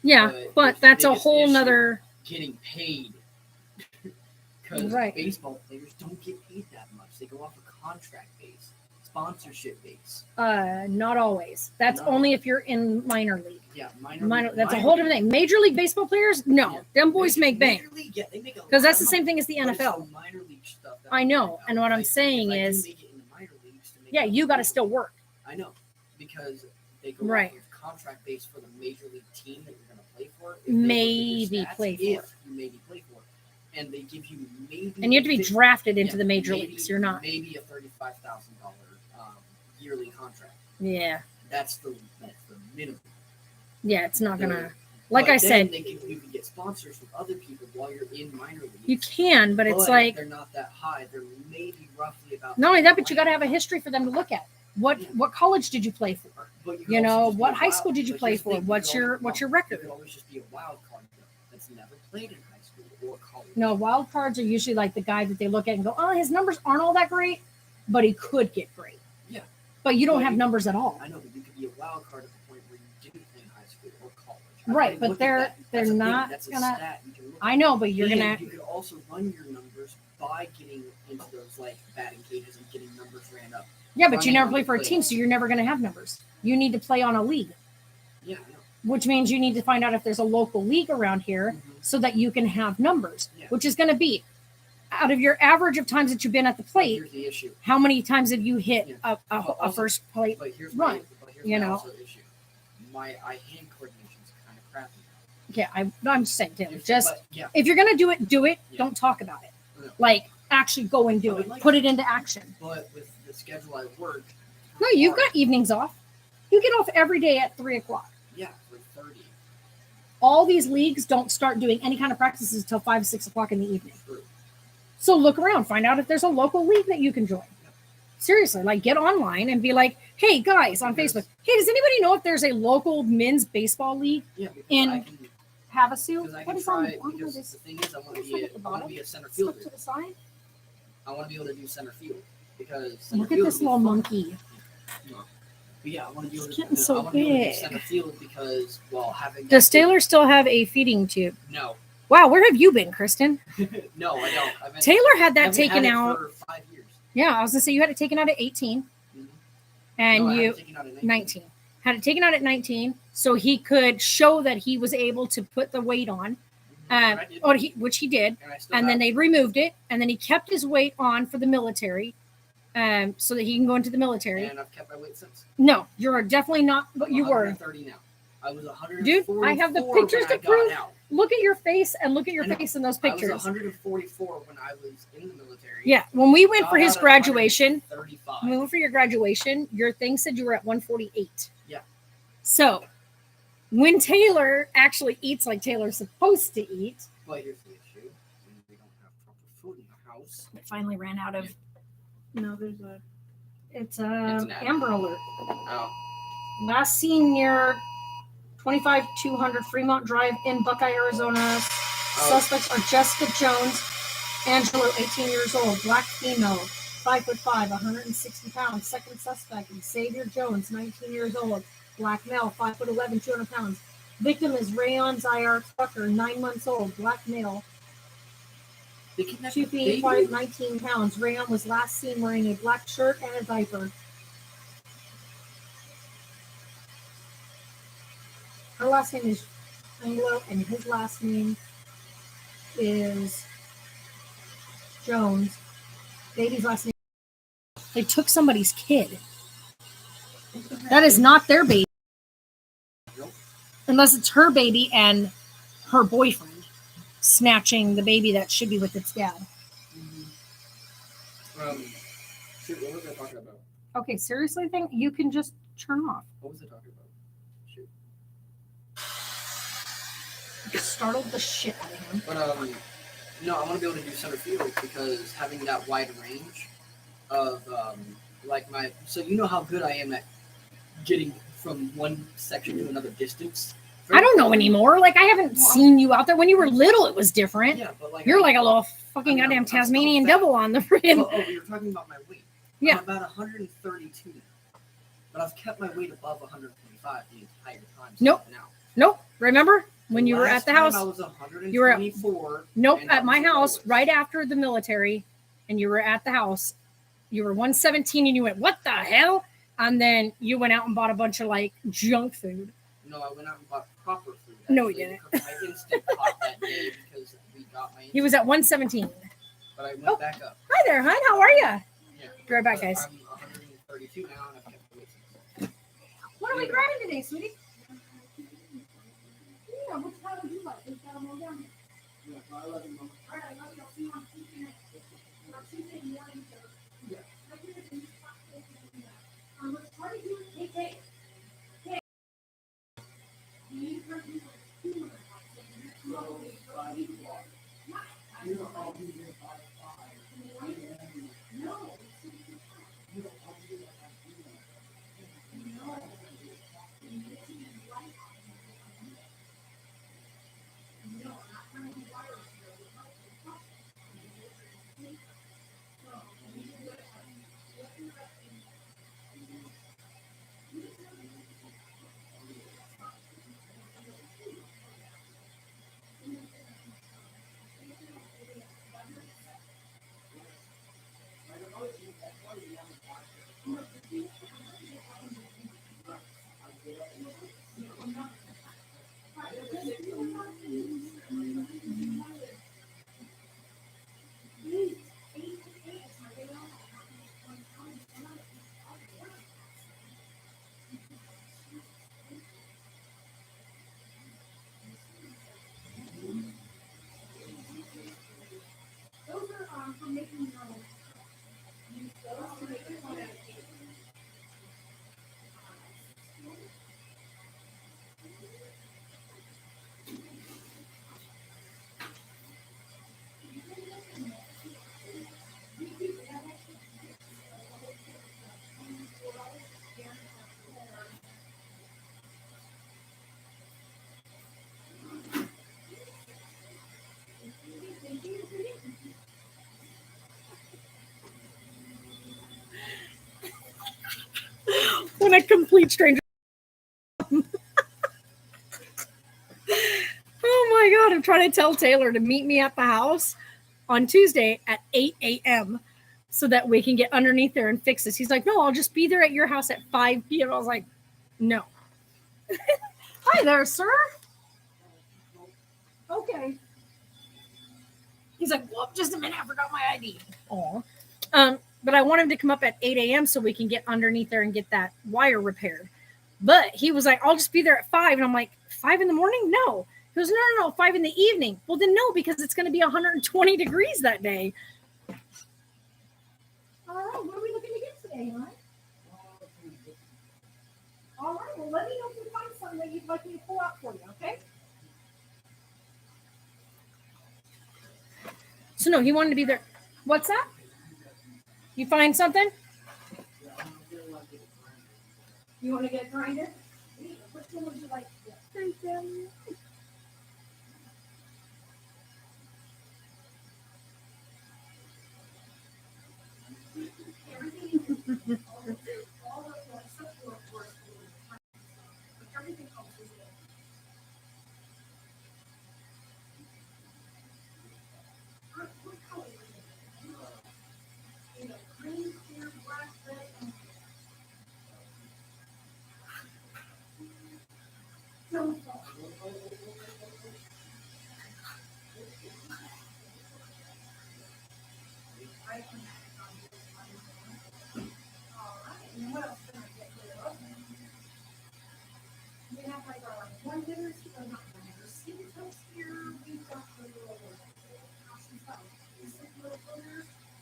Yeah, But but the that's a biggest whole issue- nother. getting paid. Because Right. baseball players don't get paid that much. They go off a contract base, sponsorship base. Not always. That's No. only if you're in minor league. Yeah, Minor. That's a whole different thing. Major league baseball players, no, Yeah. them boys make bank Major league, yeah, they make a because lot that's of the same money, thing as the but it's NFL. the minor league stuff that I I'm know, worried and about. what I'm Like, if saying I can is, make it in the minor leagues to make yeah, it you got to big, still work. I know, because they go Right. off of contract base for the major league team that you're going to play for. If they look at your Maybe stats, play for. if you maybe play for, and they give you maybe, And you have to be fif- drafted into yeah, the major maybe- leagues. You're not. maybe a $35,000 yearly contract. Yeah, That's the minimum. yeah, it's not The- gonna. Like but I then said, you can get sponsors from other people while you're in minor leagues. you can, but it's like they're not that high. They're maybe roughly about. not only that, but you got to have a history for them to look at. What college did you play for? But You can also know, just be what a high wild- school did you but play here's the for? thing, What's you your could what's your You record? could always just be a wild card though, that's never played in high school or college. No, wild cards are usually like the guy that they look at and go, "Oh, his numbers aren't all that great, but he could get great." Yeah. But you don't But have you- numbers at all. I know, but you could be a wild card at the point where you didn't play in high school or college. Right, I but look at they're- that. they're That's a thing. not That's a gonna- stat you can look I at. know, but you're And gonna. you could also run your numbers by getting into those like batting cages and getting numbers ran up. Yeah, but you running never on play the for a plate. team, so you're never gonna have numbers. You need to play on a league, Yeah, I know. which means you need to find out if there's a local league around here Mhm. so that you can have numbers, Yeah. which is going to be out of your average of times that you've been at the But plate. here's the issue. How many times have you hit Yeah. a Also- first plate? But here's Right, my you know. also issue. My eye hand coordination's kind of crappy. Yeah, I'm just saying, Taylor, just But, yeah, if you're going to do it, do it. Yeah. Don't talk about it. Yeah. Like actually go and do I would it. like Put to. it into action. but with the schedule I work. No, you've got evenings off. You get off every day at 3:00. Yeah, 3:30. All these leagues don't start doing any kind of practices until 5, 6 o'clock in the evening. True. So look around, find out if there's a local league that you can join. Seriously, like get online and be like, hey guys on Facebook, hey, does anybody know if there's a local men's baseball league? Yeah, because In- I can, Havasu? because I what can is on, try. on Because this? the thing is, I want to What's be at the a bottom? center Slip fielder. to the side. I want to be able to do center field because center Look at field this would be little fun. monkey. But yeah, I want to be able It's to. getting I so want to be able to do big. center field because having. Does that big- Taylor still have a feeding tube? No, Wow, where have you been, Kristen? no, I don't. I've been, Taylor had that haven't taken had it out. for 5 years. Yeah, I was gonna say you had it taken out at 18, Mhm. and No, I you haven't taken out a 19 had it taken out at 19, so he could show that he was able to put the weight on, And I did, which he did. and I still And then have- they removed it, and then he kept his weight on for the military, so that he can go into the military. and I've kept my weight since. No, you're definitely not what I'm you were. 130 now. I was 144. Dude, I have the when pictures I to got prove. out. Look at your face and look at your I know. face in those I was pictures. 144 when I was in the military. Yeah, when we went Got for his out at graduation, 135. when we went for your graduation, your thing said you were at 148. Yeah. So when Taylor actually eats like Taylor's supposed to eat, But here's the issue: we don't have proper food in the house. it finally ran out of. No, there's a. It's an ad. Amber Alert. Oh, Last seen near 25200 Fremont Drive in Buckeye, Arizona. Suspects are Jessica Jones, Angelo, 18 years old, black female, 5'5", 160 pounds. Second suspect is Xavier Jones, 19 years old, black male, 5'11", 200 pounds. Victim is Rayon Zayar Tucker, 9 months old, black male, they kidnapped 2 a feet, baby? 5, 19 pounds. Rayon was last seen wearing a black shirt and a diaper. Her last name is Anglo, and his last name is Jones. Baby's last name. They took somebody's kid. That is not their baby. Nope. Unless it's her baby and her boyfriend snatching the baby that should be with its dad. Shoot, what was I talking about? Okay, seriously, thing you can just turn off. What was I talking about? Shoot. You startled the shit out of him. But no, I want to be able to do center field because having that wide range of like my, so you know how good I am at getting from one section to another distance. I don't know anymore. Like I haven't seen you out there. When you were little, it was different. Yeah, but like You're like a little fucking I mean, goddamn I'm Tasmanian fat. devil on the freaking. Oh, you're talking about my weight. Yeah. I'm about 132 now, but I've kept my weight above 125 the entire time. Nope. Now. Nope. Remember? when you were at Last the time house. I was You were at- 124. Nope, and I at my was the house, lowest. right after the military, and you were at the house. You were 117, and you went, "What the hell?" And then you went out and bought a bunch of like junk food. No, I went out and bought proper food. No, he actually, didn't. because I instant pot that day because we got my. He was at 117. But I went Oh. back up. Hi there, hon. How are you? Yeah. Be right back, But guys. I'm 132 now, and I've kept the weight since. What are we grabbing today, sweetie? Yeah, which one would you like? Is that one down here? Yeah, I love you, Mama. All right, I'll see you on Tuesday night. On Tuesday morning, so. Yeah. Let's try to do it. Hey, Kate. Kate. Do you want to do it? You know, I'll be there by 5. No. You know, I'll be there by 5. Those are for making your own. Use those to make your own cake. When a complete stranger. Oh my God, I'm trying to tell Taylor to meet me at the house on Tuesday at 8 a.m. so that we can get underneath there and fix this. He's like, "No, I'll just be there at your house at 5 p.m." I was like, "No." Hi there, sir. Okay. He's like, "Well, just a minute, I forgot my ID." Aw. But I want him to come up at 8 a.m. so we can get underneath there and get that wire repaired. But he was like, "I'll just be there at 5." And I'm like, 5 in the morning? No. He goes, no, 5 in the evening. Well, then no, because it's going to be 120 degrees that day. All right, what are we looking to get today, hon? All right, well, let me know if you find something that you'd like me to pull out for you, okay? So no, he wanted to be there. What's that? You find something? You want to get a grinder? Which one would you like to get? Thank you.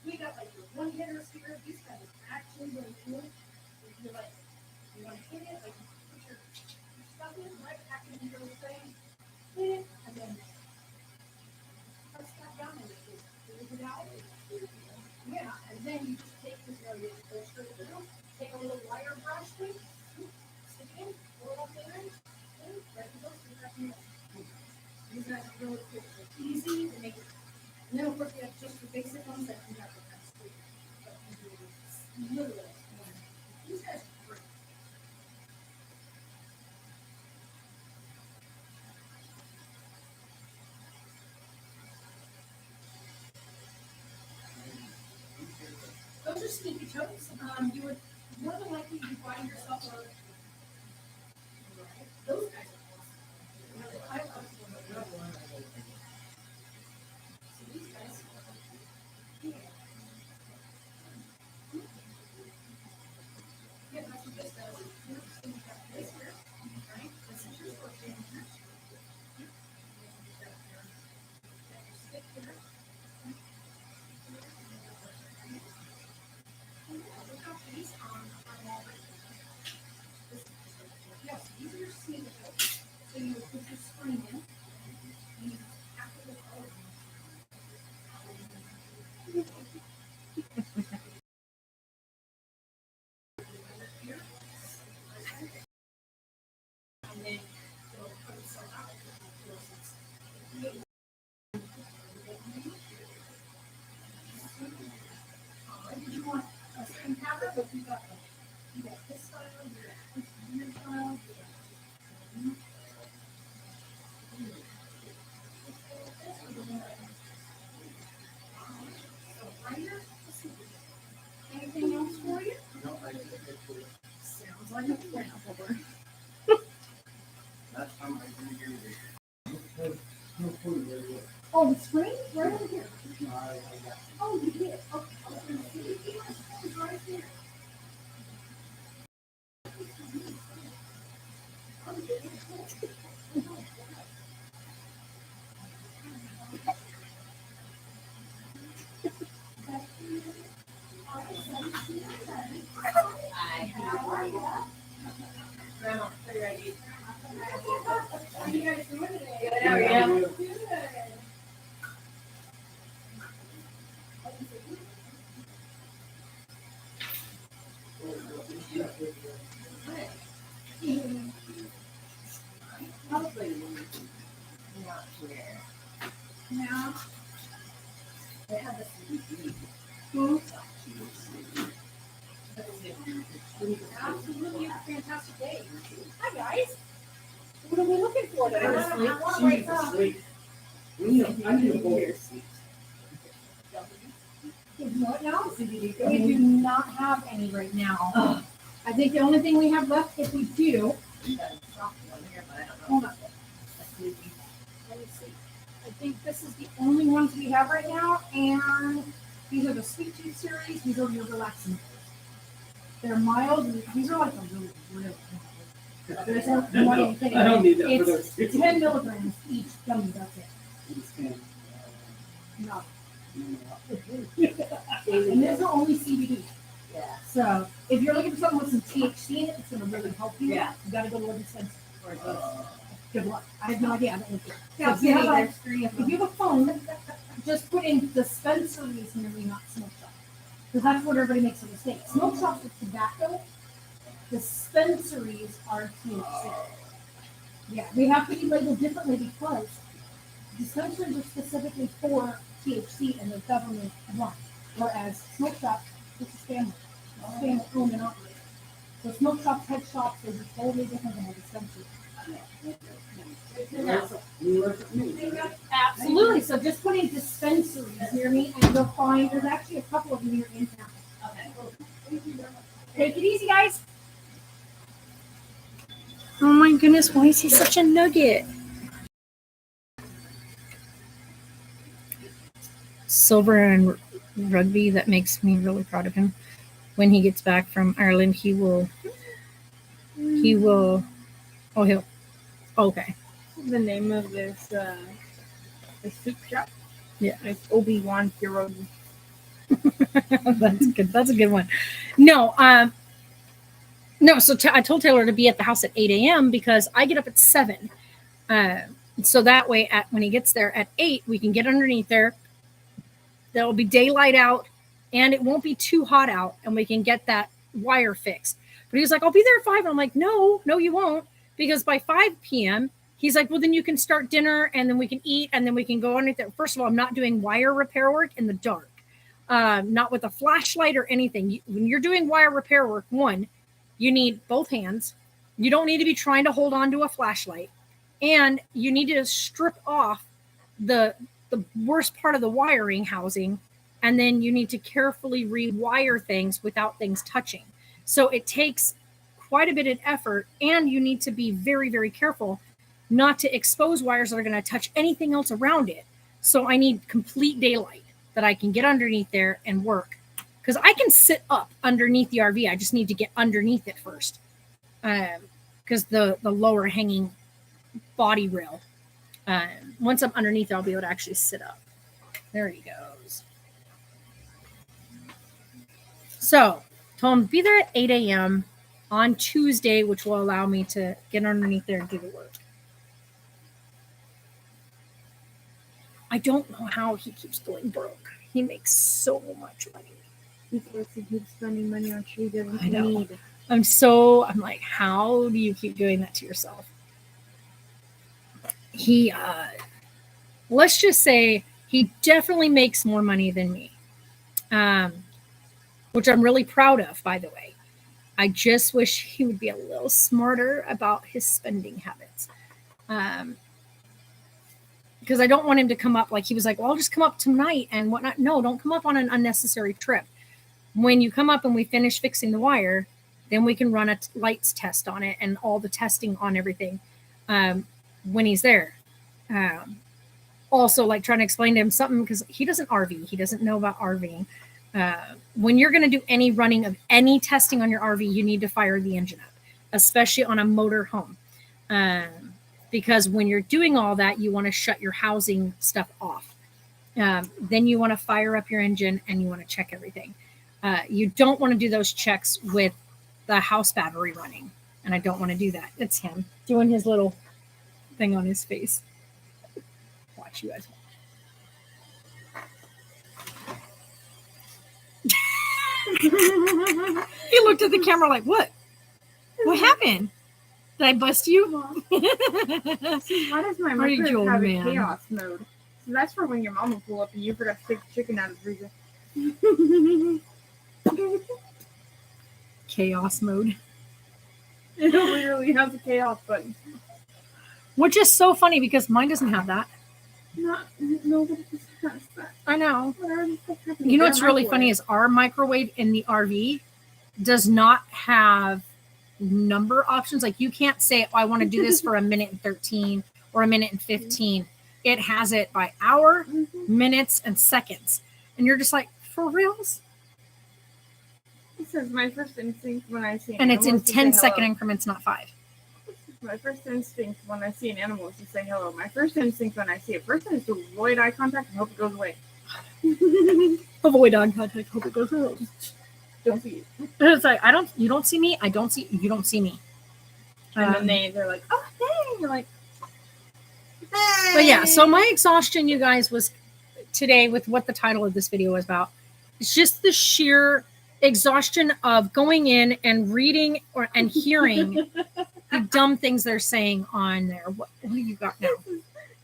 We got like your one hitter here. These guys are actually really cool. If you're like, you want to hit it, like put your stuff in, right? Back in your thing, hit it, and then press that down and it it out. Yeah, and then you just take this, you go straight through, take a little wire brush thing, stick it in, pull it up there, and there you go. Stick that in. These guys are really quick. They're easy to make it. And then of course we have just the basic ones that you have to kind of squeeze. But you do literally. These guys are great. sneaky toes. You would more than likely be buying yourself a. Those guys are awesome. I love them. So these guys. Yeah. Yeah, that's what this does. So you got this here, right? This is your foot in here. Stick here. Look how these on Walmart. Yes, these are your sneaker toes. So you would put your spring in. And you have to look over. And then it'll put itself out. Did you want a spring pattern, or you got this style, you got this weird style, anything else for you? No, I think it's Sounds like a plan. last time I didn't hear this. No food very well. Oh, the spring? Right over here. No, I got Oh, you did? Okay. I was gonna say, yeah, it's right there. How you guys doing today? How are you? Good. Now, they have this. Absolutely, a fantastic day. Hi, guys. What are we looking for today? She needs to sleep. I need a bowl. What now? We do not have any right now. I think the only thing we have left, if we do, hold on. Let me see. I think this is the only ones we have right now, and these are the Sweet Tooth series. These are your relaxing. They're mild. These are like a really, really mild. There's no more anything. I don't need that for It's those. 10 milligrams each gummy. That's it. Understand. No. No, And these are only CBD. Yeah. So if you're looking for something with some THC in it, it's going to really help you. Yeah. You got to go to a dispensary. Good luck. I have no idea. I don't look Yeah, if, you have there's a, three of if you have a phone, just put in dispensaries nearly, not smoke shop. Because that's what everybody makes a mistake. Smoke shops are tobacco. Dispensaries are THC. Yeah, they have to be labeled differently because dispensaries are specifically for THC and the government run. Whereas smoke shops, this is family. This is family owned and operated. So smoke shops, head shops, they're just totally different than a dispensary. you work with me. Absolutely. So just put in dispensaries near me and you'll find there's actually a couple of them here in town. Take it easy, guys. Oh my goodness, why is he such a nugget? Silver and rugby, that makes me really proud of him. When he gets back from Ireland, he will, okay. The name of this the soup shop. Yeah. It's Obi-Wan Pierogi. That's good. That's a good one. No, so I told Taylor to be at the house at 8 a.m. because I get up at 7. So that way, when he gets there at 8, we can get underneath there. There'll be daylight out, and it won't be too hot out, and we can get that wire fixed. But he was like, I'll be there at 5. And I'm like, no, you won't. Because by 5 p.m., he's like, well, then you can start dinner, and then we can eat, and then we can go underneath there. First of all, I'm not doing wire repair work in the dark. Not with a flashlight or anything. When you're doing wire repair work, one, you need both hands. You don't need to be trying to hold on to a flashlight. And you need to strip off the worst part of the wiring housing and then you need to carefully rewire things without things touching. So it takes quite a bit of effort, and you need to be very, very careful not to expose wires that are going to touch anything else around it. So I need complete daylight that I can get underneath there and work, because I can sit up underneath the RV. I just need to get underneath it first, because the lower hanging body rail, once I'm underneath it, I'll be able to actually sit up. There he goes. So told him to be there at 8 a.m. on Tuesday, which will allow me to get underneath there and do the work. I don't know how he keeps going broke. He makes so much money. Because he keeps spending money on shit he doesn't I know. need. I'm like, how do you keep doing that to yourself? He, let's just say he definitely makes more money than me, which I'm really proud of, by the way. I just wish he would be a little smarter about his spending habits. Because I don't want him to come up like he was like, well, I'll just come up tonight and whatnot. No, don't come up on an unnecessary trip. When you come up and we finish fixing the wire, then we can run a lights test on it and all the testing on everything when he's there. Also, like trying to explain to him something, because he doesn't RV. He doesn't know about RVing. When you're going to do any running of any testing on your RV, you need to fire the engine up, especially on a motor home. Because when you're doing all that, you want to shut your housing stuff off. Then you want to fire up your engine and you want to check everything. You don't want to do those checks with the house battery running. And I don't want to do that. It's him doing his little thing on his face. Watch you guys. He looked at the camera like, what? What happened? Did I bust you? See, why does my Are you microwave old have a man? chaos mode? So that's for when your mom will pull up and you forgot to take the chicken out of the freezer. Chaos mode. It literally has a chaos button. Which is so funny because mine doesn't have that. Nobody has that. I know. What are these things happening? You know Their what's really funny microwave. is our microwave in the RV does not have number options. Like you can't say, oh, I want to do this for a minute and 13 or a minute and 15. It has it by hour, minutes, and seconds. And you're just like, for reals? This is my first instinct when I see an And it's animal in is to 10 say second hello. increments, not 5. My first instinct when I see an animal is to say hello. My first instinct when I see a person is to avoid eye contact and hope it goes away. Avoid eye contact, hope it goes well. Don't see you. It's like, you don't see me, you don't see me. And then they're like, oh, hey. You're like, hey. But yeah, so my exhaustion, you guys, was today with what the title of this video was about. It's just the sheer exhaustion of going in and reading and hearing the dumb things they're saying on there. What do you got now?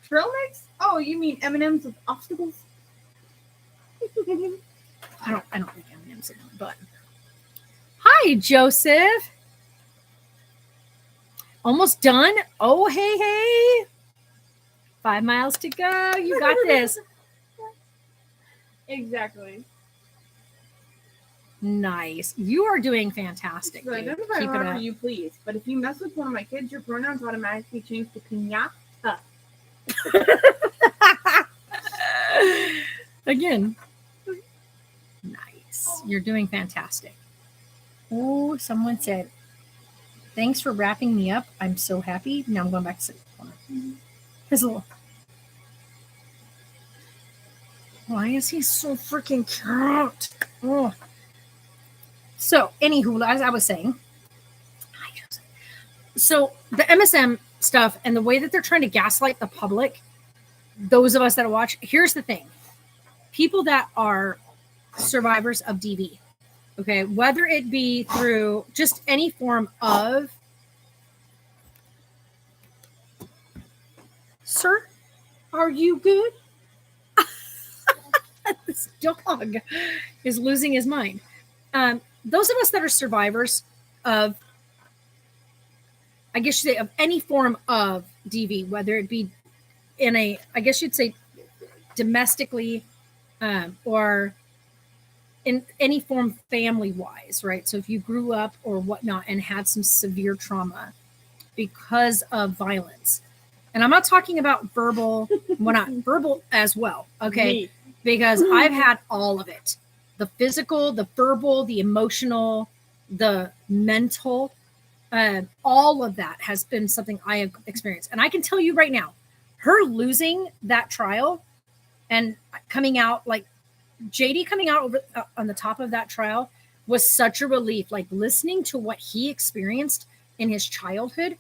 Trail mix? Oh, you mean M&M's with obstacles? I don't think M&M's in them, but hi, Joseph. Almost done. Oh, hey. 5 miles to go. You got this. Exactly. Nice. You are doing fantastic. So Dude. identify Keep it however up. you please, but if you mess with one of my kids, your pronouns automatically change to pinata. Again. Nice. You're doing fantastic. Oh, someone said, thanks for wrapping me up. I'm so happy. Now I'm going back to sleep. His little. Why is he so freaking cute? Oh. So, anywho, as I was saying, so the MSM stuff and the way that they're trying to gaslight the public, those of us that watch, here's the thing. People that are survivors of DV, okay, whether it be through just any form of, sir, are you good? This dog is losing his mind. Those of us that are survivors of, I guess you'd say, of any form of DV, whether it be in a, I guess you'd say domestically or in any form family wise, right? So if you grew up or whatnot and had some severe trauma because of violence, and I'm not talking about verbal, well, not verbal as well, okay? Me. Because I've had all of it, the physical, the verbal, the emotional, the mental, all of that has been something I have experienced. And I can tell you right now, her losing that trial and coming out, like JD coming out over on the top of that trial was such a relief. Like listening to what he experienced in his childhood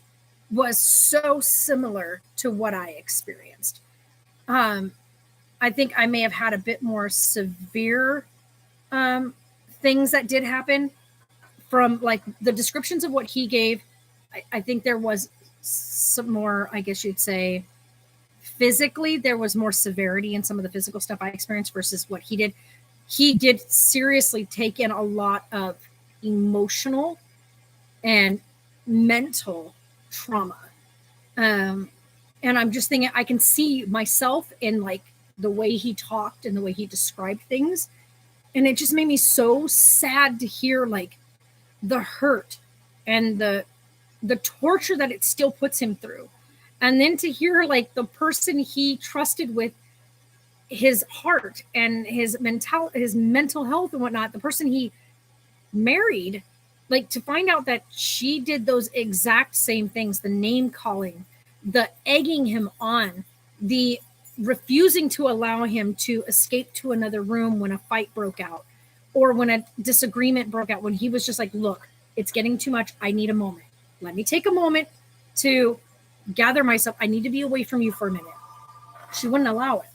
was so similar to what I experienced. I think I may have had a bit more severe things that did happen from like the descriptions of what he gave. I think there was some more, I guess you'd say, physically, there was more severity in some of the physical stuff I experienced versus what he did. He did seriously take in a lot of emotional and mental trauma. And I'm just thinking, I can see myself in like the way he talked and the way he described things. And it just made me so sad to hear like the hurt and the torture that it still puts him through. And then to hear like the person he trusted with his heart and his mental health and whatnot, the person he married, like to find out that she did those exact same things, the name calling, the egging him on, the refusing to allow him to escape to another room when a fight broke out or when a disagreement broke out, when he was just like, look, it's getting too much. I need a moment. Let me take a moment to gather myself. I need to be away from you for a minute. She wouldn't allow it.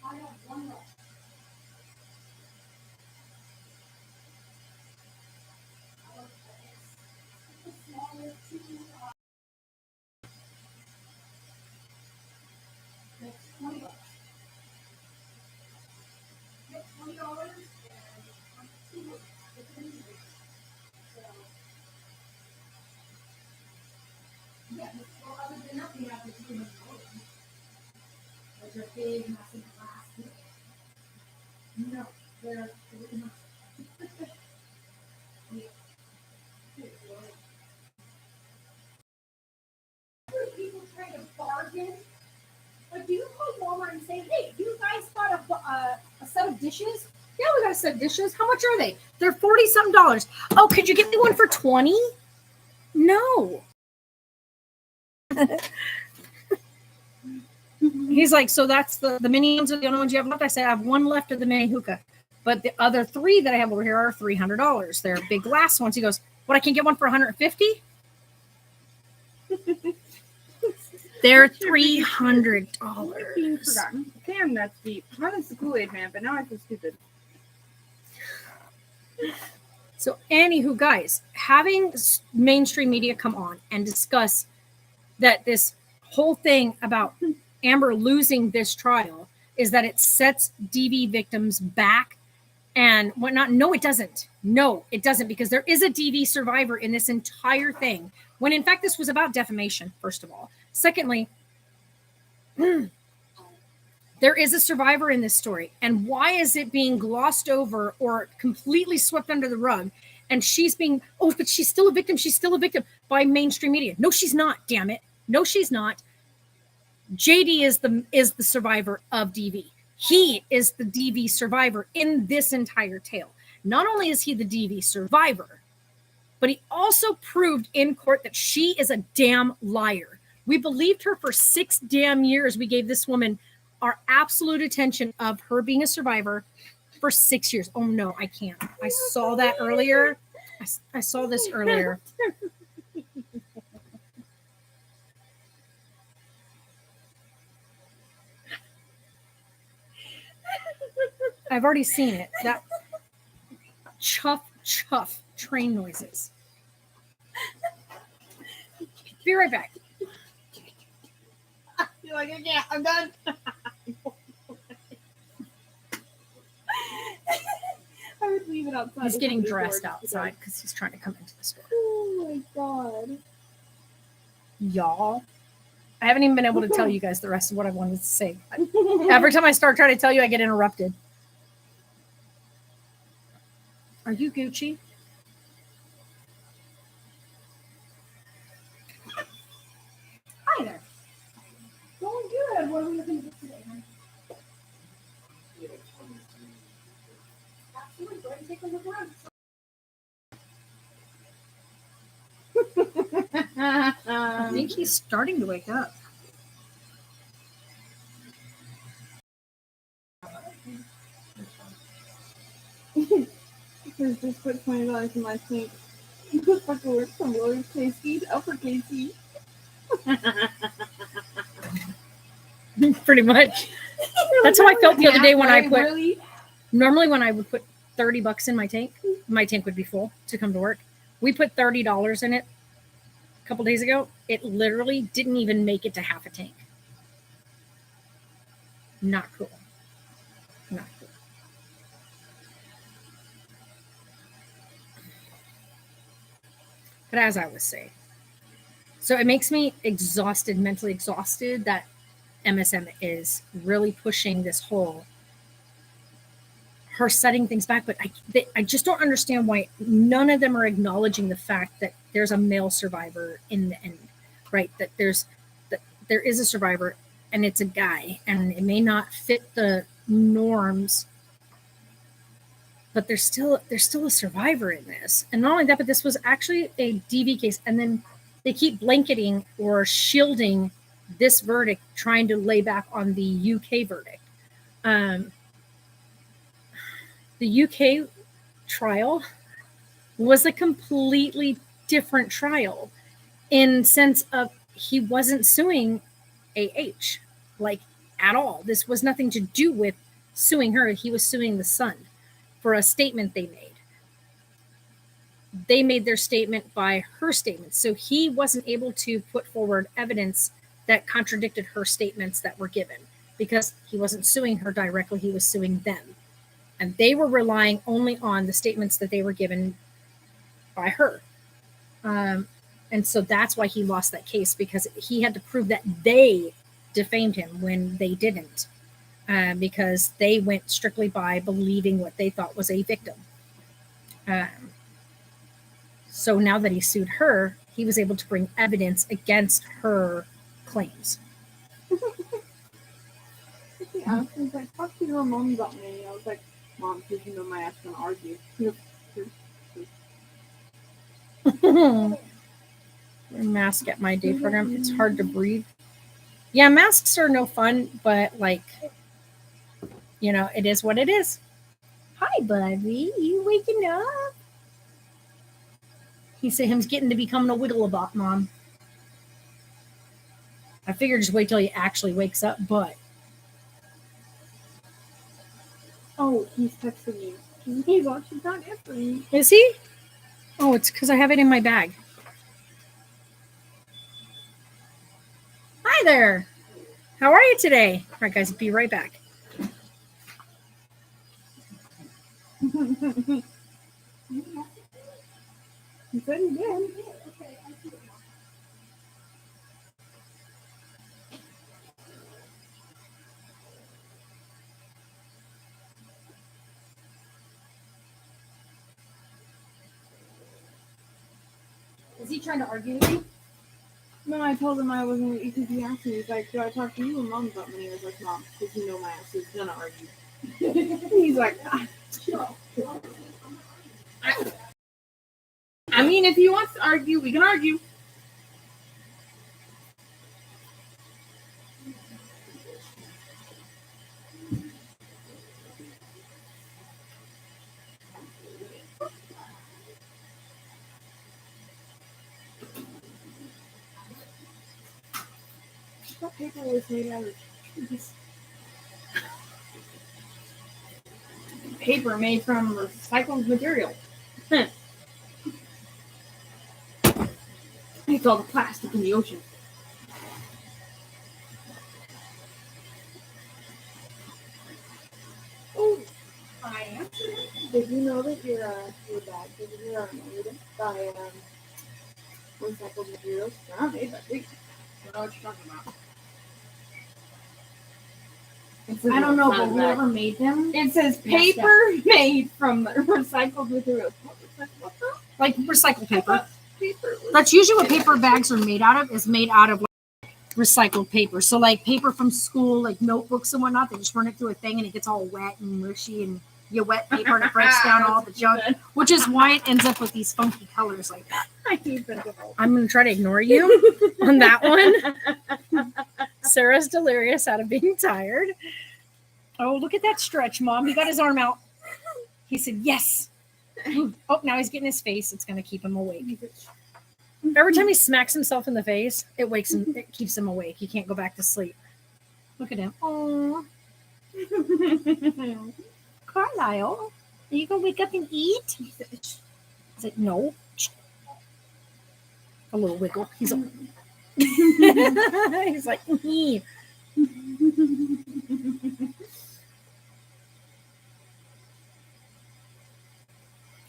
I have one left. It's the smallest two. That's $20. Get $20 and 2 weeks. It's an easy. So, yeah, well, other than that, we have the human golden. Those are big, massive glass. No, they're really massive. Yeah. People try to bargain. Like, do you call Walmart and say, hey, you guys got a set of dishes? Yeah, we got a set of dishes. How much are they? They're $40-some. Oh, could you get me one for 20? No. He's like, so that's the mini ones are the only ones you have left. I said, I have one left of the mini hookah. But the other 3 that I have over here are $300. They're big glass ones. He goes, what, I can get one for $150? They're $300. Forgotten. Damn, that's deep. I was the Kool-Aid man, but now I feel stupid. So, anywho, guys, having mainstream media come on and discuss that this whole thing about Amber losing this trial is that it sets DV victims back and whatnot. No, it doesn't. No, it doesn't, because there is a DV survivor in this entire thing. When in fact, this was about defamation, first of all. Secondly, there is a survivor in this story. And why is it being glossed over or completely swept under the rug? And she's being, oh, but she's still a victim. She's still a victim by mainstream media. No, she's not, damn it. No, she's not. JD is the survivor of DV. He is the DV survivor in this entire tale. Not only is he the DV survivor, but he also proved in court that she is a damn liar. We believed her for 6 damn years. We gave this woman our absolute attention of her being a survivor for 6 years. Oh no, I can't. I saw that earlier. I saw this earlier. I've already seen it. That chuff train noises. Be right back. You're like, yeah, I'm done. I would leave it outside. He's getting dressed outside because he's trying to come into the store. Oh my god. y'all. I haven't even been able to tell you guys the rest of what I wanted to say. Every time I start trying to tell you, I get interrupted. Are you Gucci? Hi there. Going good. What are we looking at today, huh? Absolutely. Go ahead and take a look around. I think he's starting to wake up. Because just put $20 in my tank. You put fucking work from lowercase c to uppercase c. Pretty much. That's how I felt the other day when I put. Really? Normally, when I would put $30 in my tank would be full to come to work. We put $30 in it a couple days ago. It literally didn't even make it to half a tank. Not cool. Not cool. But as I was saying, so it makes me exhausted, mentally exhausted, that MSM is really pushing this whole her setting things back. But I just don't understand why none of them are acknowledging the fact that there's a male survivor in the end, right? That there is a survivor and it's a guy, and it may not fit the norms, but there's still a survivor in this. And not only that, but this was actually a DV case, and then they keep blanketing or shielding this verdict, trying to lay back on the UK verdict. The UK trial was a completely different trial in sense of he wasn't suing AH like at all. This was nothing to do with suing her. He was suing the son for a statement they made. They made their statement by her statement. So he wasn't able to put forward evidence that contradicted her statements that were given because he wasn't suing her directly. He was suing them. And they were relying only on the statements that they were given by her. And so that's why he lost that case, because he had to prove that they defamed him when they didn't, because they went strictly by believing what they thought was a victim. So now that he sued her, he was able to bring evidence against her claims. I was like, talk to your mom about me. I was like, Mom, because you know my ass gonna argue. Wear mask at my day program. It's hard to breathe. Yeah, masks are no fun, but like, you know, it is what it is. Hi, buddy. You waking up? He said him's getting to becoming a wigglebot, Mom. I figured just wait till he actually wakes up, but. Oh, he's texting you. He's watching not answering. Is he? Oh, it's because I have it in my bag. Hi there. How are you today? All right, guys, be right back. He said he did. Is he trying to argue with me? No, I told him I wasn't, because he asked me, he's like, do I talk to you or Mom about me? I was like, Mom, because you know my ass is gonna argue. He's like, I mean, if he wants to argue, we can argue. That paper was made out of trees. Paper made from recycled material. It's all the plastic in the ocean. Oh, I am. Did you know that your dad was annoyed by recycled materials. They're not made that big. I don't know what you're talking about. I don't know, but whoever made them, It says paper made from recycled materials. What's that? Like recycled I paper. thought paper was- That's usually what paper bags are made out of, is made out of like recycled paper. So like paper from school, like notebooks and whatnot, they just run it through a thing and it gets all wet and mushy, and you wet paper and it breaks down all the junk, which is why it ends up with these funky colors like that. I hate that. I'm going to try to ignore you on that one. Sarah's delirious out of being tired. Oh, look at that stretch, Mom. He got his arm out. He said, yes. Oh, now he's getting his face. It's going to keep him awake. Every time he smacks himself in the face, it wakes him. It keeps him awake. He can't go back to sleep. Look at him. Oh, Carlisle, are you going to wake up and eat? I said, no. A little wiggle. He's like, he's like,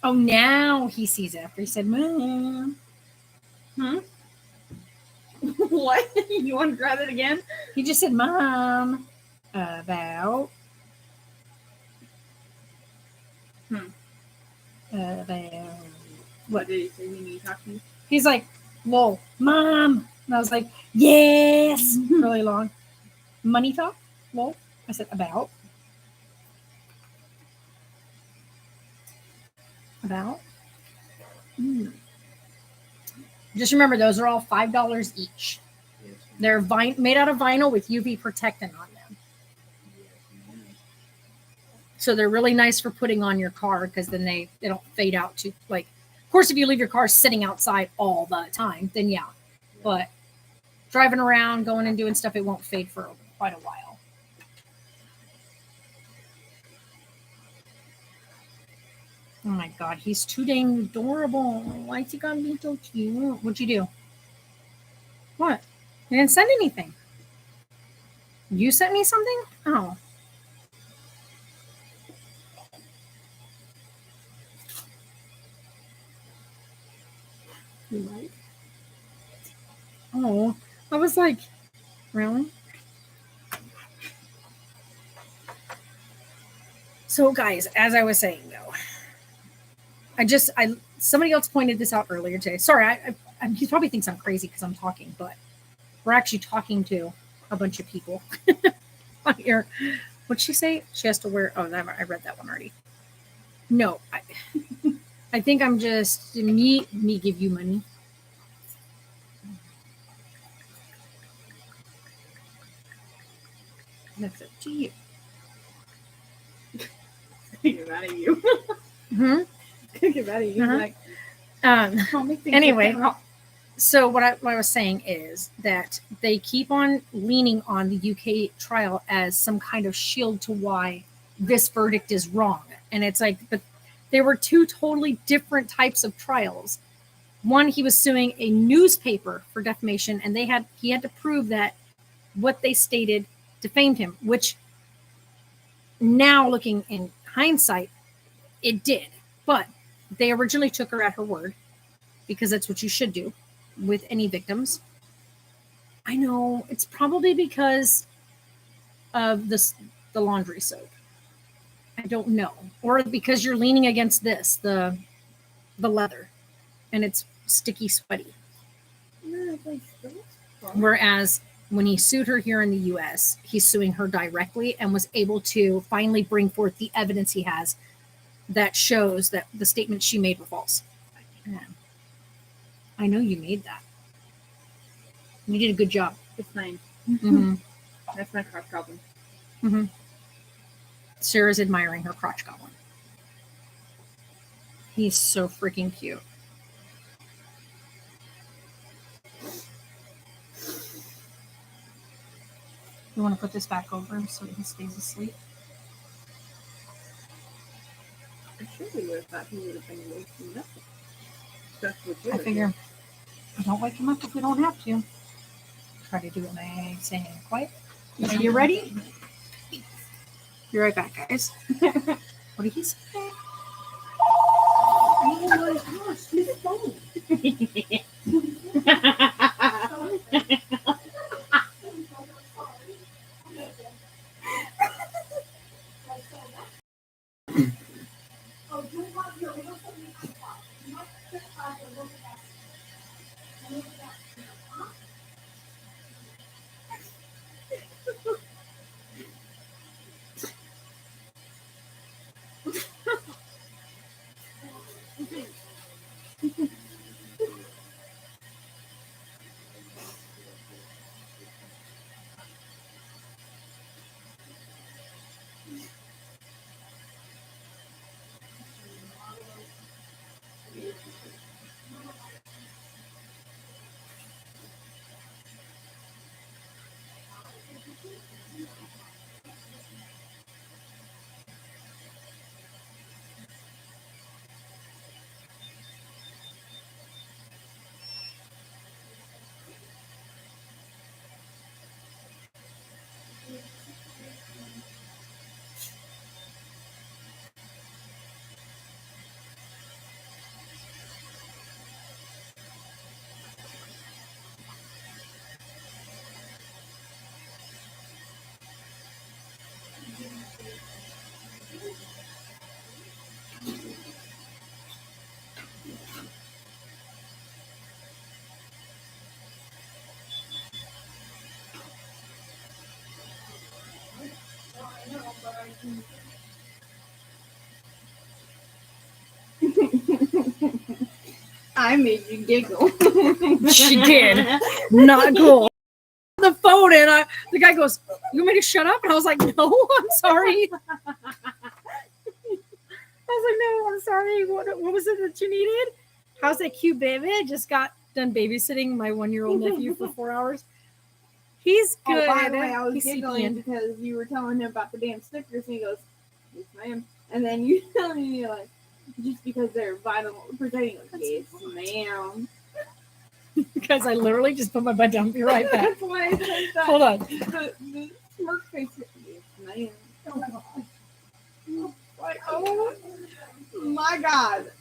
oh, now he sees after he said, Mom. What? You want to try that again? He just said, Mom, about. About. What did he say when you talked to me? He's like, lol, Mom. And I was like, yes. Really long. Money talk? Lol. I said, about. About. Just remember, those are all $5 each. They're made out of vinyl with UV protectant on them. So they're really nice for putting on your car because then they don't fade out too. Like, of course, if you leave your car sitting outside all the time, then yeah. But driving around, going and doing stuff, it won't fade for quite a while. Oh my God, he's too dang adorable. Why's he gonna be so cute? What'd you do? What? You didn't send anything. You sent me something? Oh. You right? Oh, I was like, really? So guys, as I was saying though, somebody else pointed this out earlier today. Sorry, he probably thinks I'm crazy because I'm talking, but we're actually talking to a bunch of people here. What'd she say? She has to wear. Oh, I read that one already. No, I think I'm just me give you money. That's up to you. Get mad at you. Get mad at you. Like, anyway, so what I was saying is that they keep on leaning on the UK trial as some kind of shield to why this verdict is wrong. And it's like, but there were two totally different types of trials. One, he was suing a newspaper for defamation, and he had to prove that what they stated defamed him, which now looking in hindsight, it did. But they originally took her at her word because that's what you should do with any victims. I know it's probably because of the laundry soap. I don't know. Or because you're leaning against the leather and it's sticky, sweaty. Whereas when he sued her here in the US, he's suing her directly and was able to finally bring forth the evidence he has that shows that the statements she made were false. Yeah. I know you made that. You did a good job. it's mine. Mm-hmm. That's my crotch goblin. Mm-hmm. Sarah's admiring her crotch goblin. He's so freaking cute. You want to put this back over him so he stays asleep? I surely would have thought he would have been waking up. That's what I figure don't wake him up if we don't have to. Try to do it nice and quiet. Are you ready? Be right back, guys. What did he say? oh my gosh, his phone. I made you giggle. She did. Not cool. The phone and the guy goes, "You want me to shut up?" And I was like, "No, I'm sorry." I was like, "No, I'm sorry. What was it that you needed? How's that cute baby? I just got done babysitting my 1-year-old nephew for 4 hours. He's good." Oh, by the way, I was He's giggling sleeping. because you were telling him about the damn stickers, and he goes, "Yes, ma'am." And then you tell me, you're like, just because they're vinyl protecting, like, "Yes, ma'am." Because I literally just put my butt down. Be right back. That's why I said that. Hold on. The smirk face. Yes, ma'am. Like, oh my God.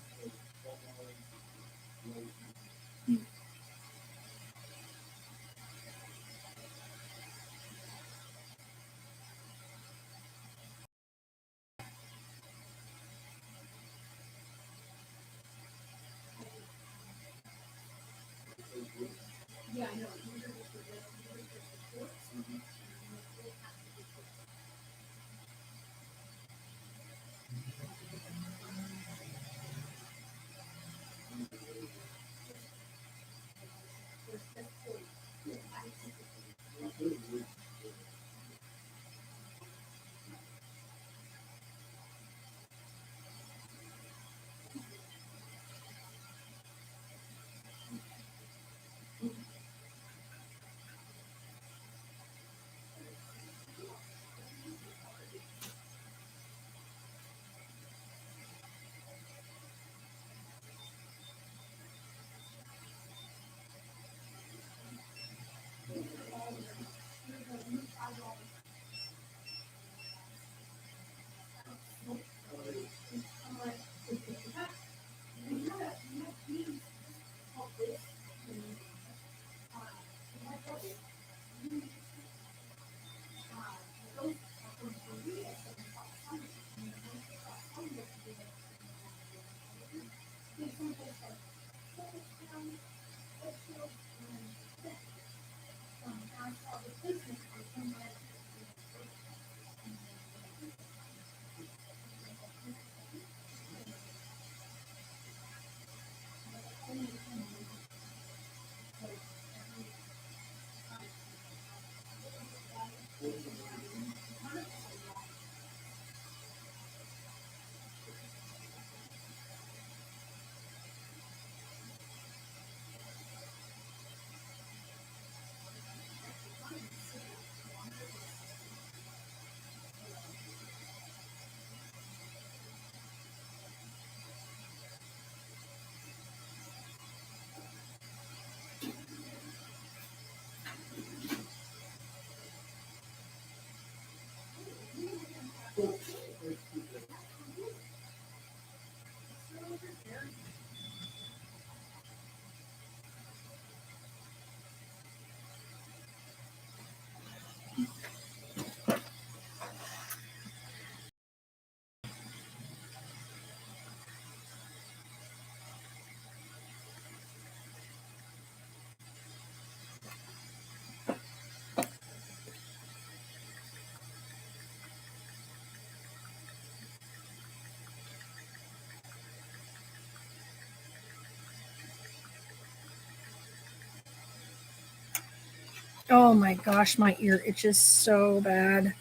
Oh my gosh, my ear itches so bad.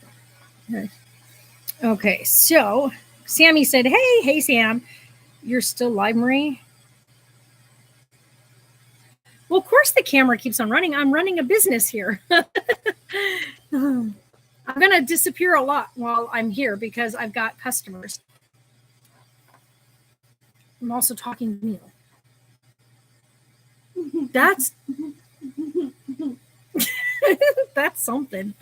Okay, so Sammy said, hey, Sam, you're still live, Marie? Well, of course the camera keeps on running. I'm running a business here. I'm going to disappear a lot while I'm here because I've got customers. I'm also talking to Neil. That's that's something.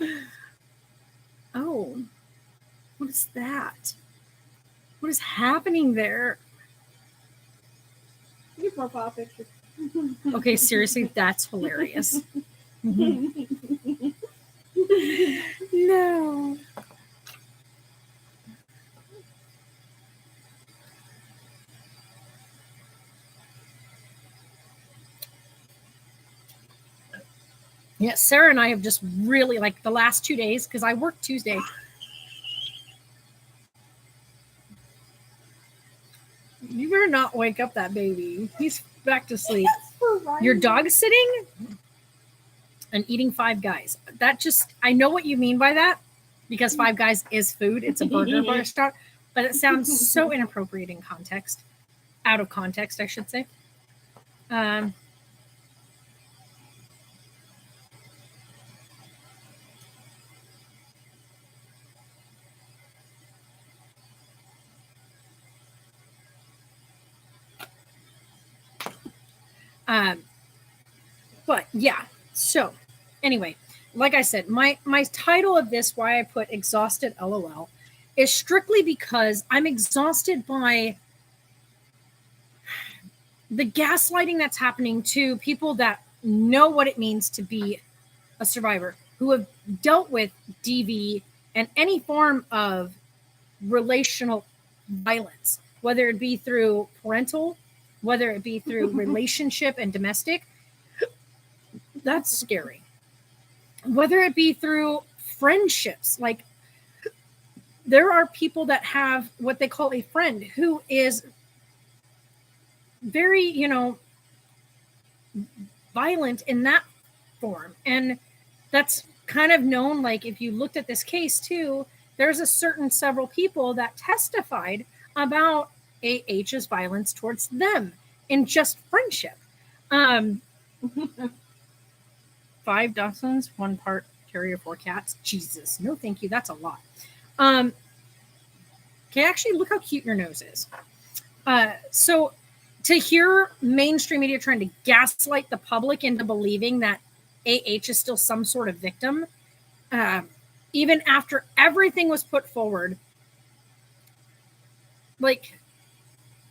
Oh, what is that? What is happening there? Your profile picture. Okay, seriously, that's hilarious. No. Yeah, Sarah and I have just really, like, the last 2 days, because I work Tuesday. You better not wake up that baby. He's back to sleep. Your dog is sitting and eating Five Guys. That just, I know what you mean by that, because Five Guys is food. It's a burger restaurant, but it sounds so inappropriate in context. Out of context, I should say. But yeah, so anyway, like I said, my title of this, why I put exhausted LOL, is strictly because I'm exhausted by the gaslighting that's happening to people that know what it means to be a survivor, who have dealt with DV and any form of relational violence, whether it be through parental, whether it be through relationship and domestic. That's scary. Whether it be through friendships, like there are people that have what they call a friend who is very, violent in that form. And that's kind of known, like if you looked at this case too, there's a certain several people that testified about AH's violence towards them in just friendship. 5 dachshunds, 1 part terrier, 4 cats. Jesus, no thank you. That's a lot. Okay, actually look how cute your nose is. So to hear mainstream media trying to gaslight the public into believing that AH is still some sort of victim, even after everything was put forward, like,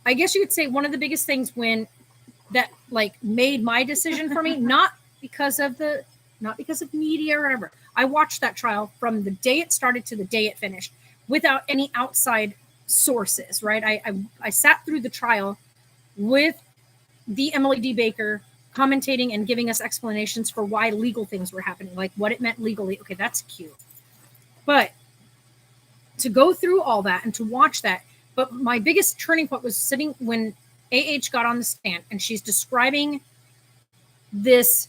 I guess you could say one of the biggest things when that like made my decision for me, not because of media or whatever. I watched that trial from the day it started to the day it finished without any outside sources, right? I sat through the trial with the Emily D. Baker commentating and giving us explanations for why legal things were happening, like what it meant legally. Okay, that's cute. But to go through all that and to watch that, but my biggest turning point was sitting when AH got on the stand and she's describing this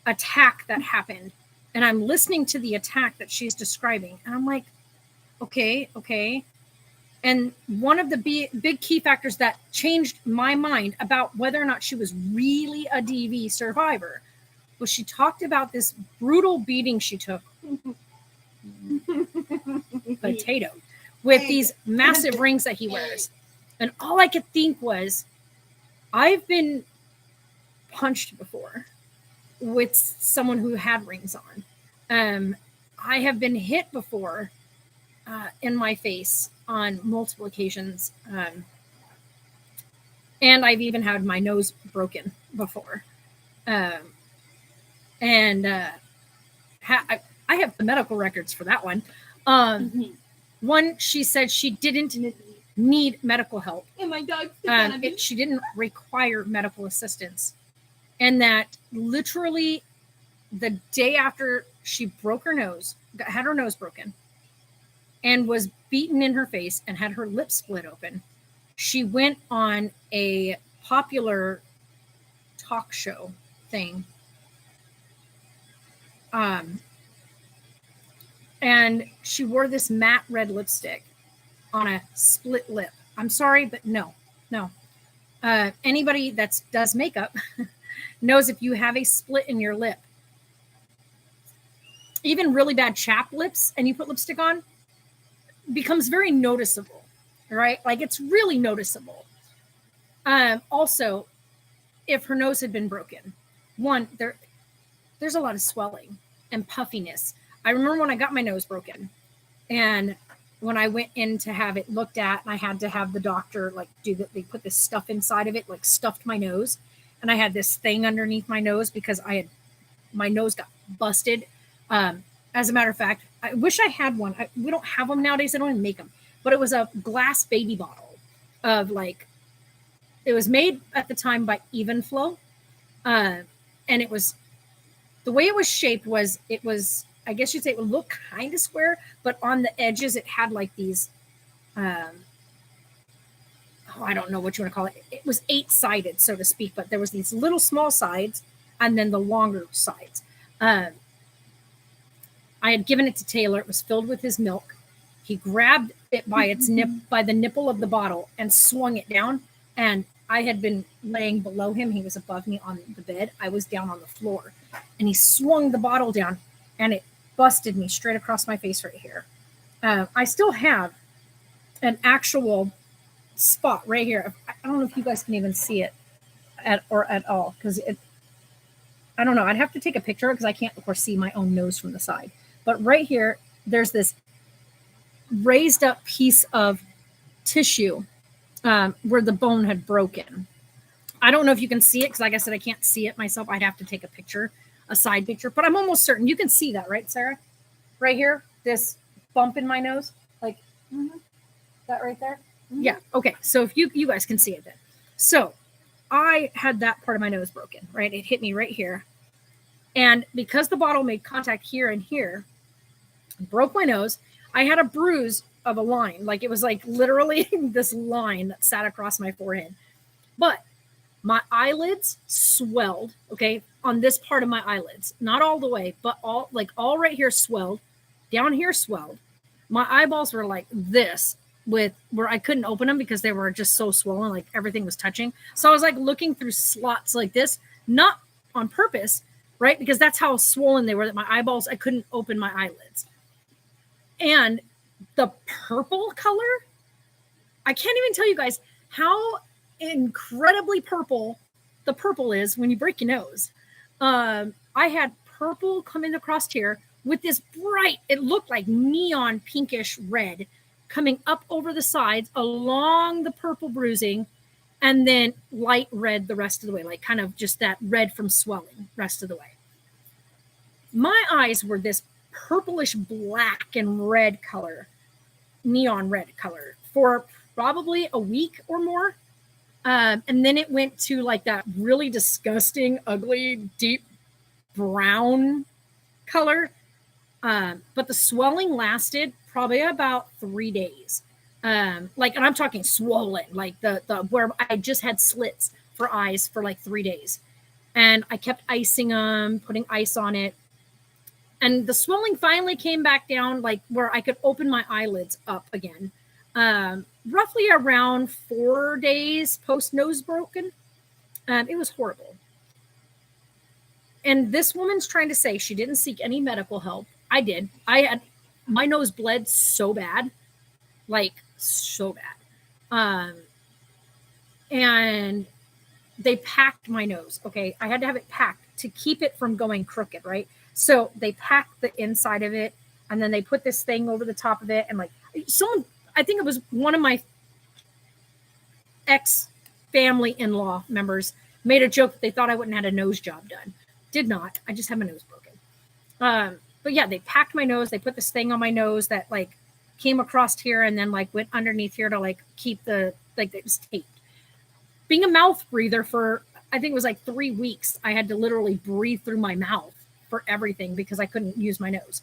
attack that happened. And I'm listening to the attack that she's describing. And I'm like, okay. And one of the big key factors that changed my mind about whether or not she was really a DV survivor was she talked about this brutal beating she took. Potato. With these massive rings that he wears. And all I could think was, I've been punched before with someone who had rings on. I have been hit before in my face on multiple occasions. And I've even had my nose broken before. I have the medical records for that one. One, she said she didn't need medical help. And my dog. She didn't require medical assistance. And that literally the day after she broke her nose, had her nose broken, and was beaten in her face and had her lips split open, she went on a popular talk show thing And she wore this matte red lipstick on a split lip. I'm sorry, but no. Anybody that does makeup knows if you have a split in your lip, even really bad chapped lips, and you put lipstick on, becomes very noticeable, right? Like it's really noticeable. Also, if her nose had been broken, one, there's a lot of swelling and puffiness. I remember when I got my nose broken, and when I went in to have it looked at, and I had to have the doctor like do that. They put this stuff inside of it, like stuffed my nose, and I had this thing underneath my nose because my nose got busted. As a matter of fact, I wish I had one. We don't have them nowadays. I don't even make them, but it was a glass baby bottle of like, it was made at the time by Evenflo. And it was, the way it was shaped was, it was, I guess you'd say it would look kind of square, but on the edges, it had like these, I don't know what you want to call it. It was 8-sided, so to speak, but there was these little small sides and then the longer sides. I had given it to Taylor. It was filled with his milk. He grabbed it by its by the nipple of the bottle and swung it down. And I had been laying below him. He was above me on the bed. I was down on the floor, and he swung the bottle down, and it busted me straight across my face right here. I still have an actual spot right here. I don't know if you guys can even see it at all, because I don't know. I'd have to take a picture because I can't, of course, see my own nose from the side. But right here, there's this raised up piece of tissue where the bone had broken. I don't know if you can see it because, like I said, I can't see it myself. I'd have to take a picture, a side picture, but I'm almost certain you can see that, right, Sarah? Right here, this bump in my nose, like that right there. Yeah. Okay. So if you guys can see it then. So I had that part of my nose broken, right? It hit me right here. And because the bottle made contact here and here, broke my nose, I had a bruise of a line. Like it was like literally this line that sat across my forehead. But my eyelids swelled, okay, on this part of my eyelids. Not all the way, but all right here swelled. Down here swelled. My eyeballs were like this, with where I couldn't open them because they were just so swollen, like everything was touching. So I was like looking through slots like this, not on purpose, right? Because that's how swollen they were, that my eyeballs, I couldn't open my eyelids. And the purple color, I can't even tell you guys how incredibly purple the purple is when you break your nose. I had purple coming across here with this bright, it looked like neon pinkish red coming up over the sides along the purple bruising, and then light red the rest of the way, like kind of just that red from swelling rest of the way. My eyes were this purplish black and red color, neon red color, for probably a week or more. And then it went to like that really disgusting, ugly, deep brown color. But the swelling lasted probably about 3 days. And I'm talking swollen, like the where I just had slits for eyes for like 3 days. And I kept icing them, putting ice on it. And the swelling finally came back down, like where I could open my eyelids up again. Roughly around 4 days post nose broken. It was horrible. And this woman's trying to say she didn't seek any medical help. I did. My nose bled so bad, like so bad. And they packed my nose. Okay. I had to have it packed to keep it from going crooked. Right. So they packed the inside of it, and then they put this thing over the top of it. And like someone, I think it was one of my ex-family in-law members made a joke that they thought I wouldn't have had a nose job done. Did not. I just had my nose broken. But yeah, they packed my nose. They put this thing on my nose that like came across here and then like went underneath here to like keep the, like it was taped. Being a mouth breather for, I think it was like 3 weeks, I had to literally breathe through my mouth for everything because I couldn't use my nose.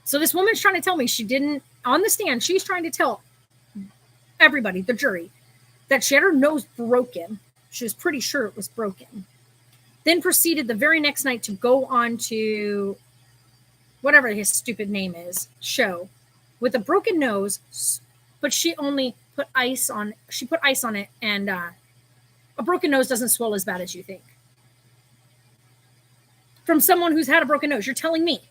So this woman's trying to tell me she didn't, on the stand, she's trying to tell everybody, the jury, that she had her nose broken. She was pretty sure it was broken. then proceeded the very next night to go on to whatever his stupid name is, show, with a broken nose, but she only put ice on it, and a broken nose doesn't swell as bad as you think. From someone who's had a broken nose, you're telling me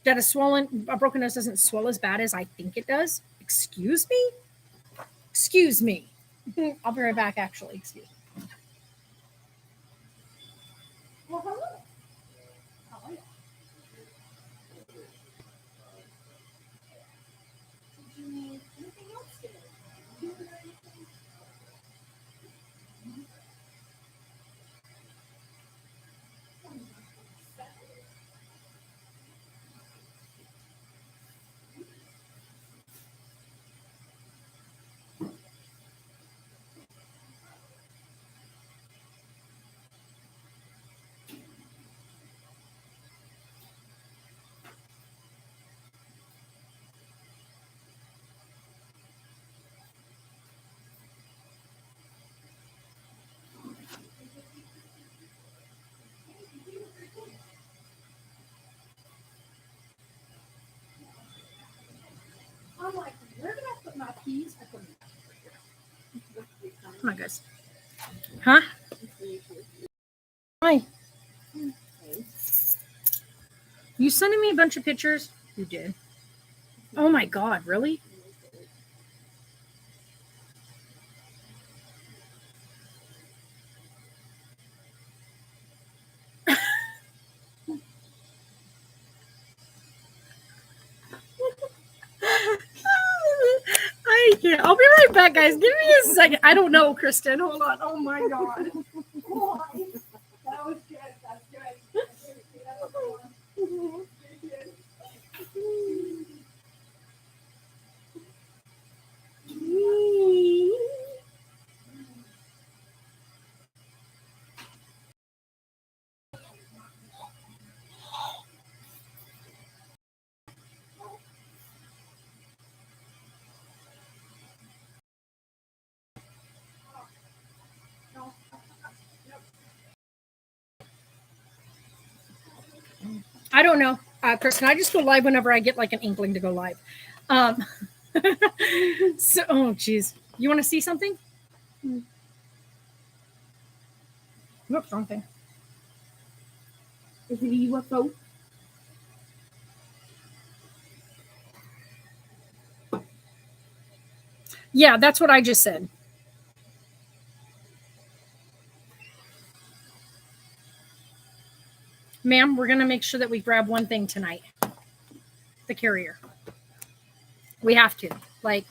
that a broken nose doesn't swell as bad as I think it does? Excuse me? Excuse me. I'll be right back, actually. Excuse me. Well, hello. How are you? Did you need anything else today? Did you need anything? I'm like, where did I put my keys? I put them over here. Come on, guys. Huh? Hi. You sending me a bunch of pictures? You did. Oh my God, really? I can't. I'll be right back, guys. Give me a second. I don't know, Kristen. Hold on. Oh my God. That was good. That's good. That was I don't know, Kristen. I just go live whenever I get like an inkling to go live. So, oh, geez. You want to see something? Whoops, wrong thing. Is it a UFO? Yeah, that's what I just said. Ma'am, we're going to make sure that we grab one thing tonight. The carrier. We have to. Like,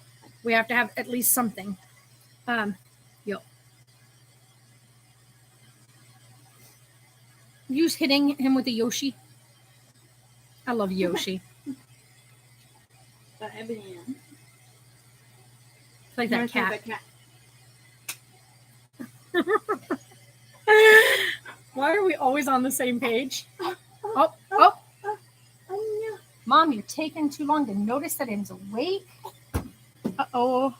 we have to have at least something. You hitting him with a Yoshi? I love Yoshi. Ebony. It's like that cat. Why are we always on the same page? Oh. Mom, you're taking too long to notice that it's awake. Uh-oh.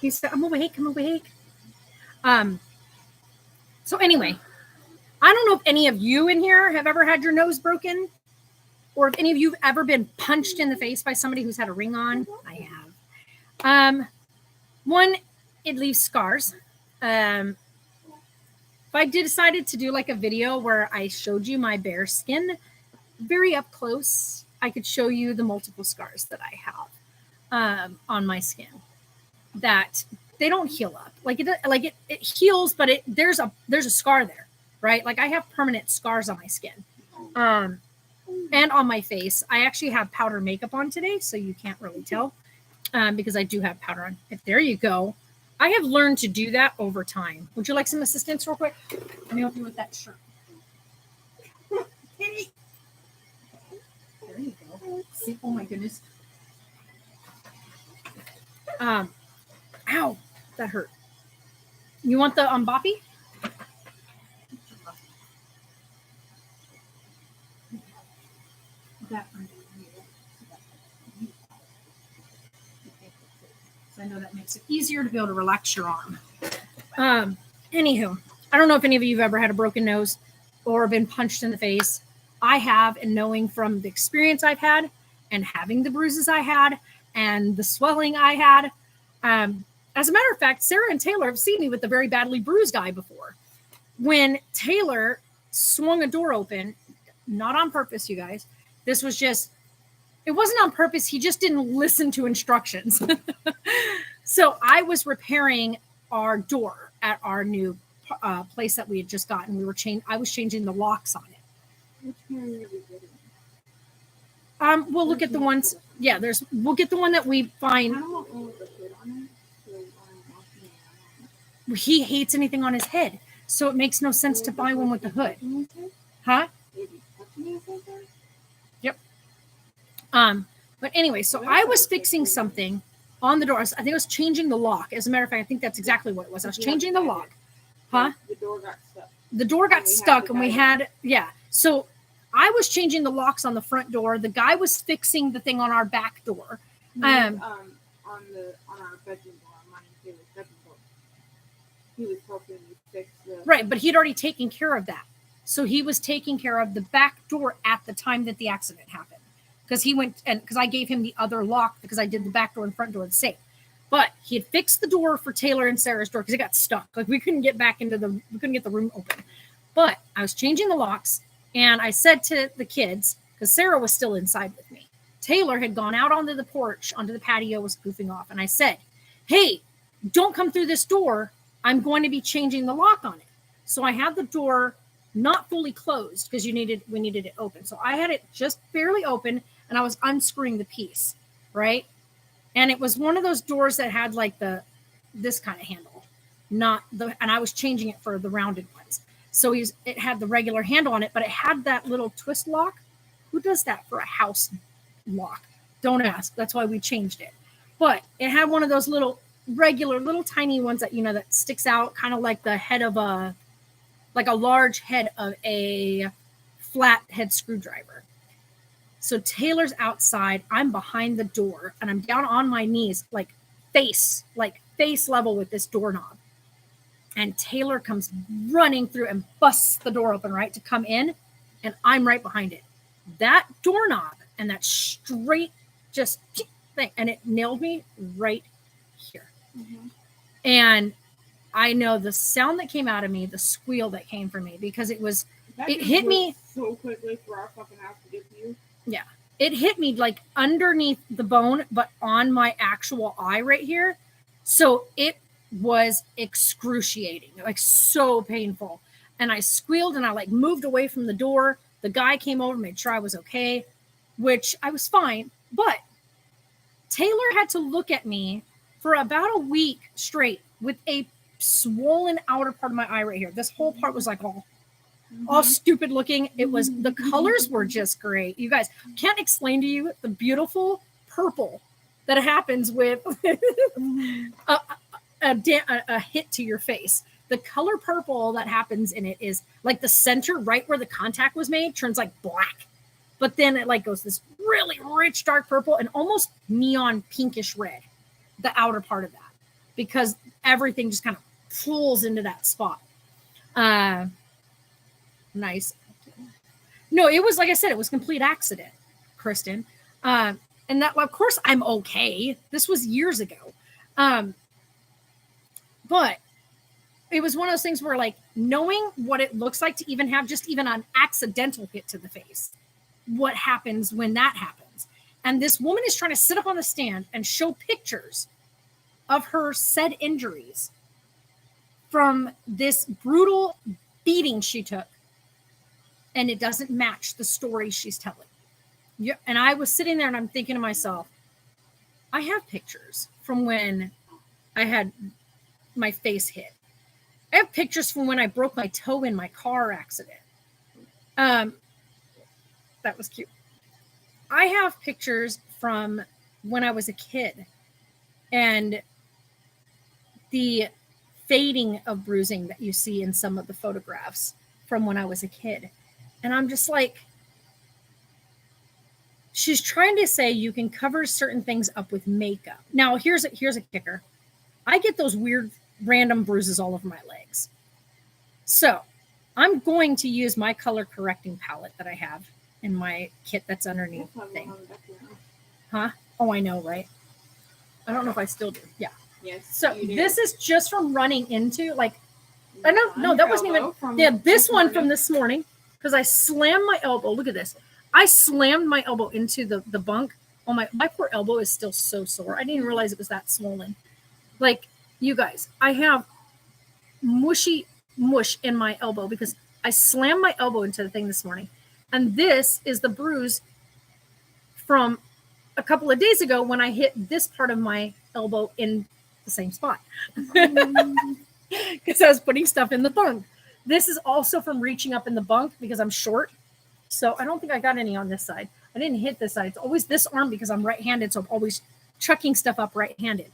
He said, I'm awake. So anyway, I don't know if any of you in here have ever had your nose broken, or if any of you have ever been punched in the face by somebody who's had a ring on. I have. One, it leaves scars. If I decided to do like a video where I showed you my bare skin very up close, I could show you the multiple scars that I have on my skin that they don't heal up. It heals, but there's a scar there, right? Like I have permanent scars on my skin. And on my face. I actually have powder makeup on today, so you can't really tell because I do have powder on. There you go. I have learned to do that over time. Would you like some assistance real quick? Let me help you with that shirt. There you go. See? Oh my goodness. Ow, that hurt. You want the Boppy? That I know that makes it easier to be able to relax your arm. Anywho, I don't know if any of you have ever had a broken nose or been punched in the face. I have, and knowing from the experience I've had and having the bruises I had and the swelling I had. As a matter of fact, Sarah and Taylor have seen me with the very badly bruised eye before. When Taylor swung a door open, not on purpose, you guys. This was just, it wasn't on purpose. He just didn't listen to instructions. So I was repairing our door at our new place that we had just gotten. I was changing the locks on it. Which camera are we getting? We'll look at the ones. Yeah, we'll get the one that we I find. don't want one with the hood on it. So when I'm watching it, He hates anything on his head, so it makes no sense to buy one with the hood. Huh? Maybe touching it like that? Yep. But anyway, so I was fixing something on the door. I think I was changing the lock. As a matter of fact, I think that's exactly what it was. I was changing the lock. Huh? The door got stuck. The door got stuck, and we had, yeah. So I was changing the locks on the front door. The guy was fixing the thing on our back door. On our bedroom door, mine and Taylor's bedroom door. He was helping me fix the. Right, but he'd already taken care of that. So he was taking care of the back door at the time that the accident happened. Because I gave him the other lock because I did the back door and front door the same. But he had fixed the door for Taylor and Sarah's door because it got stuck. Like we couldn't get the room open. But I was changing the locks, and I said to the kids, because Sarah was still inside with me. Taylor had gone out onto the porch, onto the patio, was goofing off. And I said, hey, don't come through this door. I'm going to be changing the lock on it. So I had the door not fully closed because we needed it open. So I had it just barely open, and I was unscrewing the piece, right? And it was one of those doors that had like this kind of handle, and I was changing it for the rounded ones. So it had the regular handle on it, but it had that little twist lock. Who does that for a house lock? Don't ask. That's why we changed it. But it had one of those little tiny ones that, that sticks out, kind of like the head of a large head of a flat head screwdriver. So Taylor's outside, I'm behind the door, and I'm down on my knees, face level with this doorknob. And Taylor comes running through and busts the door open, right, to come in, and I'm right behind it. That doorknob and that straight just thing, and it nailed me right here. Mm-hmm. And I know the sound that came out of me, the squeal that came from me, because it hit me so quickly for our fucking house to get to you. Yeah. It hit me like underneath the bone, but on my actual eye right here. So it was excruciating, like so painful. And I squealed and I moved away from the door. The guy came over, made sure I was okay, which I was fine. But Taylor had to look at me for about a week straight with a swollen outer part of my eye right here. This whole part was all stupid looking. It was, the colors were just great. You guys, can't explain to you the beautiful purple that happens with a hit to your face. The color purple that happens in it is like the center, right where the contact was made, turns black. But then it goes this really rich dark purple and almost neon pinkish red, the outer part of that, because everything just kind of pulls into that spot. Nice. No, it was, like I said, it was complete accident, Kristen. And that, of course, I'm okay. This was years ago. But it was one of those things where, knowing what it looks like to even have just even an accidental hit to the face, what happens when that happens. And this woman is trying to sit up on the stand and show pictures of her said injuries from this brutal beating she took. And it doesn't match the story she's telling. Yeah, and I was sitting there and I'm thinking to myself, I have pictures from when I had my face hit. I have pictures from when I broke my toe in my car accident. That was cute. I have pictures from when I was a kid and the fading of bruising that you see in some of the photographs from when I was a kid. And I'm just she's trying to say you can cover certain things up with makeup. Now, here's a kicker. I get those weird random bruises all over my legs. So I'm going to use my color correcting palette that I have in my kit that's underneath the thing. Huh? Oh, I know, right? I don't know if I still do. Yeah. Yes. So you do. this is just from running into, like, I know, no, that wasn't even, yeah, this one from this morning, because I slammed my elbow. Look at this. I slammed my elbow into the bunk. Oh, my poor elbow is still so sore. I didn't even realize it was that swollen. Like, you guys, I have mushy mush in my elbow because I slammed my elbow into the thing this morning. And this is the bruise from a couple of days ago when I hit this part of my elbow in the same spot. Because I was putting stuff in the bunk. This is also from reaching up in the bunk because I'm short. So I don't think I got any on this side. I didn't hit this side. It's always this arm because I'm right-handed. So I'm always chucking stuff up right-handed.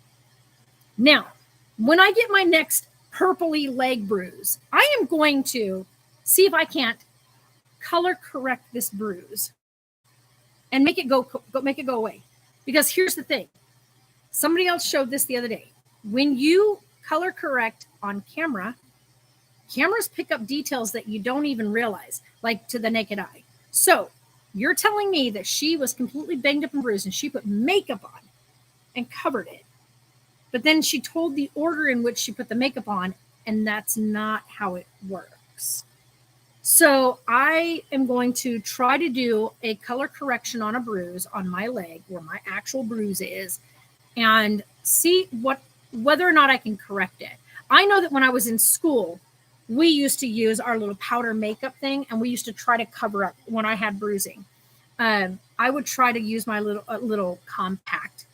Now, when I get my next purpley leg bruise, I am going to see if I can't color correct this bruise and make it go away. Because here's the thing. Somebody else showed this the other day. When you color correct on camera, cameras pick up details that you don't even realize, like to the naked eye. So you're telling me that she was completely banged up and bruised and she put makeup on and covered it. But then she told the order in which she put the makeup on, and that's not how it works. So I am going to try to do a color correction on a bruise on my leg where my actual bruise is and see whether or not I can correct it. I know that when I was in school, we used to use our little powder makeup thing, and we used to try to cover up when I had bruising. I would try to use my little compact,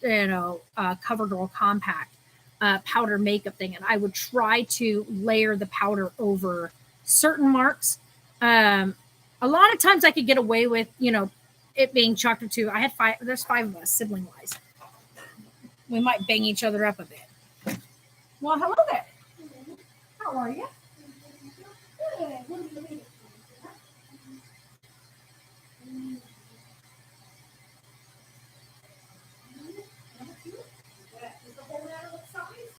CoverGirl compact powder makeup thing, and I would try to layer the powder over certain marks. A lot of times I could get away with, it being chalked up to. I had five. There's 5 of us, sibling wise. We might bang each other up a bit. Well, hello there. How are you? Good. What do you mean? Is the whole matter with size?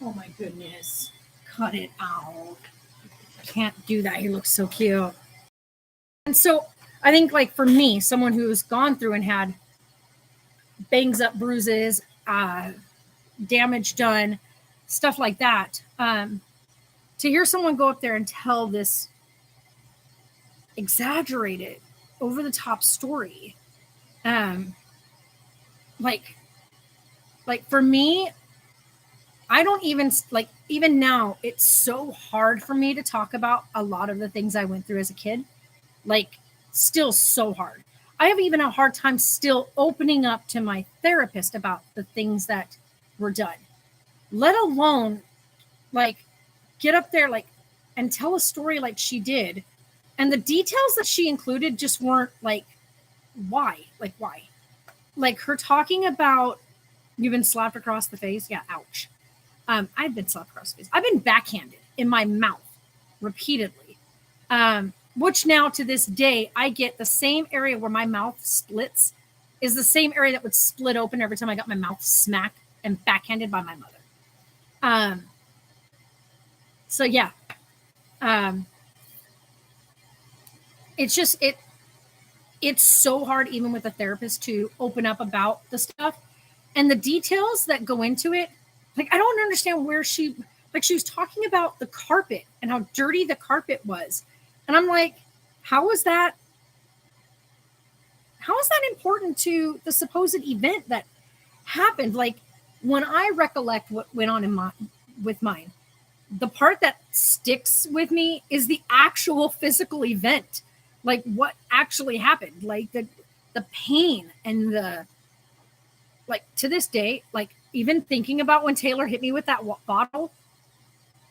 Oh my goodness. Cut it out. Can't do that. He looks so cute. And so I think, like, for me, someone who's gone through and had bangs up, bruises, damage done, stuff like that, to hear someone go up there and tell this exaggerated, over the top story, like for me, I don't even, like, even now, it's so hard for me to talk about a lot of the things I went through as a kid. Like, still so hard. I have even a hard time still opening up to my therapist about the things that were done, let alone, like, get up there, like, and tell a story like she did. And the details that she included just weren't, like, why? Like, why? Like, her talking about, you've been slapped across the face. Yeah, ouch. I've been slapped across the face. I've been backhanded in my mouth repeatedly, which now to this day, I get the same area where my mouth splits is the same area that would split open every time I got my mouth smacked and backhanded by my mother. So yeah, it's just, it's so hard even with a therapist to open up about the stuff and the details that go into it. Like, I don't understand where she was talking about the carpet and how dirty the carpet was. And I'm like, how is that important to the supposed event that happened? Like, when I recollect what went on in with mine. The part that sticks with me is the actual physical event, like what actually happened, like the pain and the, like, to this day, like even thinking about when Taylor hit me with that bottle,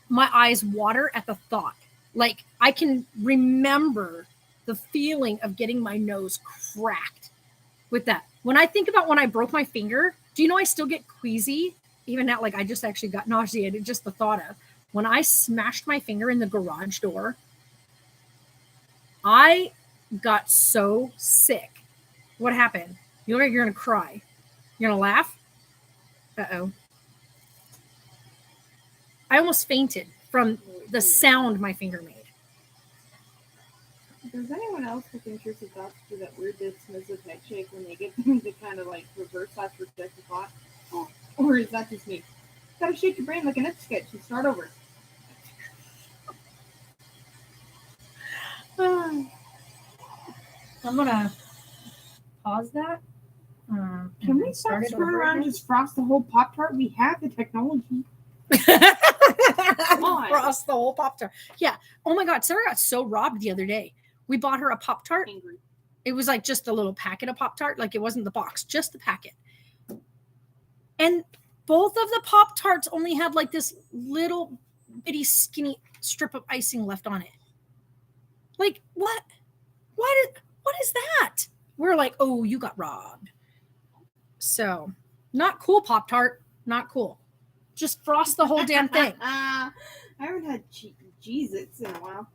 my eyes water at the thought. Like I can remember the feeling of getting my nose cracked with that. When I think about when I broke my finger, do you know I still get queasy even now? Like I just actually got nauseated just the thought of when I smashed my finger in the garage door. I got so sick. What happened? You look like you're gonna cry. You're gonna laugh? Uh-oh. I almost fainted from the sound my finger made. Does anyone else with intrusive thoughts do that weird dismissive head shake when they get them to kind of like reverse that reject the thought? Oh, or is that just me? Gotta shake your brain like an sketch and start over. I'm gonna pause that. Can we stop screwing around and just frost the whole Pop-Tart? We have the technology. Frost the whole Pop-Tart. Yeah. Oh my God. Sarah got so robbed the other day. We bought her a Pop-Tart. Angry. It was like just a little packet of Pop-Tart. Like it wasn't the box, just the packet. And both of the Pop-Tarts only had like this little bitty skinny strip of icing left on it. Like what? What is that? We're like, oh, you got robbed. So not cool, Pop-Tart. Not cool. Just frost the whole damn thing. I haven't had Cheez-Its in a while.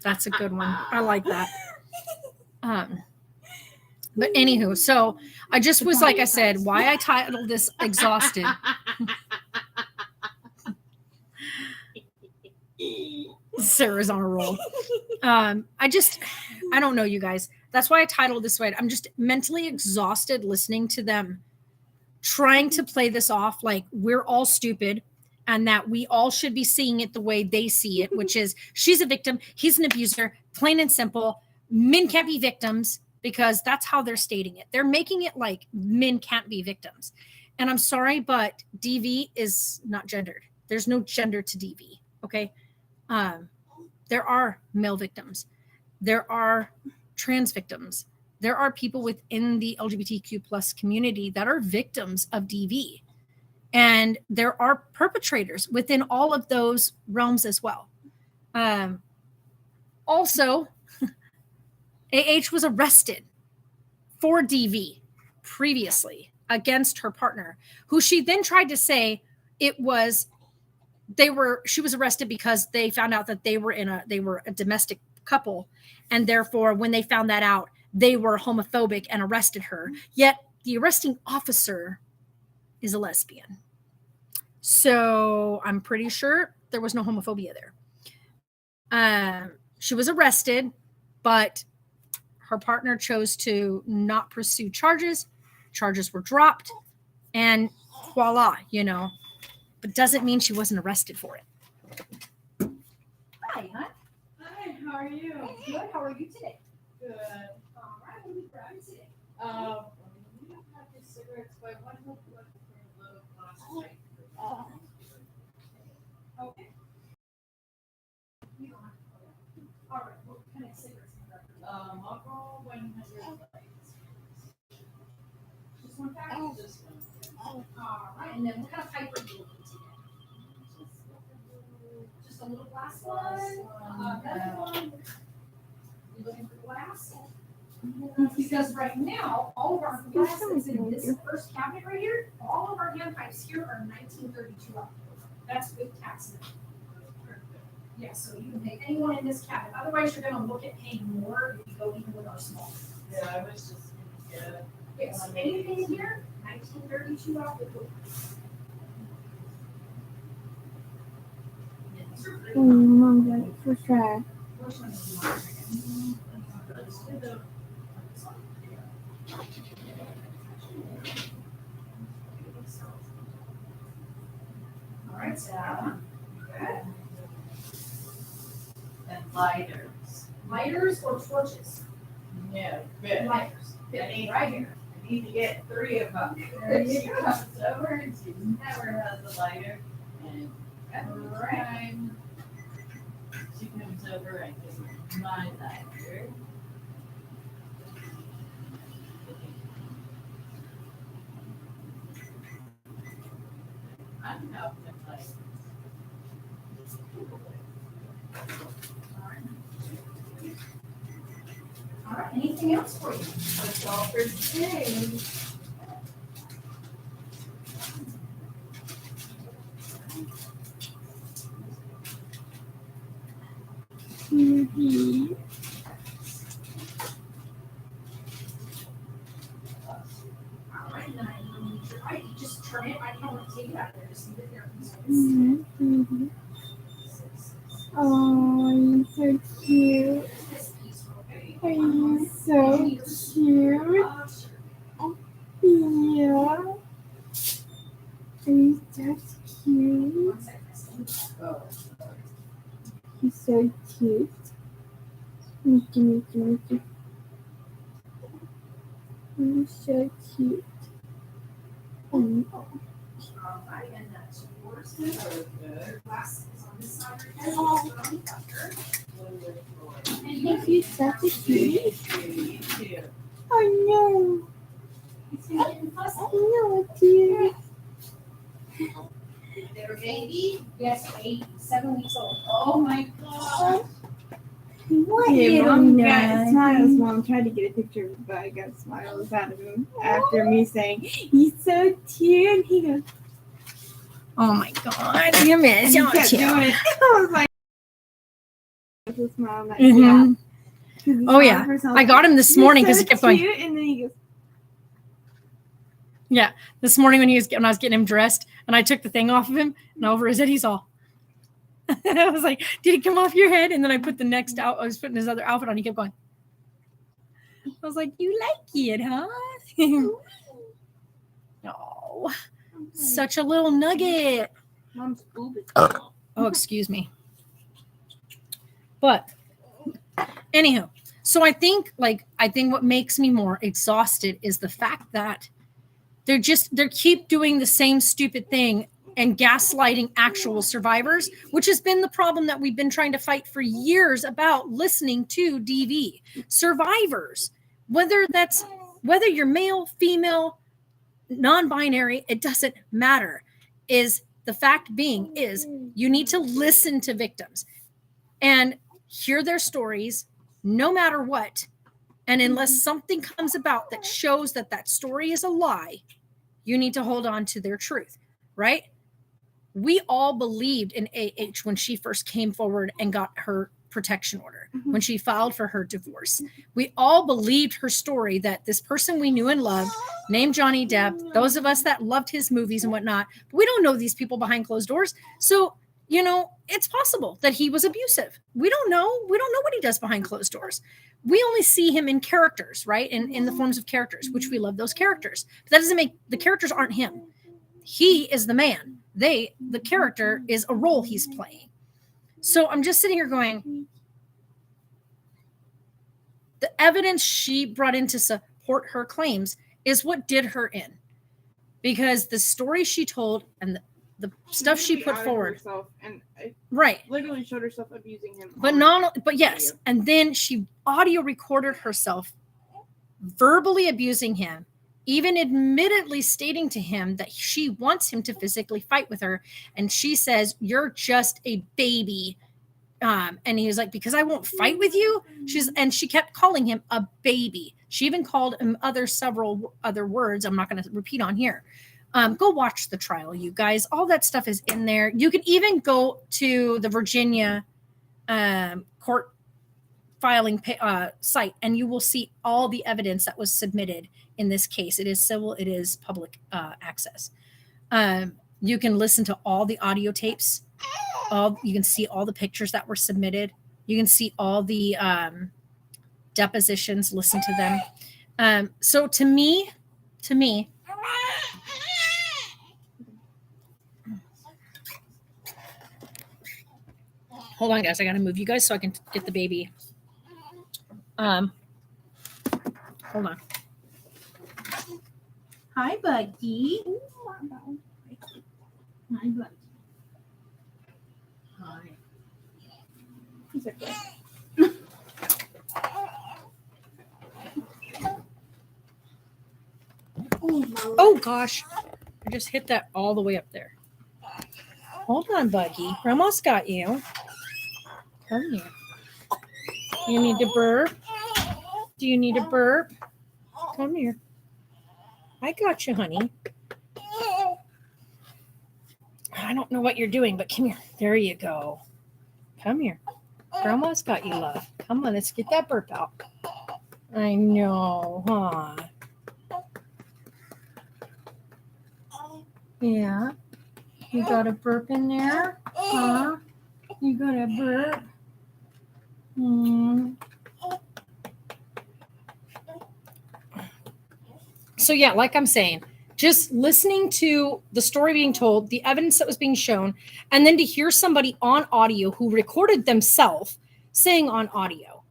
That's a good one. I like that. But anywho, so I just was like I said, why I titled this Exhausted. Sarah's on a roll. I don't know, you guys. That's why I titled this way. I'm just mentally exhausted listening to them trying to play this off like we're all stupid and that we all should be seeing it the way they see it, which is she's a victim, he's an abuser, plain and simple. Men can't be victims because that's how they're stating it. They're making it like men can't be victims. And I'm sorry, but DV is not gendered. There's no gender to DV, okay? There are male victims. There are trans victims. There are people within the LGBTQ plus community that are victims of DV. And there are perpetrators within all of those realms as well. Also, AH was arrested for DV previously against her partner, who she then tried to say she was arrested because they found out that they were a domestic couple, and therefore when they found that out, they were homophobic and arrested her. Yet the arresting officer is a lesbian. So I'm pretty sure there was no homophobia there. She was arrested, but her partner chose to not pursue charges. Charges were dropped, and voila, but doesn't mean she wasn't arrested for it. Hi, huh? Hi, how are you? Good. How are you today? Good. All right. What are we grabbing today? We have these cigarettes, but one will put for a little glass right. Okay. All right. What kind of cigarettes? I'll go 100 lights. Just one pack. Just one. All right. And then what kind of pipe are you looking to get? Just a little glass one. Another one. You looking for glass? Because right now, all of our glass that's in this first cabinet right here, all of our hand pipes here are 1932 up. That's with tax now. Yeah, so you can pay anyone in this cabinet. Otherwise, you're going to look at paying more if you go even with our small. Yeah, I was just gonna get it. Okay, so anything in here, 1932 off the book. Mom got it first try. Which one do you want? Let's do the. All right, so good. And lighters. Lighters or torches? Yeah, good. Lighters. I need Right here. I need to get 3 of them. She comes over and she never has a lighter. And every time she comes over, I give her my lighter. I'm helping them like. All right, anything else for you? That's all for today. All right, then I just turn it. I don't want to take it out of there. Just leave it there. Oh, you're so cute. Are you so cute? Yeah. Are you so cute? He's so cute. Mickey. You're so cute. Oh. He's such a cutie. Oh no. Oh no, dear. Their baby, yes, 7 weeks old. Oh my God. What Yeah, little Mom got nut. Smiles. Mom tried to get a picture, but I got Smiles out of him after me saying, "He's so cute." He goes, Oh my God. You miss and he kept doing it. I was like, "What's a smile?" Like, yeah. Mhm. 'Cause he Oh, smiled yeah. for himself, I got him this "You're morning so because he kept going. cute," and then he goes, This morning when I was getting him dressed and I took the thing off of him and over his head, he's all. I was like, did it come off your head? And then I put the next out. I was putting his other outfit on. He kept going. I was like, you like it, huh? Oh, such a little nugget. "Mom's boob is Oh, excuse me. But anyhow, so I think what makes me more exhausted is the fact that they keep doing the same stupid thing and gaslighting actual survivors, which has been the problem that we've been trying to fight for years about listening to DV survivors, whether you're male, female, non-binary, it doesn't matter. Is the fact being is you need to listen to victims and hear their stories no matter what. And unless something comes about that shows that story is a lie, you need to hold on to their truth, right? We all believed in AH when she first came forward and got her protection order, when she filed for her divorce. We all believed her story that this person we knew and loved, named Johnny Depp, those of us that loved his movies and whatnot, we don't know these people behind closed doors. So, it's possible that he was abusive. We don't know. We don't know what he does behind closed doors. We only see him in characters, right? In the forms of characters, which we love those characters. But that doesn't make the characters aren't him. He is the man. The character is a role he's playing. So I'm just sitting here going, the evidence she brought in to support her claims is what did her in. Because the story she told and the stuff she put forward, and right, literally showed herself abusing him. But yes, and then she audio recorded herself verbally abusing him, even admittedly stating to him that she wants him to physically fight with her, and she says, "You're just a baby." And he was like, "Because I won't fight with you." She kept calling him a baby. She even called him several other words I'm not going to repeat on here. Go watch the trial, you guys. All that stuff is in there. You can even go to the Virginia court filing site, and you will see all the evidence that was submitted in this case. It is civil. It is public access. You can listen to all the audio tapes. You can see all the pictures that were submitted. You can see all the depositions. Listen to them. So to me. Hold on, guys. I got to move you guys so I can get the baby. Hold on. Hi, Buggy. Hi, Buggy. Hi. He's okay. Oh gosh, I just hit that all the way up there. Hold on, Buggy. Grandma's got you. Come here. You need to burp? Do you need a burp? Come here. I got you, honey. I don't know what you're doing, but come here. There you go. Come here. Grandma's got you, love. Come on, let's get that burp out. I know, huh? Yeah. You got a burp in there? Huh? You got a burp? So yeah, like I'm saying, just listening to the story being told, the evidence that was being shown, and then to hear somebody on audio who recorded themselves saying on audio,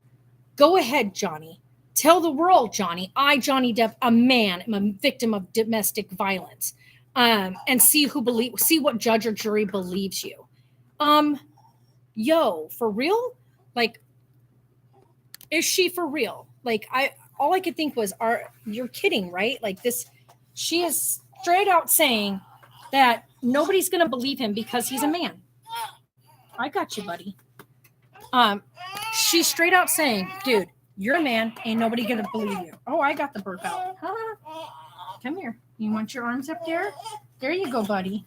go ahead, Johnny. Tell the world, Johnny. I, Johnny Depp, a man, am a victim of domestic violence. And see what judge or jury believes you. Yo, for real? Like, is she for real? Like, all I could think was, you're kidding, right? Like this, she is straight out saying that nobody's gonna believe him because he's a man. I got you, buddy. She's straight out saying, dude, you're a man, ain't nobody gonna believe you. Oh, I got the burp out. Come here. You want your arms up there? There you go, buddy.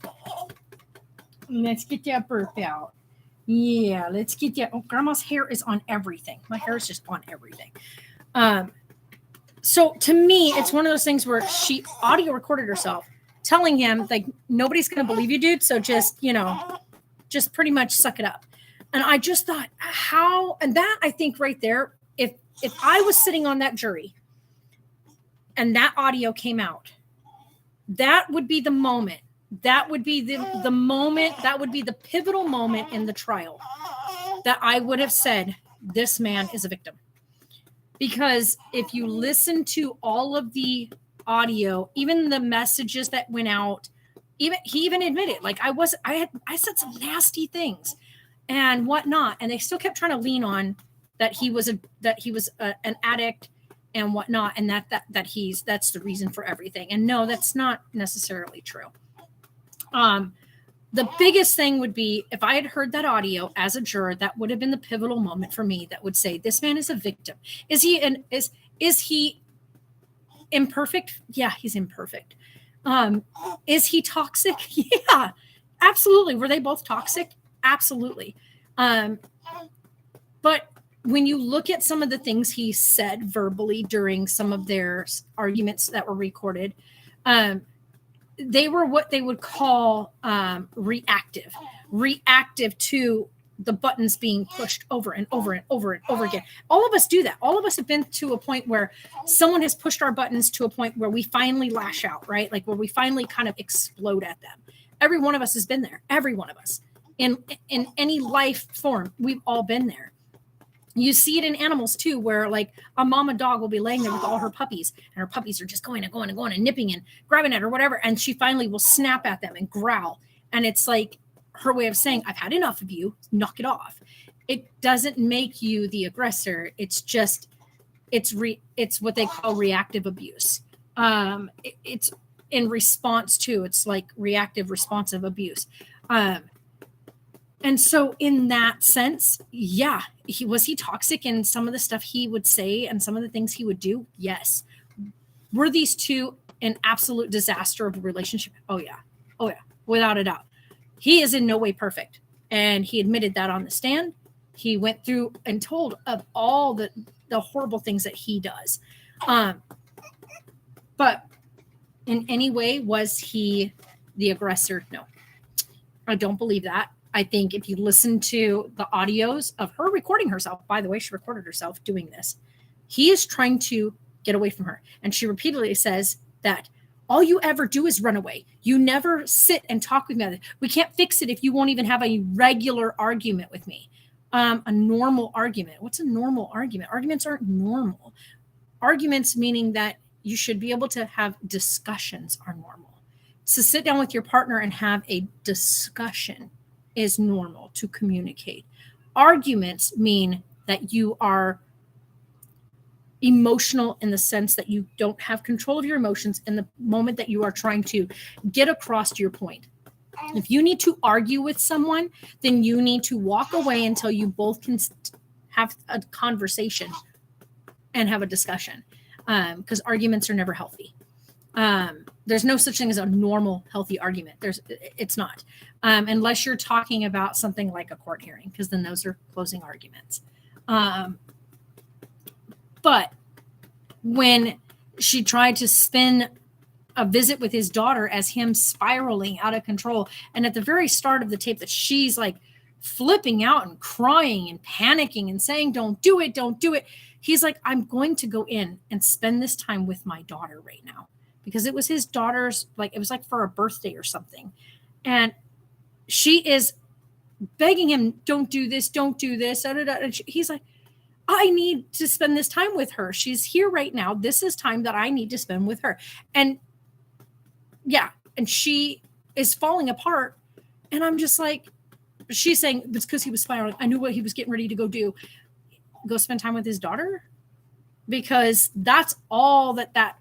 Let's get that burp out. Yeah, let's get that. Oh, Grandma's hair is on everything. My hair is just on everything. So to me, it's one of those things where she audio recorded herself telling him, like, nobody's going to believe you, dude. So just, just pretty much suck it up. And I just thought, and that I think right there, if I was sitting on that jury and that audio came out, that would be the moment. That would be the moment. That would be the pivotal moment in the trial that I would have said, this man is a victim. Because if you listen to all of the audio, even the messages that went out, he even admitted, like, I said some nasty things and whatnot, and they still kept trying to lean on that he was an addict and whatnot, and that's the reason for everything. And no, that's not necessarily true. The biggest thing would be if I had heard that audio as a juror, that would have been the pivotal moment for me that would say, this man is a victim. Is he imperfect? Yeah, he's imperfect. Is he toxic? Yeah, absolutely. Were they both toxic? Absolutely. But when you look at some of the things he said verbally during some of their arguments that were recorded, they were what they would call reactive to the buttons being pushed over and over and over and over again. All of us do that. All of us have been to a point where someone has pushed our buttons to a point where we finally lash out, right? Like where we finally kind of explode at them. Every one of us has been there. Every one of us in any life form, we've all been there. You see it in animals too, where like a mama dog will be laying there with all her puppies, and her puppies are just going and going and going and nipping and grabbing at her, whatever. And she finally will snap at them and growl. And it's like her way of saying, I've had enough of you, knock it off. It doesn't make you the aggressor. It's just, it's what they call reactive abuse. It's in response to, it's like reactive responsive abuse. And so in that sense, yeah, was he toxic in some of the stuff he would say and some of the things he would do? Yes. Were these two an absolute disaster of a relationship? Oh yeah. Without a doubt. He is in no way perfect. And he admitted that on the stand. He went through and told of all the horrible things that he does. But in any way, was he the aggressor? No, I don't believe that. I think if you listen to the audios of her recording herself, by the way, she recorded herself doing this. He is trying to get away from her. And she repeatedly says that all you ever do is run away. You never sit and talk with me. We can't fix it if you won't even have a regular argument with me. A normal argument. What's a normal argument? Arguments aren't normal. Arguments meaning that you should be able to have discussions are normal. To sit down with your partner and have a discussion is normal to communicate. Arguments mean that you are emotional in the sense that you don't have control of your emotions in the moment that you are trying to get across your point. If you need to argue with someone, then you need to walk away until you both can have a conversation and have a discussion, because arguments are never healthy. There's no such thing as a normal, healthy argument. It's not, unless you're talking about something like a court hearing, because then those are closing arguments. But when she tried to spin a visit with his daughter as him spiraling out of control, and at the very start of the tape that she's like flipping out and crying and panicking and saying, don't do it, don't do it. He's like, I'm going to go in and spend this time with my daughter right now, because it was his daughter's, like, it was like for a birthday or something. And she is begging him, don't do this, don't do this. And he's like, I need to spend this time with her. She's here right now. This is time that I need to spend with her. And yeah, and she is falling apart. And I'm just like, she's saying it's because he was spiraling. I knew what he was getting ready to go do. Go spend time with his daughter? Because that's all that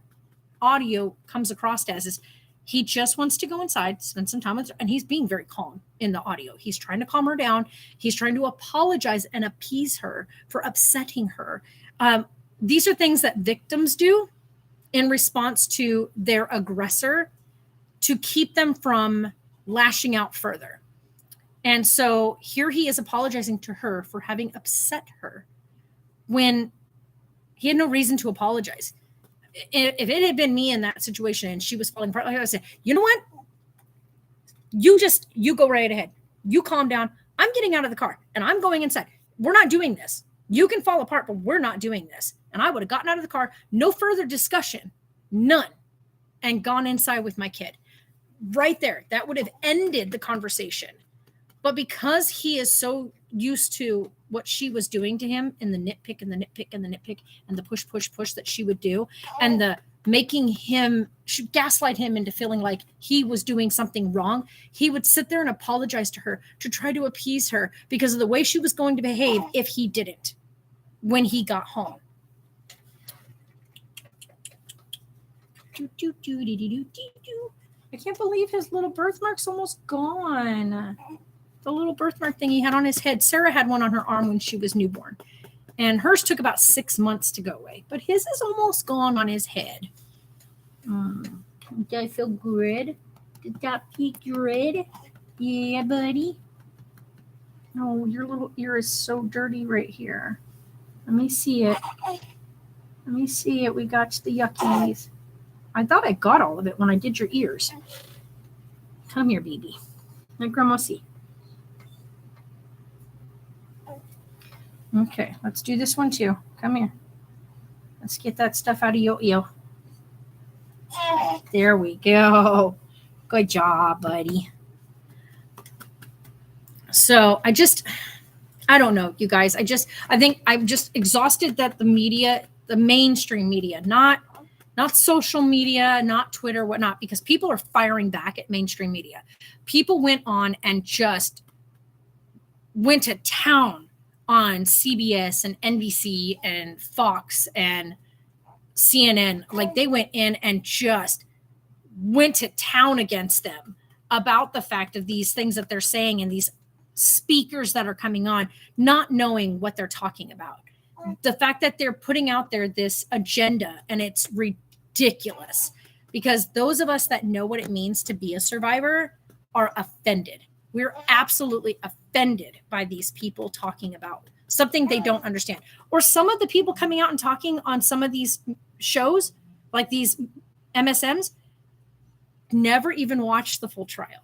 audio comes across as, is he just wants to go inside, spend some time with her, and he's being very calm in the audio. He's trying to calm her down. He's trying to apologize and appease her for upsetting her. These are things that victims do in response to their aggressor to keep them from lashing out further. And so here he is apologizing to her for having upset her when he had no reason to apologize. If it had been me in that situation and she was falling apart, like I said, you know what? You go right ahead. You calm down. I'm getting out of the car and I'm going inside. We're not doing this. You can fall apart, but we're not doing this. And I would have gotten out of the car, no further discussion, none, and gone inside with my kid. Right there. That would have ended the conversation. But because he is so used to what she was doing to him in the nitpick and the nitpick and the nitpick and the push, push, push that she would do, and the making him, she gaslight him into feeling like he was doing something wrong, he would sit there and apologize to her to try to appease her because of the way she was going to behave if he didn't when he got home. I can't believe his little birthmark's almost gone. The little birthmark thing he had on his head. Sarah had one on her arm when she was newborn. And hers took about 6 months to go away. But his is almost gone on his head. Did I feel good? Did that feel good? Yeah, buddy. Oh, your little ear is so dirty right here. Let me see it. Let me see it. We got the yuckies. I thought I got all of it when I did your ears. Come here, baby. Let Grandma see. Okay, let's do this one too. Come here. Let's get that stuff out of your ear. There we go. Good job, buddy. So I don't know, you guys. I think I'm just exhausted that the media, the mainstream media, not social media, not Twitter, whatnot, because people are firing back at mainstream media. People went on and just went to town on CBS and NBC and Fox and CNN. Like, they went in and just went to town against them about the fact of these things that they're saying and these speakers that are coming on, not knowing what they're talking about. The fact that they're putting out there this agenda, and it's ridiculous, because those of us that know what it means to be a survivor are offended. We're absolutely offended by these people talking about something they don't understand. Or some of the people coming out and talking on some of these shows, like these MSMs, never even watched the full trial.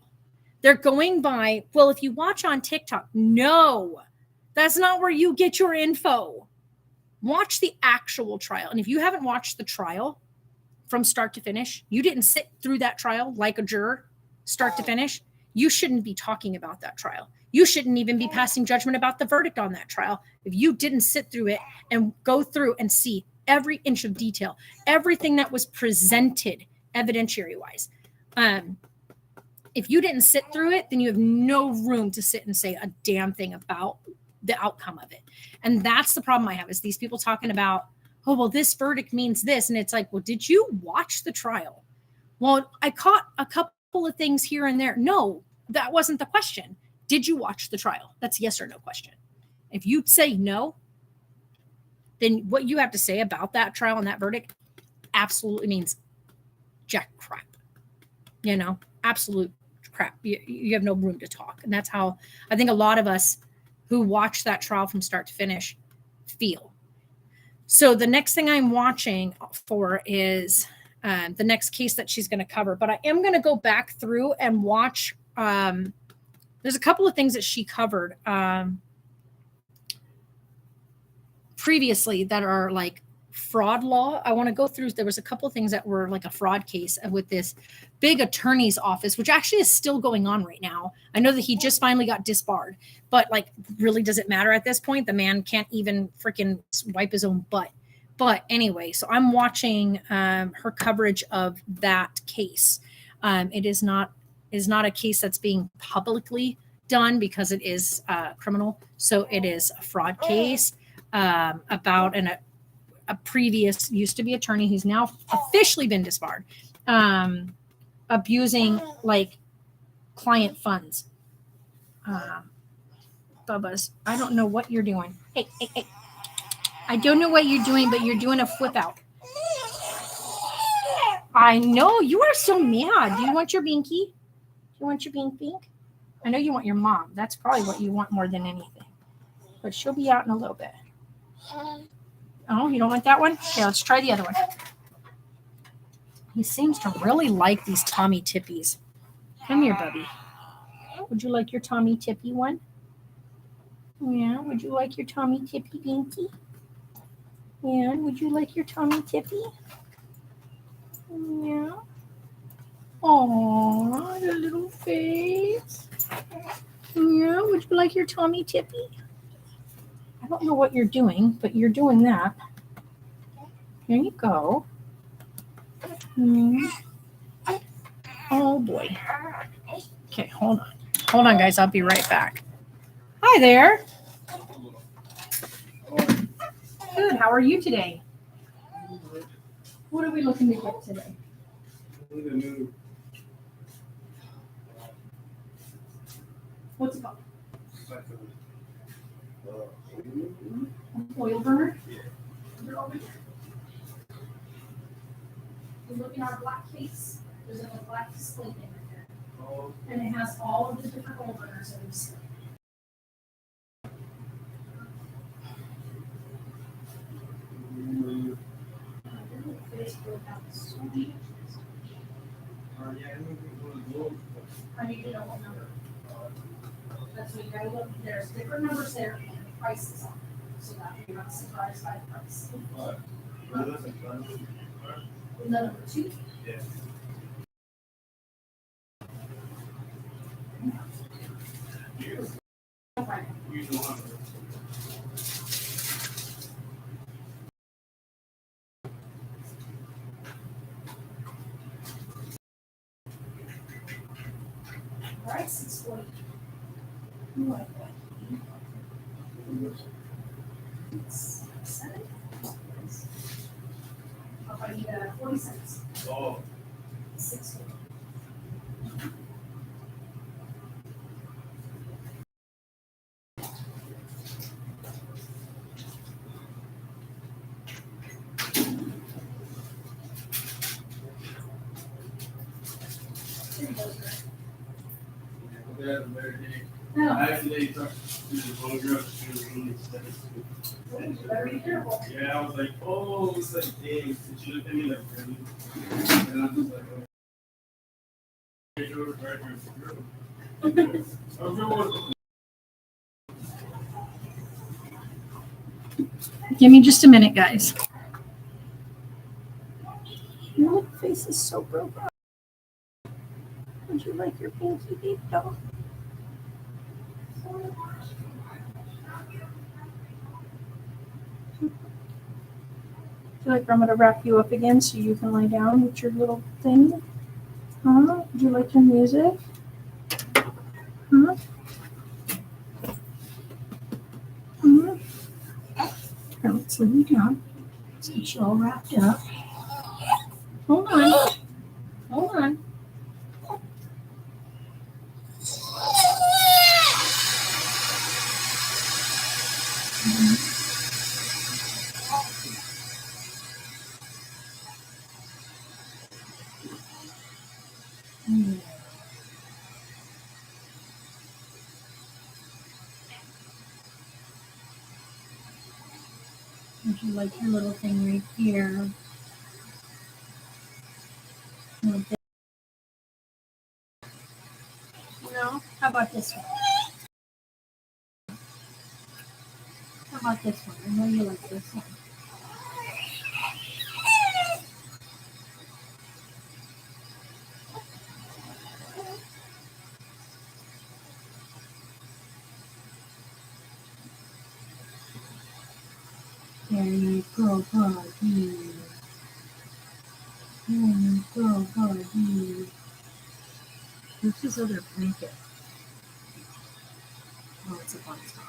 They're going by, well, if you watch on TikTok, no, that's not where you get your info. Watch the actual trial. And if you haven't watched the trial from start to finish, you didn't sit through that trial like a juror, start to finish, you shouldn't be talking about that trial. You shouldn't even be passing judgment about the verdict on that trial if you didn't sit through it and go through and see every inch of detail, everything that was presented evidentiary wise. If you didn't sit through it, then you have no room to sit and say a damn thing about the outcome of it. And that's the problem I have, is these people talking about, oh, well, this verdict means this. And it's like, well, did you watch the trial? Well, I caught a couple of things here and there. No, that wasn't the question. Did you watch the trial? That's yes or no question. If you say no, then what you have to say about that trial and that verdict absolutely means jack crap. Absolute crap. You have no room to talk. And that's how I think a lot of us who watch that trial from start to finish feel. So the next thing I'm watching for is the next case that she's going to cover. But I am going to go back through and watch. There's a couple of things that she covered previously that are like fraud law. I want to go through. There was a couple of things that were like a fraud case with this big attorney's office, which actually is still going on right now. I know that he just finally got disbarred, but like, really, does it matter at this point? The man can't even freaking wipe his own butt. But anyway, so I'm watching her coverage of that case. It is not a case that's being publicly done because it is criminal. So it is a fraud case about a previous used to be attorney who's now officially been disbarred, abusing like client funds. Bubba's, I don't know what you're doing. Hey. I don't know what you're doing, but you're doing a flip out. I know, you are so mad. Do you want your binky? Do you want your bink? I know you want your mom. That's probably what you want more than anything. But she'll be out in a little bit. Oh, you don't want that one? Okay, let's try the other one. He seems to really like these Tommy Tippies. Come here, Bubby. Would you like your Tommy Tippy one? Yeah, would you like your Tommy Tippy binky? Yeah, would you like your Tommy Tippy? Yeah. Oh, the little face. Yeah, would you like your Tommy Tippy? I don't know what you're doing, but you're doing that. Here you go. Oh, boy. Okay, hold on. Hold on, guys. I'll be right back. Hi there. Good. How are you today? What are we looking to get today? What's it called? Oil burner? You're looking at our black case. There's a black display in there. And it has all of the different oil burners that we see. I need to know what number. That's what you gotta look. There's different numbers there and the prices on them, so that you're not surprised by the price. The number 2. Yeah. All right, 640. I need 40 cents. Oh. 640. No. Actually, talked to the photograph. She was really excited. Better be careful. Yeah, I was like, oh, it's like, dang, she looked at me like, really? And I'm just like, oh. Give me just a minute, guys. Your face is so broken. Would you like your pinky big dog? you like Grandma to wrap you up again so you can lay down with your little thing? Huh? Would you like your music? Huh? Huh? Here, let's lay you down. Let's get you all wrapped up. Hold on. Hold on. Would you like your little thing right here? Like this? No? How about this one? How about this one? I know you like this one. There you go, buddy. There you go, buddy. What's his other blanket? Oh, it's a fun spot.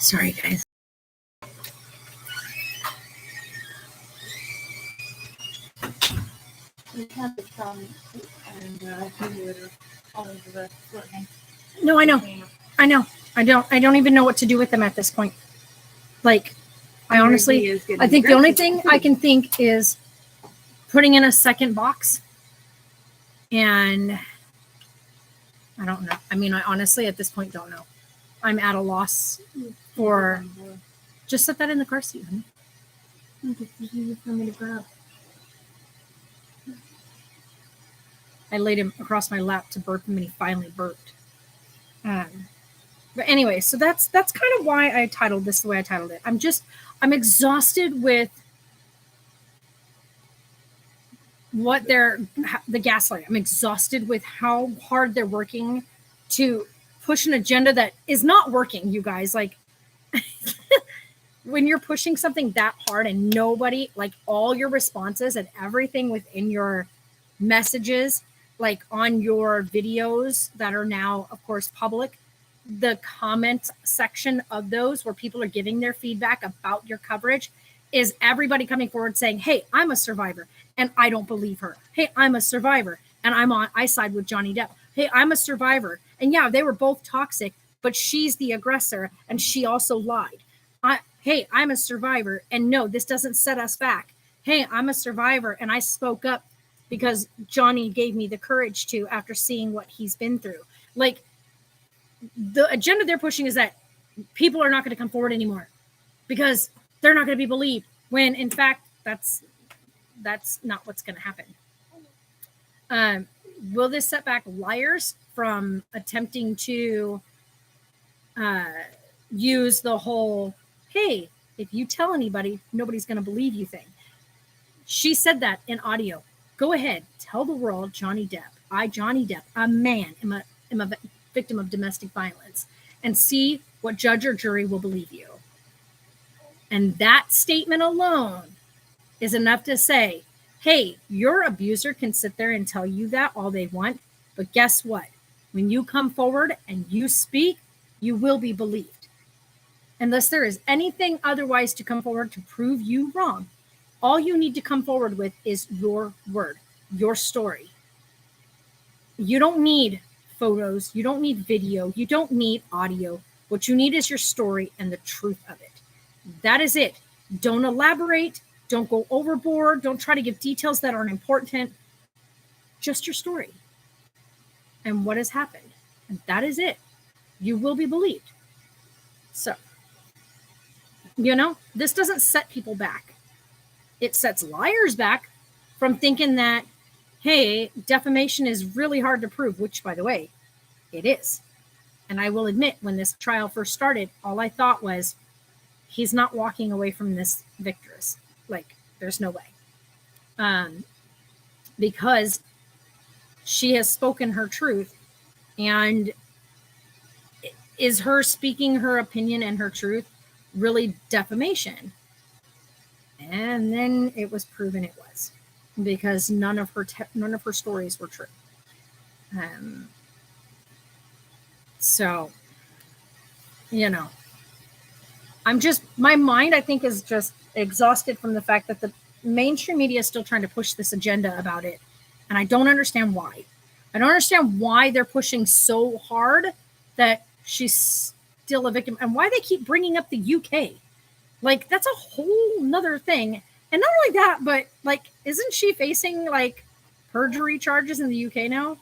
Sorry, guys. We had the problem and he would have all over the floating. No, I know. I know. I don't even know what to do with them at this point. Like, I honestly, I think the only thing I can think is putting in a second box. And I don't know. I mean, I honestly at this point don't know. I'm at a loss for just set that in the car seat, honey. It's easy for me to grab. I laid him across my lap to burp him, and he finally burped. But anyway, so that's kind of why I titled this the way I titled it. I'm exhausted with what the gaslight. I'm exhausted with how hard they're working to push an agenda that is not working, you guys. Like, when you're pushing something that hard and nobody, like all your responses and everything within your messages, like on your videos that are now, of course, public, the comment section of those where people are giving their feedback about your coverage is everybody coming forward saying, hey, I'm a survivor and I don't believe her. Hey, I'm a survivor and I side with Johnny Depp. Hey, I'm a survivor. And yeah, they were both toxic, but she's the aggressor and she also lied. Hey, I'm a survivor and no, this doesn't set us back. Hey, I'm a survivor and I spoke up because Johnny gave me the courage to after seeing what he's been through. Like, the agenda they're pushing is that people are not going to come forward anymore because they're not going to be believed, when in fact that's not what's going to happen. Will this set back liars from attempting to use the whole, hey, if you tell anybody, nobody's going to believe you thing? She said that in audio. Go ahead, tell the world, Johnny Depp. I, Johnny Depp, a man, am a victim of domestic violence, and see what judge or jury will believe you. And that statement alone is enough to say, hey, your abuser can sit there and tell you that all they want, but guess what? When you come forward and you speak, you will be believed. Unless there is anything otherwise to come forward to prove you wrong, all you need to come forward with is your word, your story. You don't need photos. You don't need video. You don't need audio. What you need is your story and the truth of it. That is it. Don't elaborate. Don't go overboard. Don't try to give details that aren't important. Just your story and what has happened. And that is it. You will be believed. So, this doesn't set people back. It sets liars back from thinking that, hey, defamation is really hard to prove, which, by the way, it is. And I will admit, when this trial first started, all I thought was, he's not walking away from this victorious. Like, there's no way. Because she has spoken her truth, and is her speaking her opinion and her truth really defamation? And then it was proven it was, because none of her stories were true. So, my mind, I think, is just exhausted from the fact that the mainstream media is still trying to push this agenda about it. And I don't understand why. I don't understand why they're pushing so hard that she's still a victim, and why they keep bringing up the UK. Like, that's a whole nother thing. And not only that, but like, isn't she facing like perjury charges in the UK now?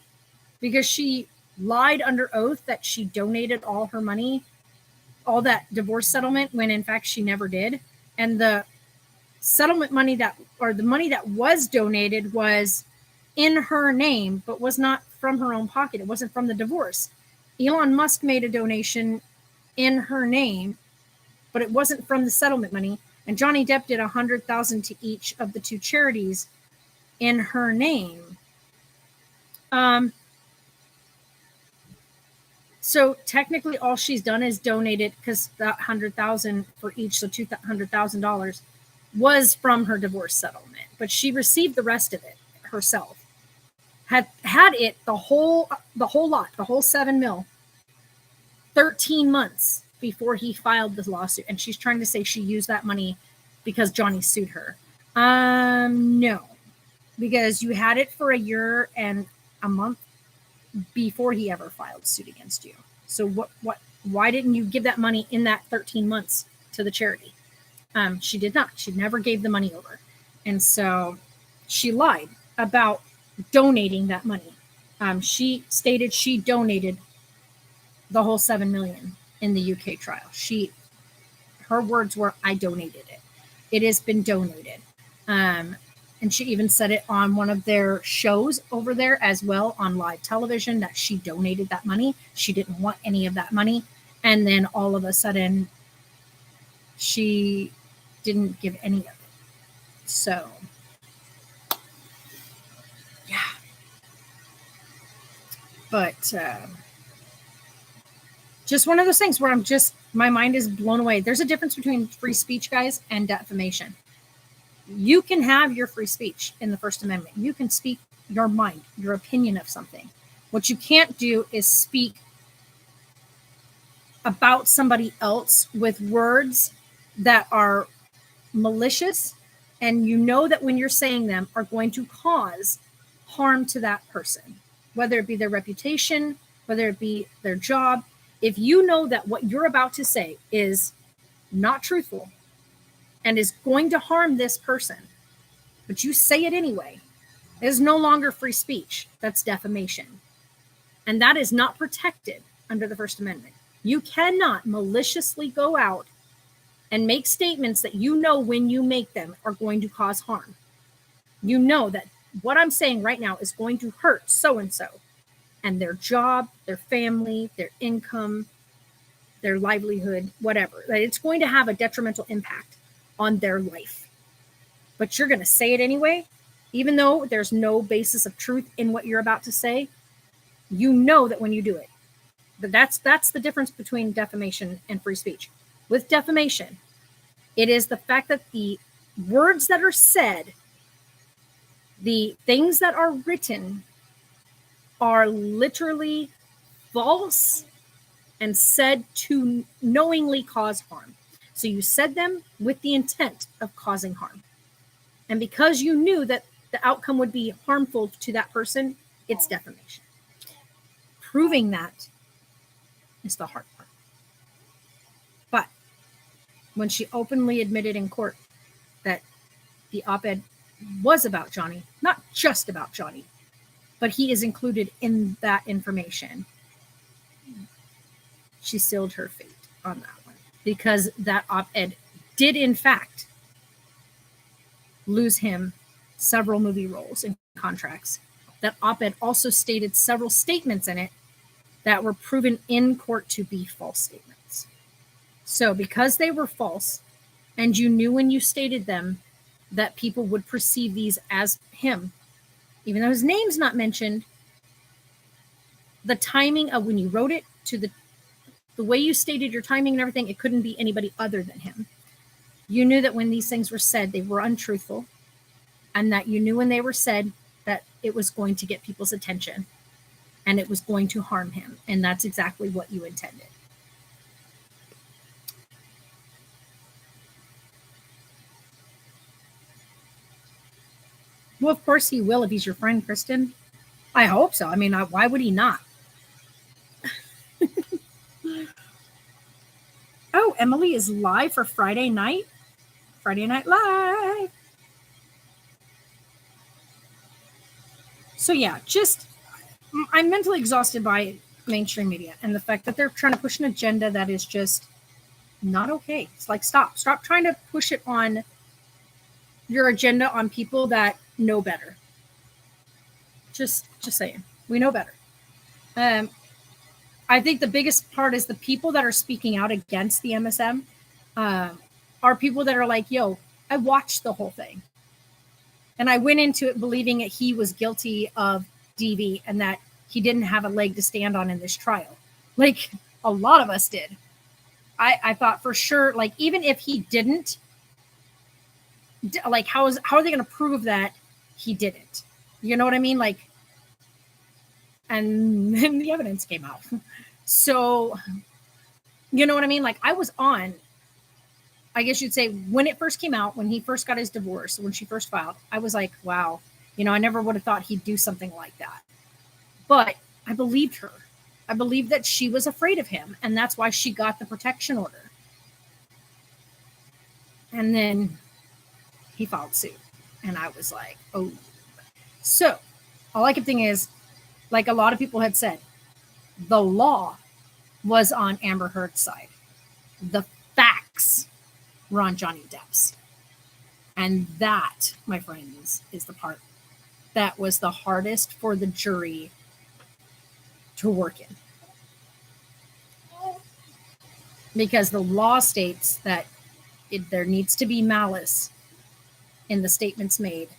Because she lied under oath that she donated all her money, all that divorce settlement, when in fact she never did. And the settlement money the money that was donated was in her name, but was not from her own pocket. It wasn't from the divorce. Elon Musk made a donation in her name, but it wasn't from the settlement money. And Johnny Depp did $100,000 to each of the two charities in her name. So technically all she's done is donated, because that $100,000 for each, so $200,000 was from her divorce settlement, but she received the rest of it herself. Had it the whole lot, the whole $7 million, 13 months before he filed this lawsuit, and she's trying to say she used that money because Johnny sued her. No, because you had it for a year and a month before he ever filed suit against you. So why didn't you give that money in that 13 months to the charity? She did not. She never gave the money over. And so she lied about donating that money. She stated she donated the whole $7 million in the UK trial. Her words were, I donated it. It has been donated. And she even said it on one of their shows over there as well, on live television, that she donated that money. She didn't want any of that money. And then all of a sudden, she didn't give any of it. So, yeah. But just one of those things where my mind is blown away. There's a difference between free speech, guys, and defamation. You can have your free speech in the First Amendment. You can speak your mind, your opinion of something. What you can't do is speak about somebody else with words that are malicious, and you know that when you're saying them are going to cause harm to that person, whether it be their reputation, whether it be their job. If you know that what you're about to say is not truthful and is going to harm this person, but you say it anyway, it is no longer free speech. That's defamation. And that is not protected under the First Amendment. You cannot maliciously go out and make statements that you know when you make them are going to cause harm. You know that what I'm saying right now is going to hurt so-and-so and their job, their family, their income, their livelihood, whatever. That it's going to have a detrimental impact on their life. But you're going to say it anyway, even though there's no basis of truth in what you're about to say. You know that when you do it. But that's the difference between defamation and free speech. With defamation, it is the fact that the words that are said, the things that are written, are literally false and said to knowingly cause harm. So you said them with the intent of causing harm. And because you knew that the outcome would be harmful to that person, it's defamation. Proving that is the hard part. But when she openly admitted in court that the op-ed was about Johnny, not just about Johnny, but he is included in that information. She sealed her fate on that one because that op-ed did, in fact, lose him several movie roles and contracts. That op-ed also stated several statements in it that were proven in court to be false statements. So because they were false, and you knew when you stated them that people would perceive these as him, even though his name's not mentioned, the timing of when you wrote it to the way you stated your timing and everything, it couldn't be anybody other than him. You knew that when these things were said, they were untruthful, and that you knew when they were said that it was going to get people's attention and it was going to harm him. And that's exactly what you intended. Well, of course he will if he's your friend, Kristen. I hope so. I mean, why would he not? Oh, Emily is live for Friday Night Live. So yeah, I'm mentally exhausted by mainstream media and the fact that they're trying to push an agenda that is just not okay. It's like, stop trying to push it on your agenda on people that know better. Just saying, we know better. I think the biggest part is the people that are speaking out against the MSM are people that are like, yo, I watched the whole thing. And I went into it believing that he was guilty of DV and that he didn't have a leg to stand on in this trial. Like a lot of us did. I thought for sure, like, even if he didn't, like, how are they going to prove that he didn't? You know what I mean? Like, and then the evidence came out. So, you know what I mean? Like, I was on, I guess you'd say, when it first came out, when he first got his divorce, when she first filed, I was like, wow, I never would have thought he'd do something like that. But I believed her. I believed that she was afraid of him, and that's why she got the protection order. And then he filed suit, and I was like, oh. So, all I kept thinking is, like a lot of people had said, the law was on Amber Heard's side. The facts were on Johnny Depp's. And that, my friends, is the part that was the hardest for the jury to work in. Because the law states that there needs to be malice in the statements made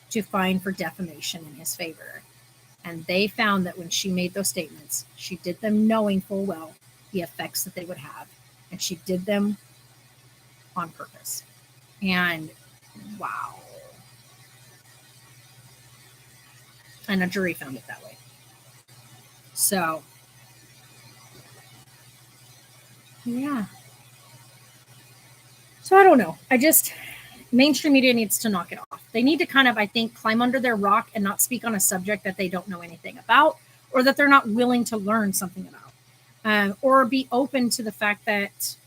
to find for defamation in his favor. And they found that when she made those statements, she did them knowing full well the effects that they would have. And she did them on purpose. And wow. And a jury found it that way. So, yeah. So I don't know. Mainstream media needs to knock it off. They need to kind of, I think, climb under their rock and not speak on a subject that they don't know anything about, or that they're not willing to learn something about, or be open to the fact that,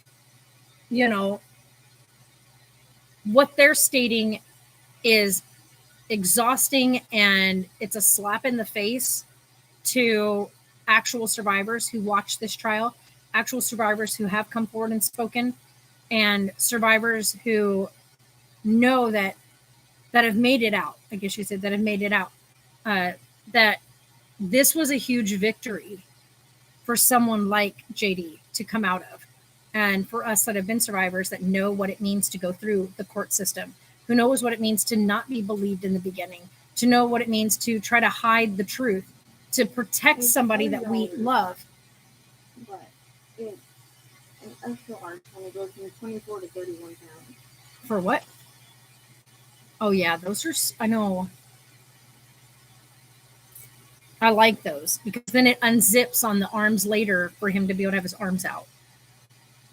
what they're stating is exhausting and it's a slap in the face to actual survivors who watched this trial, actual survivors who have come forward and spoken, and survivors who know that have made it out. I guess you said that have made it out. That this was a huge victory for someone like JD to come out of. And for us that have been survivors that know what it means to go through the court system, who knows what it means to not be believed in the beginning, to know what it means to try to hide the truth, to protect somebody that we love. But it's an extra large when it goes from 24 to 31 pounds. For what? Oh, yeah, those are, I know. I like those because then it unzips on the arms later for him to be able to have his arms out.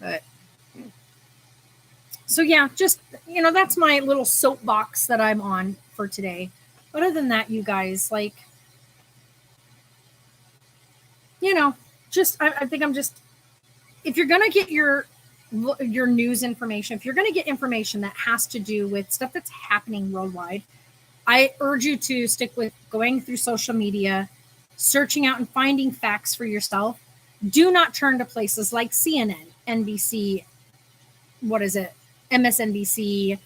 But so, yeah, just, that's my little soapbox that I'm on for today. Other than that, you guys, like, I think I'm just, if you're going to get your your news information, if you're going to get information that has to do with stuff that's happening worldwide, I urge you to stick with going through social media, searching out and finding facts for yourself. Do not turn to places like CNN, NBC, MSNBC,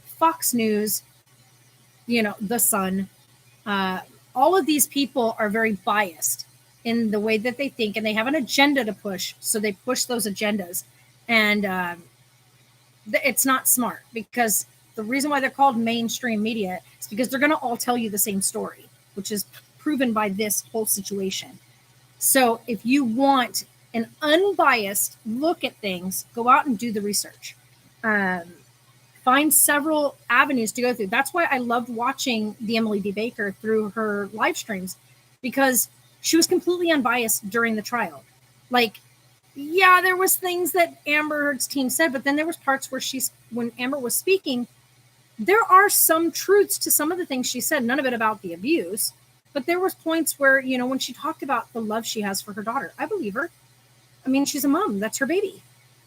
Fox News, The Sun. All of these people are very biased in the way that they think, and they have an agenda to push. So they push those agendas. And it's not smart, because the reason why they're called mainstream media is because they're going to all tell you the same story, which is proven by this whole situation. So if you want an unbiased look at things, go out and do the research. Find several avenues to go through. That's why I loved watching the Emily D. Baker through her live streams, because she was completely unbiased during the trial. Like, yeah, there was things that Amber Heard's team said, but then there was parts where when Amber was speaking, there are some truths to some of the things she said, none of it about the abuse, but there was points where, when she talked about the love she has for her daughter, I believe her. I mean, she's a mom, that's her baby.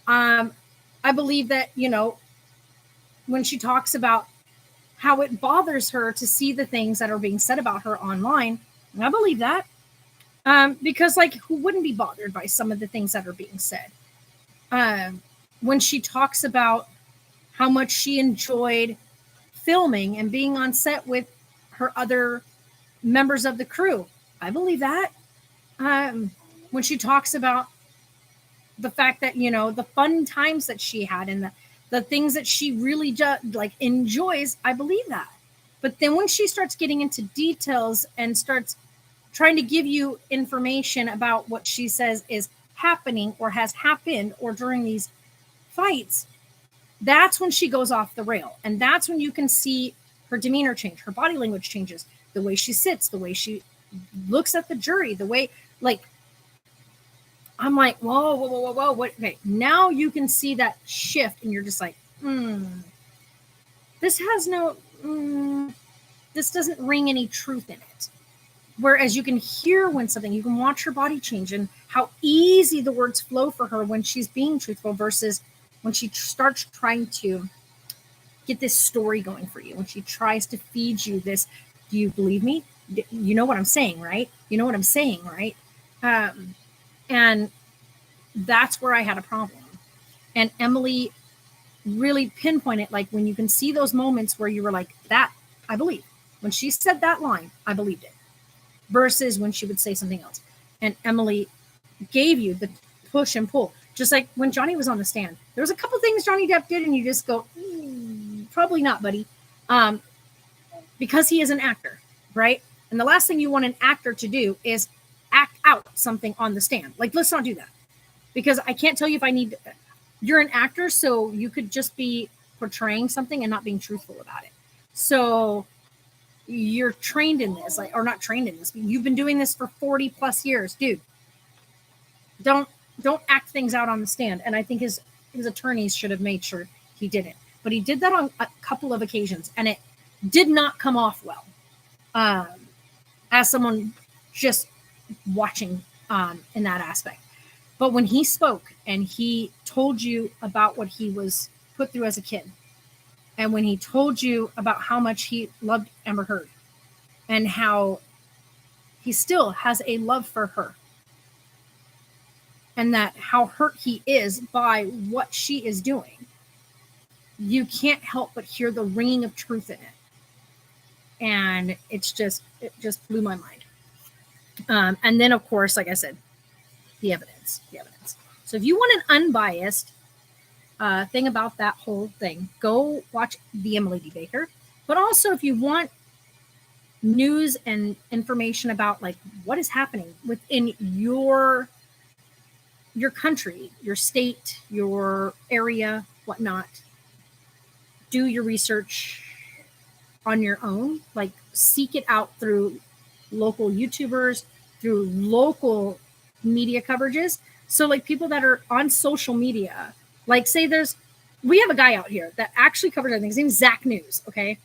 I believe that, when she talks about how it bothers her to see the things that are being said about her online, I believe that. Because who wouldn't be bothered by some of the things that are being said? When she talks about how much she enjoyed filming and being on set with her other members of the crew, I believe that. When she talks about the fact that, the fun times that she had and the things that she really enjoys, I believe that. But then when she starts getting into details and starts trying to give you information about what she says is happening or has happened or during these fights, that's when she goes off the rail. And that's when you can see her demeanor change, her body language changes, the way she sits, the way she looks at the jury, the way, I'm like, whoa, what? Okay, now you can see that shift, and you're just like, this doesn't ring any truth in it. Whereas you can hear when you can watch her body change and how easy the words flow for her when she's being truthful versus when she starts trying to get this story going for you, when she tries to feed you this, do you believe me? You know what I'm saying, right? And that's where I had a problem. And Emily really pinpointed, when you can see those moments where you were like, that, I believe. When she said that line, I believed it. Versus when she would say something else. And Emily gave you the push and pull. Just like when Johnny was on the stand. There was a couple things Johnny Depp did and you just go, probably not, buddy. Because he is an actor, right? And the last thing you want an actor to do is act out something on the stand. Let's not do that. Because I can't tell you if you're an actor, so you could just be portraying something and not being truthful about it. So you're trained in this, or not trained in this, but you've been doing this for 40 plus years, dude. Don't act things out on the stand. And I think his attorneys should have made sure he didn't. But he did that on a couple of occasions, and it did not come off well. As someone just watching in that aspect. But when he spoke and he told you about what he was put through as a kid, and when he told you about how much he loved Amber Heard and how he still has a love for her, and that how hurt he is by what she is doing, you can't help but hear the ringing of truth in it. And it just blew my mind. And then, of course, like I said, the evidence. So if you want an unbiased thing about that whole thing, go watch the Emily D. Baker. But also, if you want news and information about what is happening within your country, your state, your area, whatnot, do your research on your own. Seek it out through local YouTubers, through local media coverages. So people that are on social media, say we have a guy out here that actually covers everything. His name's Zach News. Okay.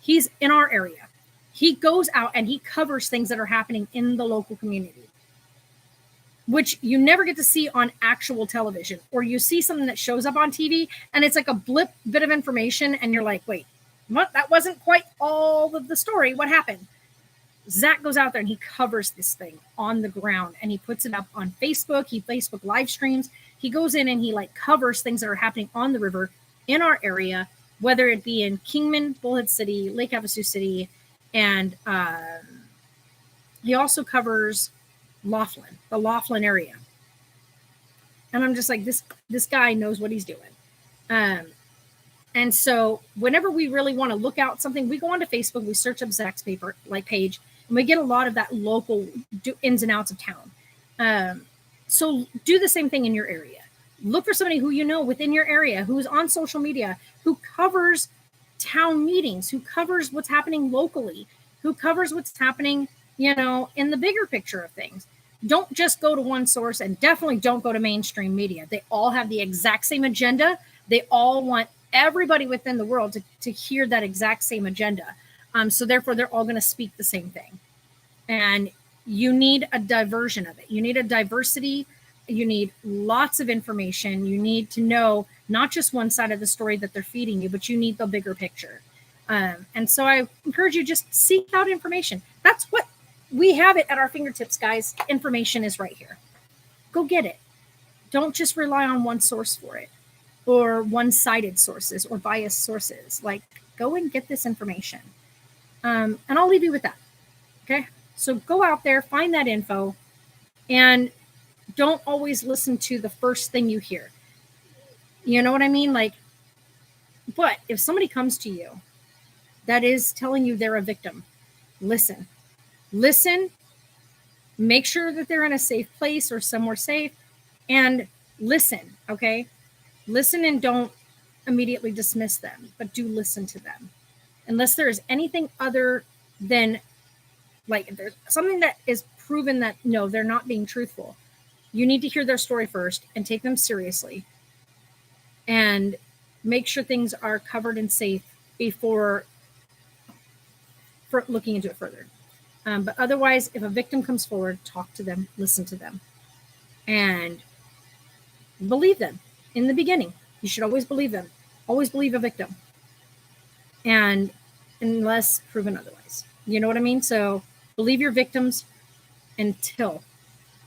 He's in our area. He goes out and he covers things that are happening in the local community. which you never get to see on actual television, or you see something that shows up on TV and it's like a bit of information and you're like, wait, what? That wasn't quite all of the story. What happened? Zach goes out there and he covers this thing on the ground and he puts it up on Facebook. He Facebook live streams. He goes in and he like covers things that are happening on the river in our area, whether it be in Kingman, Bullhead City, Lake Havasu City, and he also covers Laughlin, the Laughlin area. And I'm just like, this guy knows what he's doing. And so whenever we really want to look out something, we go onto Facebook, we search up Zach's page, and we get a lot of that local ins and outs of town. So do the same thing in your area. Look for somebody who you know within your area, who's on social media, who covers town meetings, who covers what's happening locally, who covers what's happening, in the bigger picture of things. Don't just go to one source, and definitely don't go to mainstream media. They all have the exact same agenda. They all want everybody within the world to hear that exact same agenda. So therefore, they're all going to speak the same thing. And you need a diversion of it. You need a diversity. You need lots of information. You need to know not just one side of the story that they're feeding you, but you need the bigger picture. And so I encourage you, just seek out information. That's what we have it at our fingertips, guys. Information is right here. Go get it. Don't just rely on one source for it, or one-sided sources or biased sources. Like, go and get this information. And I'll leave you with that. Okay. So go out there, find that info, and don't always listen to the first thing you hear. You know what I mean? Like, but if somebody comes to you that is telling you they're a victim, listen, make sure that they're in a safe place or somewhere safe, and listen. Okay. Listen, and don't immediately dismiss them, but do listen to them. Unless there is anything other than, like, there's something that is proven that, no, they're not being truthful. You need to hear their story first and take them seriously and make sure things are covered and safe before looking into it further. But otherwise, if a victim comes forward, talk to them, listen to them, and believe them. In the beginning, you should always believe them. Always believe a victim. And unless proven otherwise. You know what I mean? So believe your victims until,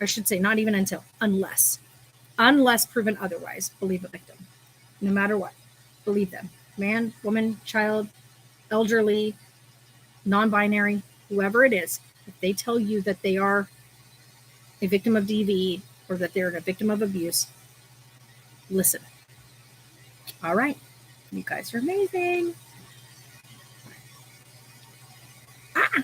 I should say, not even until, unless proven otherwise, believe a victim. No matter what, believe them. Man, woman, child, elderly, non-binary, whoever it is, if they tell you that they are a victim of DV or that they're a victim of abuse, listen. All right. You guys are amazing. Ah.